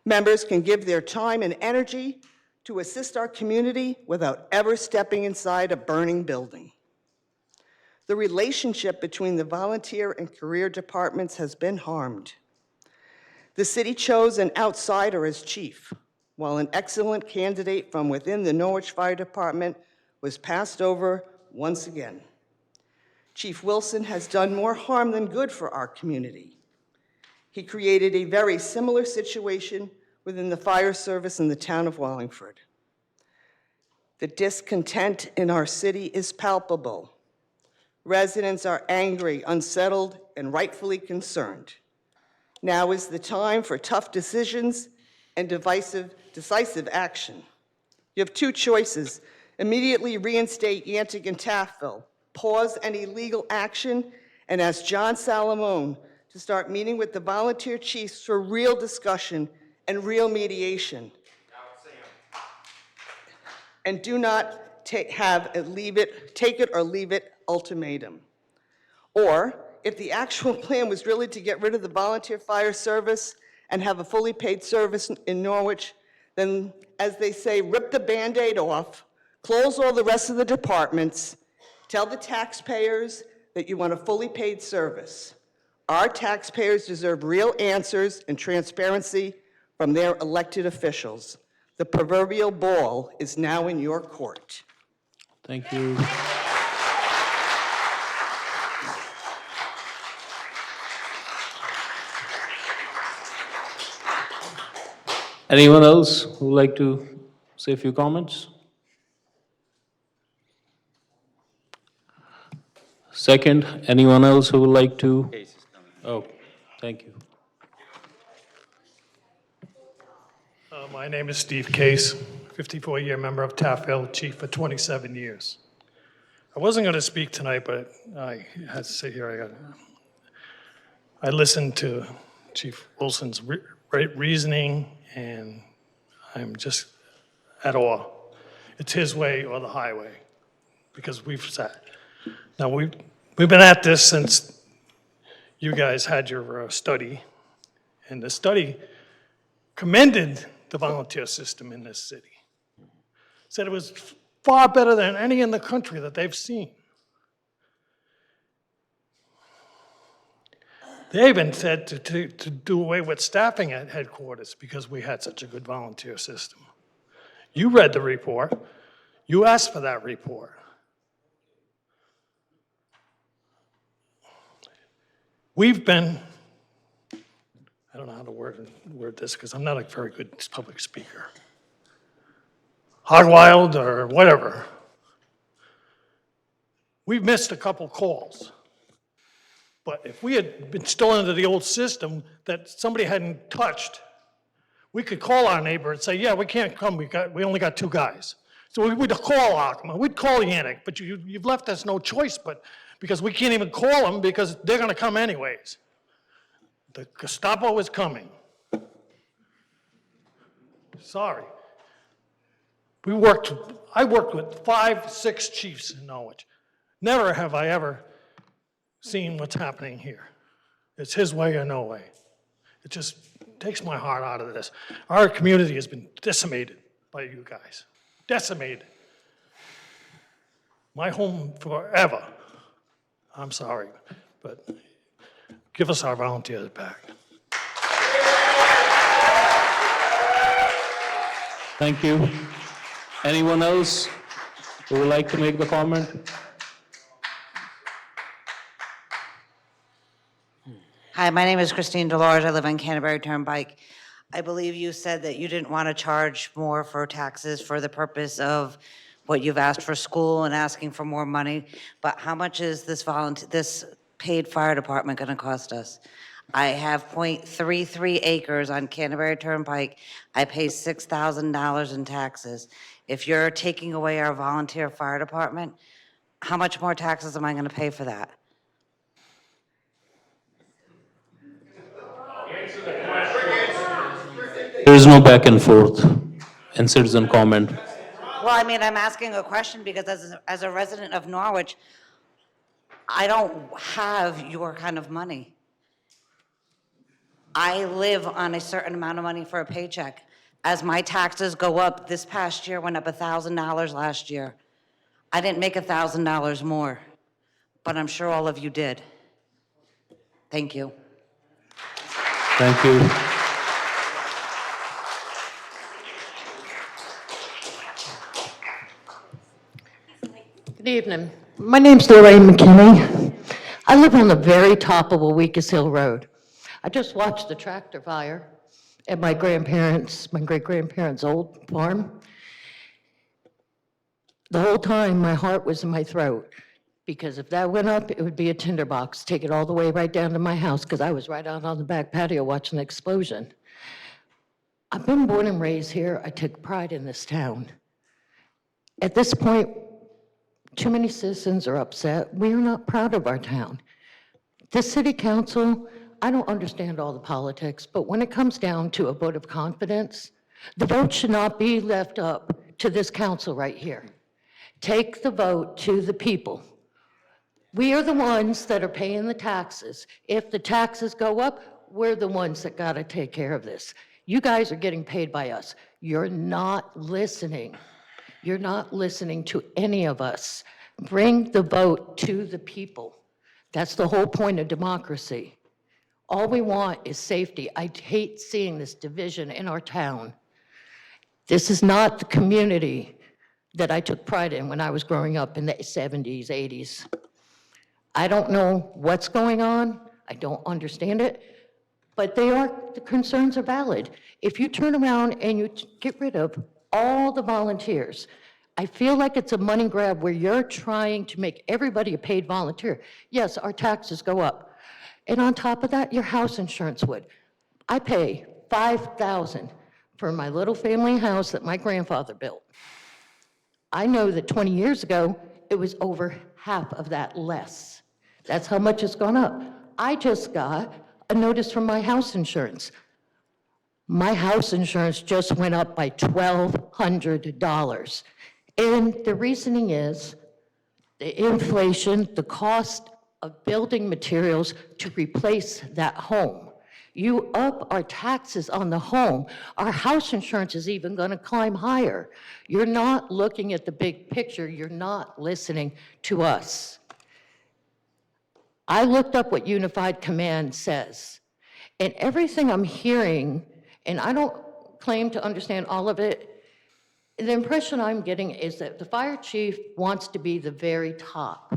Members can give their time and energy to assist our community without ever stepping inside a burning building. The relationship between the volunteer and career departments has been harmed. The city chose an outsider as chief, while an excellent candidate from within the Norwich Fire Department was passed over once again. Chief Wilson has done more harm than good for our community. He created a very similar situation within the fire service in the town of Wallingford. The discontent in our city is palpable. Residents are angry, unsettled, and rightfully concerned. Now is the time for tough decisions and decisive action. You have two choices: immediately reinstate Yantic and Taffville, pause any legal action, and ask John Salamone to start meeting with the volunteer chiefs for real discussion and real mediation. And do not have a take it or leave it ultimatum. Or, if the actual plan was really to get rid of the volunteer fire service and have a fully paid service in Norwich, then, as they say, rip the Band-Aid off, close all the rest of the departments, tell the taxpayers that you want a fully paid service. Our taxpayers deserve real answers and transparency from their elected officials. The proverbial ball is now in your court. Thank you. Anyone else who would like to say a few comments? Second, anyone else who would like to? Oh, thank you. My name is Steve Case, 54-year member of Taffville, chief for 27 years. I wasn't going to speak tonight, but I had to sit here. I listened to Chief Wilson's reasoning, and I'm just at awe. It's his way or the highway, because we've sat. Now, we've been at this since you guys had your study, and the study commended the volunteer system in this city. Said it was far better than any in the country that they've seen. They even said to do away with staffing at headquarters because we had such a good volunteer system. You read the report. You asked for that report. We've been, I don't know how to word this because I'm not a very good public speaker. Hog wild or whatever. We've missed a couple calls. But if we had been still under the old system that somebody hadn't touched, we could call our neighbor and say, yeah, we can't come, we only got 2 guys. So we would call Arkema, we'd call Yannick, but you've left us no choice, but because we can't even call them because they're gonna come anyways. The Gestapo is coming. Sorry. I worked with 5, 6 chiefs in Norwich. Never have I ever seen what's happening here. It's his way or no way. It just takes my heart out of this. Our community has been decimated by you guys. Decimated. My home forever. I'm sorry, but give us our volunteers back. Thank you. Anyone else who would like to make the comment? Hi, my name is Christine Delores. I live on Canterbury Turnpike. I believe you said that you didn't want to charge more for taxes for the purpose of what you've asked for school and asking for more money. But how much is this paid fire department going to cost us? I have .33 acres on Canterbury Turnpike. I pay $6,000 in taxes. If you're taking away our volunteer fire department, how much more taxes am I going to pay for that? There is no back and forth in citizen comment. Well, I mean, I'm asking a question because as a resident of Norwich, I don't have your kind of money. I live on a certain amount of money for a paycheck. As my taxes go up, this past year went up $1,000 last year. I didn't make $1,000 more, but I'm sure all of you did. Thank you. Thank you. Good evening. My name's Lorraine McKinney. I live on the very top of Weakest Hill Road. I just watched the tractor fire at my great-grandparents' old farm. The whole time, my heart was in my throat, because if that went up, it would be a tinderbox, take it all the way right down to my house, because I was right out on the back patio watching the explosion. I've been born and raised here. I take pride in this town. At this point, too many citizens are upset. We are not proud of our town. The city council, I don't understand all the politics, but when it comes down to a vote of confidence, the vote should not be left up to this council right here. Take the vote to the people. We are the ones that are paying the taxes. If the taxes go up, we're the ones that gotta take care of this. You guys are getting paid by us. You're not listening. You're not listening to any of us. Bring the vote to the people. That's the whole point of democracy. All we want is safety. I hate seeing this division in our town. This is not the community that I took pride in when I was growing up in the 70s, 80s. I don't know what's going on. I don't understand it. But the concerns are valid. If you turn around and you get rid of all the volunteers, I feel like it's a money grab where you're trying to make everybody a paid volunteer. Yes, our taxes go up. And on top of that, your house insurance would. I pay $5,000 for my little family house that my grandfather built. I know that 20 years ago, it was over half of that less. That's how much it's gone up. I just got a notice from my house insurance. My house insurance just went up by $1,200. And the reasoning is the inflation, the cost of building materials to replace that home. You up our taxes on the home, our house insurance is even gonna climb higher. You're not looking at the big picture, you're not listening to us. I looked up what Unified Command says, and everything I'm hearing, and I don't claim to understand all of it, the impression I'm getting is that the fire chief wants to be the very top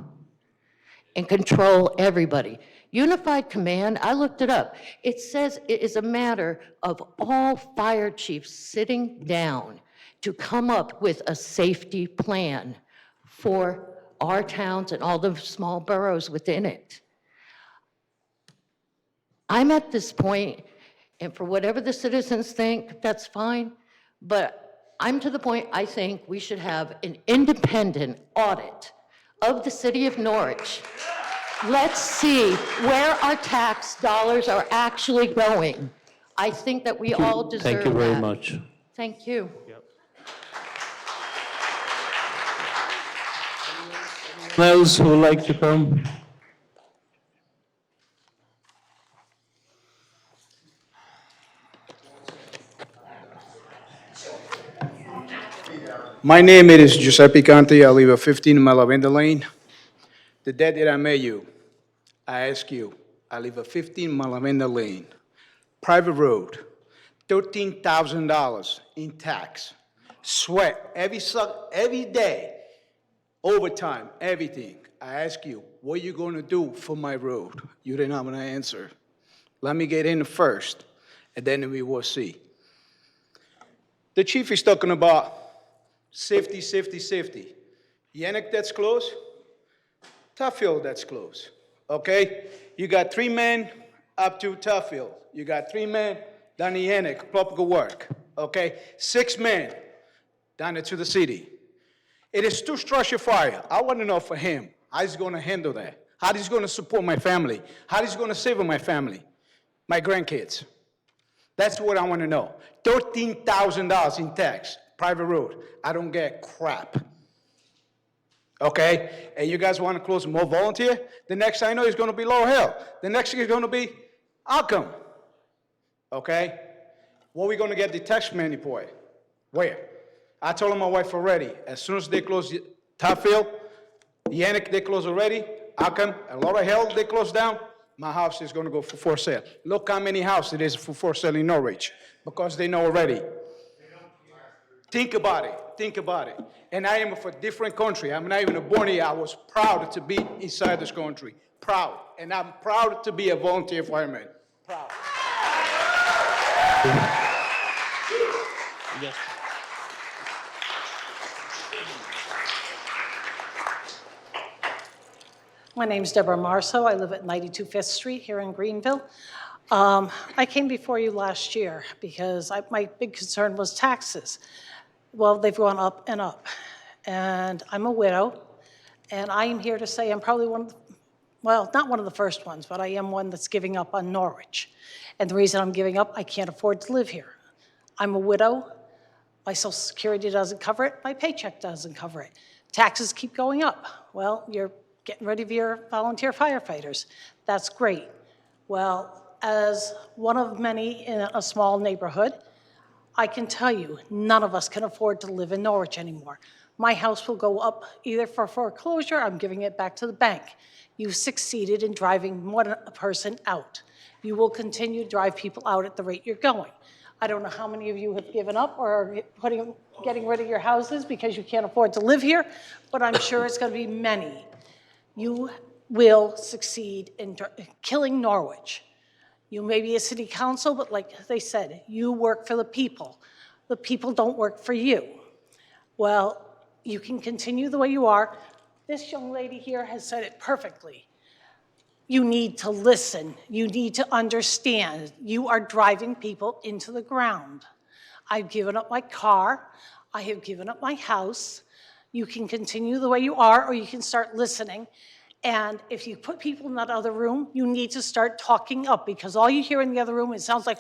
and control everybody. Unified Command, I looked it up. It says it is a matter of all fire chiefs sitting down to come up with a safety plan for our towns and all the small boroughs within it. I'm at this point, and for whatever the citizens think, that's fine, but I'm to the point, I think we should have an independent audit of the city of Norwich. Let's see where our tax dollars are actually going. I think that we all deserve that. Thank you very much. Thank you. Anyone else who would like to come? My name is Giuseppe Conti. I live at 15 Malavenda Lane. The day that I met you, I ask you, I live at 15 Malavenda Lane, private road, $13,000 in tax, sweat every day, overtime, everything. I ask you, what are you going to do for my road? You didn't have an answer. Let me get in first, and then we will see. The chief is talking about safety, safety, safety. Yannick, that's close. Tuffield, that's close. Okay? You got 3 men up to Tuffield. You got 3 men down to Yannick, public work. Okay? 6 men down to the city. It is 2 structure fire. I want to know for him, how he's going to handle that. How he's going to support my family. How he's going to save my family, my grandkids. That's what I want to know. $13,000 in tax, private road. I don't get crap. Okay? And you guys want to close more volunteer? The next I know is going to be Laurel Hill. The next thing is going to be Outcome. Okay? Where are we going to get the tax money for it? Where? I told my wife already, as soon as they close Tuffield, Yannick, they close already, Outcome, and Laurel Hill, they close down, my house is going to go for sale. Look how many houses it is for sale in Norwich, because they know already. Think about it. Think about it. And I am from a different country. I'm not even born here. I was proud to be inside this country. Proud. And I'm proud to be a volunteer fireman. Proud. Yes. My name is Deborah Marceau. I live at 92 Fifth Street here in Greenville. I came before you last year because my big concern was taxes. Well, they've gone up and up. And I'm a widow, and I am here to say I'm probably not one of the first ones, but I am one that's giving up on Norwich. And the reason I'm giving up, I can't afford to live here. I'm a widow. My Social Security doesn't cover it. My paycheck doesn't cover it. Taxes keep going up. Well, you're getting rid of your volunteer firefighters. That's great. Well, as one of many in a small neighborhood, I can tell you, none of us can afford to live in Norwich anymore. My house will go up either for foreclosure, I'm giving it back to the bank. You've succeeded in driving one person out. You will continue to drive people out at the rate you're going. I don't know how many of you have given up or are getting rid of your houses because you can't afford to live here, but I'm sure it's going to be many. You will succeed in killing Norwich. You may be a city council, but like they said, you work for the people. The people don't work for you. Well, you can continue the way you are. This young lady here has said it perfectly. You need to listen. You need to understand. You are driving people into the ground. I've given up my car. I have given up my house. You can continue the way you are, or you can start listening. And if you put people in that other room, you need to start talking up, because all you hear in the other room, it sounds like,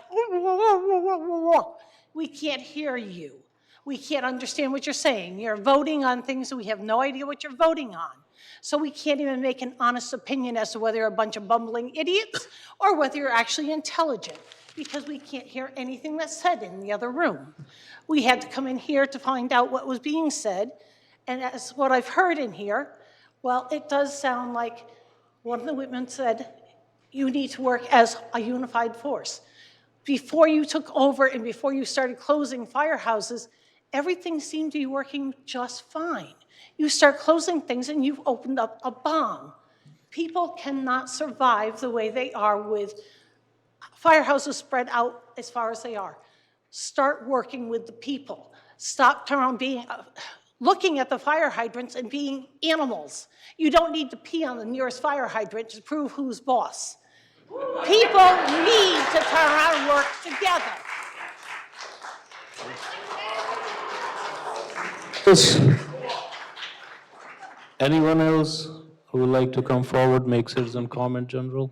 we can't hear you. We can't understand what you're saying. You're voting on things that we have no idea what you're voting on. So we can't even make an honest opinion as to whether you're a bunch of bumbling idiots or whether you're actually intelligent, because we can't hear anything that's said in the other room. We had to come in here to find out what was being said, and as what I've heard in here, well, it does sound like one of the women said, you need to work as a unified force. Before you took over and before you started closing firehouses, everything seemed to be working just fine. You start closing things and you've opened up a bomb. People cannot survive the way they are with firehouses spread out as far as they are. Start working with the people. Stop being looking at the fire hydrants and being animals. You don't need to pee on the nearest fire hydrant to prove who's boss. People need to turn around and work together. Anyone else who would like to come forward, make citizen comment general?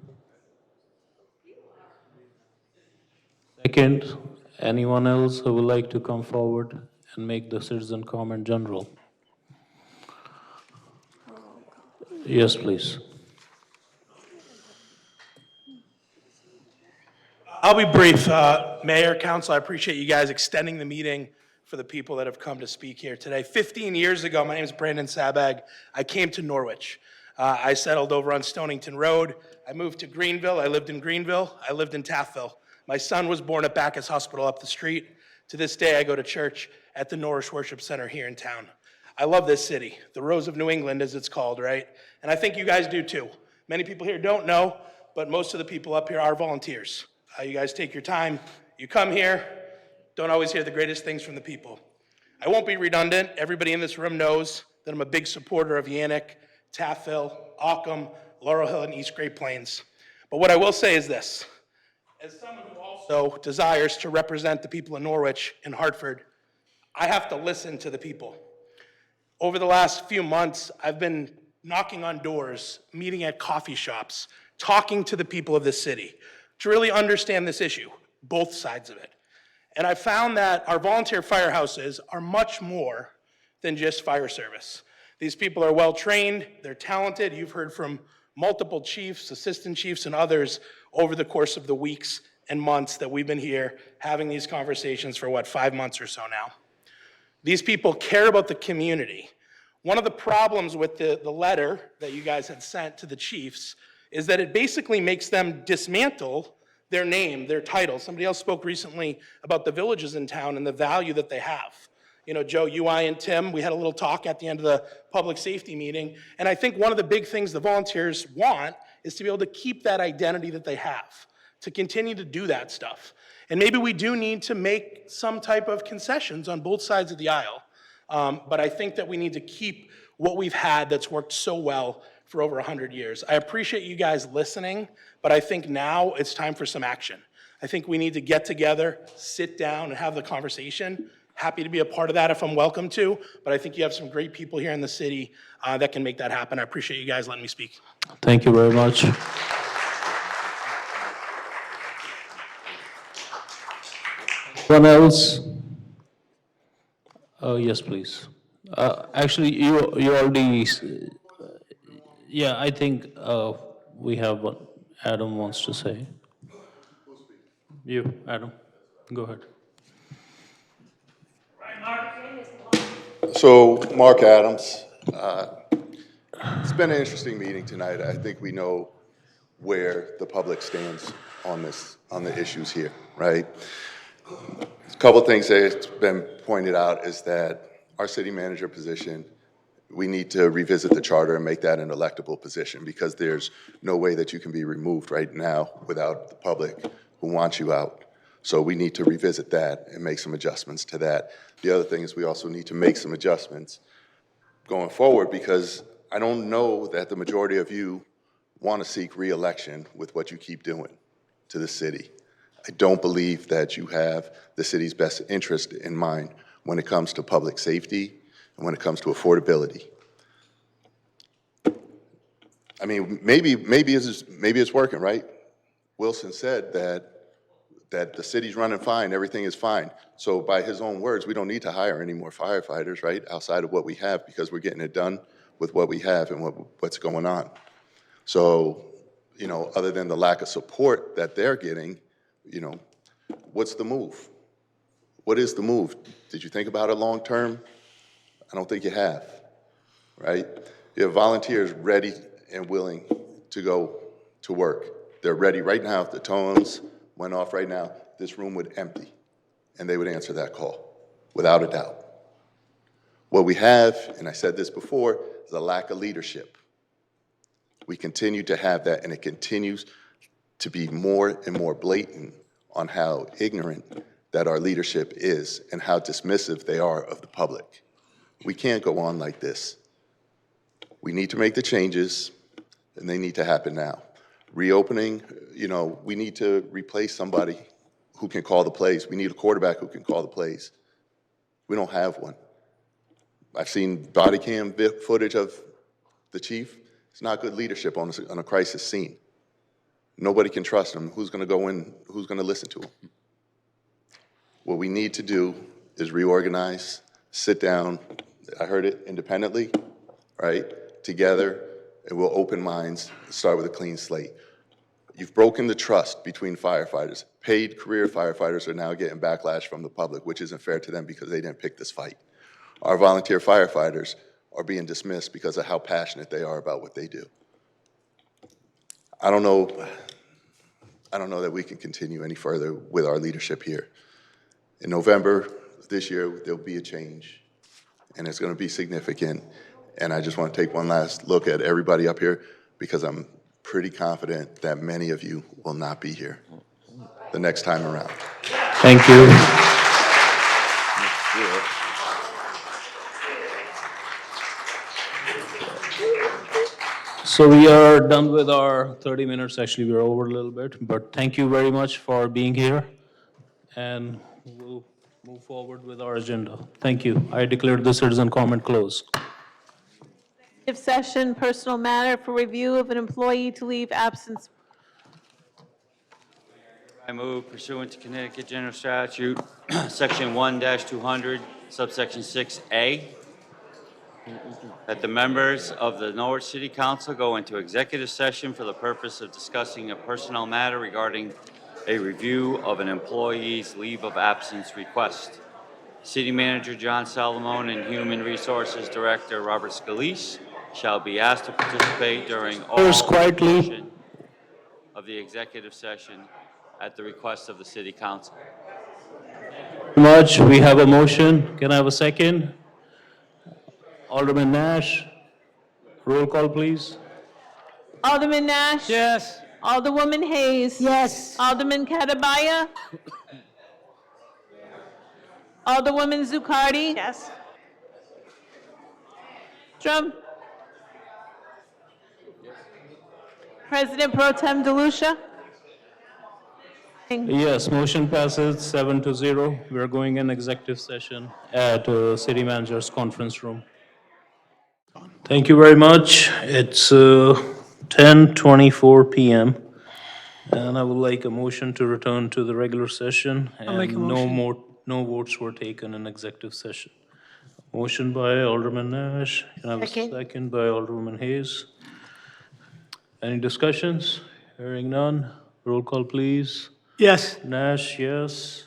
Second, anyone else who would like to come forward and make the citizen comment general? Yes, please. I'll be brief. Mayor, Council, I appreciate you guys extending the meeting for the people that have come to speak here today. 15 years ago, my name is Brandon Sabag. I came to Norwich. I settled over on Stonington Road. I moved to Greenville. I lived in Greenville. I lived in Taffville. My son was born at Bacchus Hospital up the street. To this day, I go to church at the Norwich Worship Center here in town. I love this city, the Rose of New England, as it's called, right? And I think you guys do too. Many people here don't know, but most of the people up here are volunteers. You guys take your time, you come here, don't always hear the greatest things from the people. I won't be redundant. Everybody in this room knows that I'm a big supporter of Yannick, Taffville, Ockham, Laurel Hill, and East Great Plains. But what I will say is this. As someone who also desires to represent the people in Norwich and Hartford, I have to listen to the people. Over the last few months, I've been knocking on doors, meeting at coffee shops, talking to the people of this city to really understand this issue, both sides of it. And I found that our volunteer firehouses are much more than just fire service. These people are well-trained, they're talented. You've heard from multiple chiefs, assistant chiefs, and others over the course of the weeks and months that we've been here having these conversations for, 5 months or so now. These people care about the community. One of the problems with the letter that you guys had sent to the chiefs is that it basically makes them dismantle their name, their title. Somebody else spoke recently about the villages in town and the value that they have. You know, Joe, you, I, and Tim, we had a little talk at the end of the public safety meeting, and I think one of the big things the volunteers want is to be able to keep that identity that they have, to continue to do that stuff. And maybe we do need to make some type of concessions on both sides of the aisle, but I think that we need to keep what we've had that's worked so well for over 100 years. I appreciate you guys listening, but I think now it's time for some action. I think we need to get together, sit down, and have the conversation. Happy to be a part of that if I'm welcome to, but I think you have some great people here in the city that can make that happen. I appreciate you guys letting me speak. Thank you very much. Anyone else? Yes, please. Actually, you already, yeah, I think we have what Adam wants to say. You, Adam, go ahead. So, Mark Adams, it's been an interesting meeting tonight. I think we know where the public stands on this, on the issues here, right? A couple of things that's been pointed out is that our city manager position, we need to revisit the charter and make that an electable position because there's no way that you can be removed right now without the public who wants you out. So we need to revisit that and make some adjustments to that. The other thing is we also need to make some adjustments going forward because I don't know that the majority of you want to seek re-election with what you keep doing to the city. I don't believe that you have the city's best interest in mind when it comes to public safety and when it comes to affordability. I mean, maybe it's working, right? Wilson said that the city's running fine, everything is fine. So by his own words, we don't need to hire any more firefighters, right, outside of what we have because we're getting it done with what we have and what's going on. So, you know, other than the lack of support that they're getting, you know, what's the move? What is the move? Did you think about it long term? I don't think you have, right? You have volunteers ready and willing to go to work. They're ready right now. If the tones went off right now, this room would empty, and they would answer that call, without a doubt. What we have, and I said this before, is a lack of leadership. We continue to have that, and it continues to be more and more blatant on how ignorant that our leadership is and how dismissive they are of the public. We can't go on like this. We need to make the changes, and they need to happen now. reopening, you know, we need to replace somebody who can call the plays. We need a quarterback who can call the plays. We don't have one. I've seen body cam footage of the chief. It's not good leadership on a crisis scene. Nobody can trust him. Who's going to go in? Who's going to listen to him? What we need to do is reorganize, sit down. I heard it independently, right? Together, and we'll open minds, start with a clean slate. You've broken the trust between firefighters. Paid career firefighters are now getting backlash from the public, which isn't fair to them because they didn't pick this fight. Our volunteer firefighters are being dismissed because of how passionate they are about what they do. I don't know that we can continue any further with our leadership here. In November this year, there'll be a change, and it's going to be significant. And I just want to take one last look at everybody up here because I'm pretty confident that many of you will not be here the next time around. Thank you. So we are done with our 30 minutes. Actually, we're over a little bit, but thank you very much for being here. And we'll move forward with our agenda. Thank you. I declare the citizen comment closed. Executive session, personal matter for review of an employee to leave absence. I move pursuant to Connecticut General Statute, Section 1-200, subsection 6A, that the members of the Norwich City Council go into executive session for the purpose of discussing a personnel matter regarding a review of an employee's leave of absence request. City Manager John Salamone and Human Resources Director Robert Scalise shall be asked to participate during all portion of the executive session at the request of the City Council. Much. We have a motion. Can I have a second? Alderman Nash, roll call, please. Alderman Nash? Yes. Alderwoman Hayes? Yes. Alderman Katabaya? Alderwoman Zucardi? Yes. Trump? President Pro Tem DeLucia? Yes, motion passes 7-0. We're going in executive session at City Manager's conference room. Thank you very much. It's 10:24 p.m. And I would like a motion to return to the regular session. I'll make a And motion. no votes were taken in executive session. Motion by Alderman Nash. Can I have a Second. second by Alderwoman Hayes? Any discussions? Hearing none. Roll call, please. Yes. Nash, yes.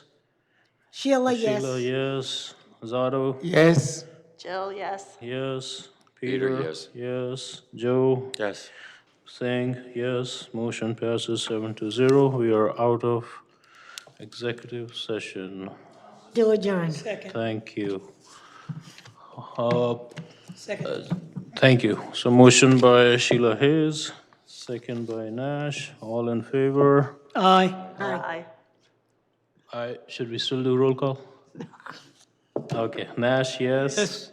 Sheila, yes. Sheila, yes. Zato, Yes. Jill, yes. yes. Peter, Peter, yes. yes. Joe, Yes. Singh, yes. Motion passes 7-0. We are out of executive session. Still adjourned. Thank you. Second. Thank you. So motion by Sheila Hayes, second by Nash. All in favor? Aye. Aye. Should we still do roll call? Okay. Nash, yes.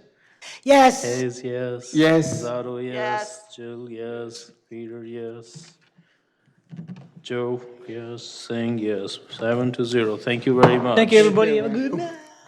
Yes. Hayes, yes. Yes. Zato, yes. Jill, yes. Peter, yes. Joe, yes. Singh, yes. 7-0. Thank you very much. Thank you, everybody. Have a good night.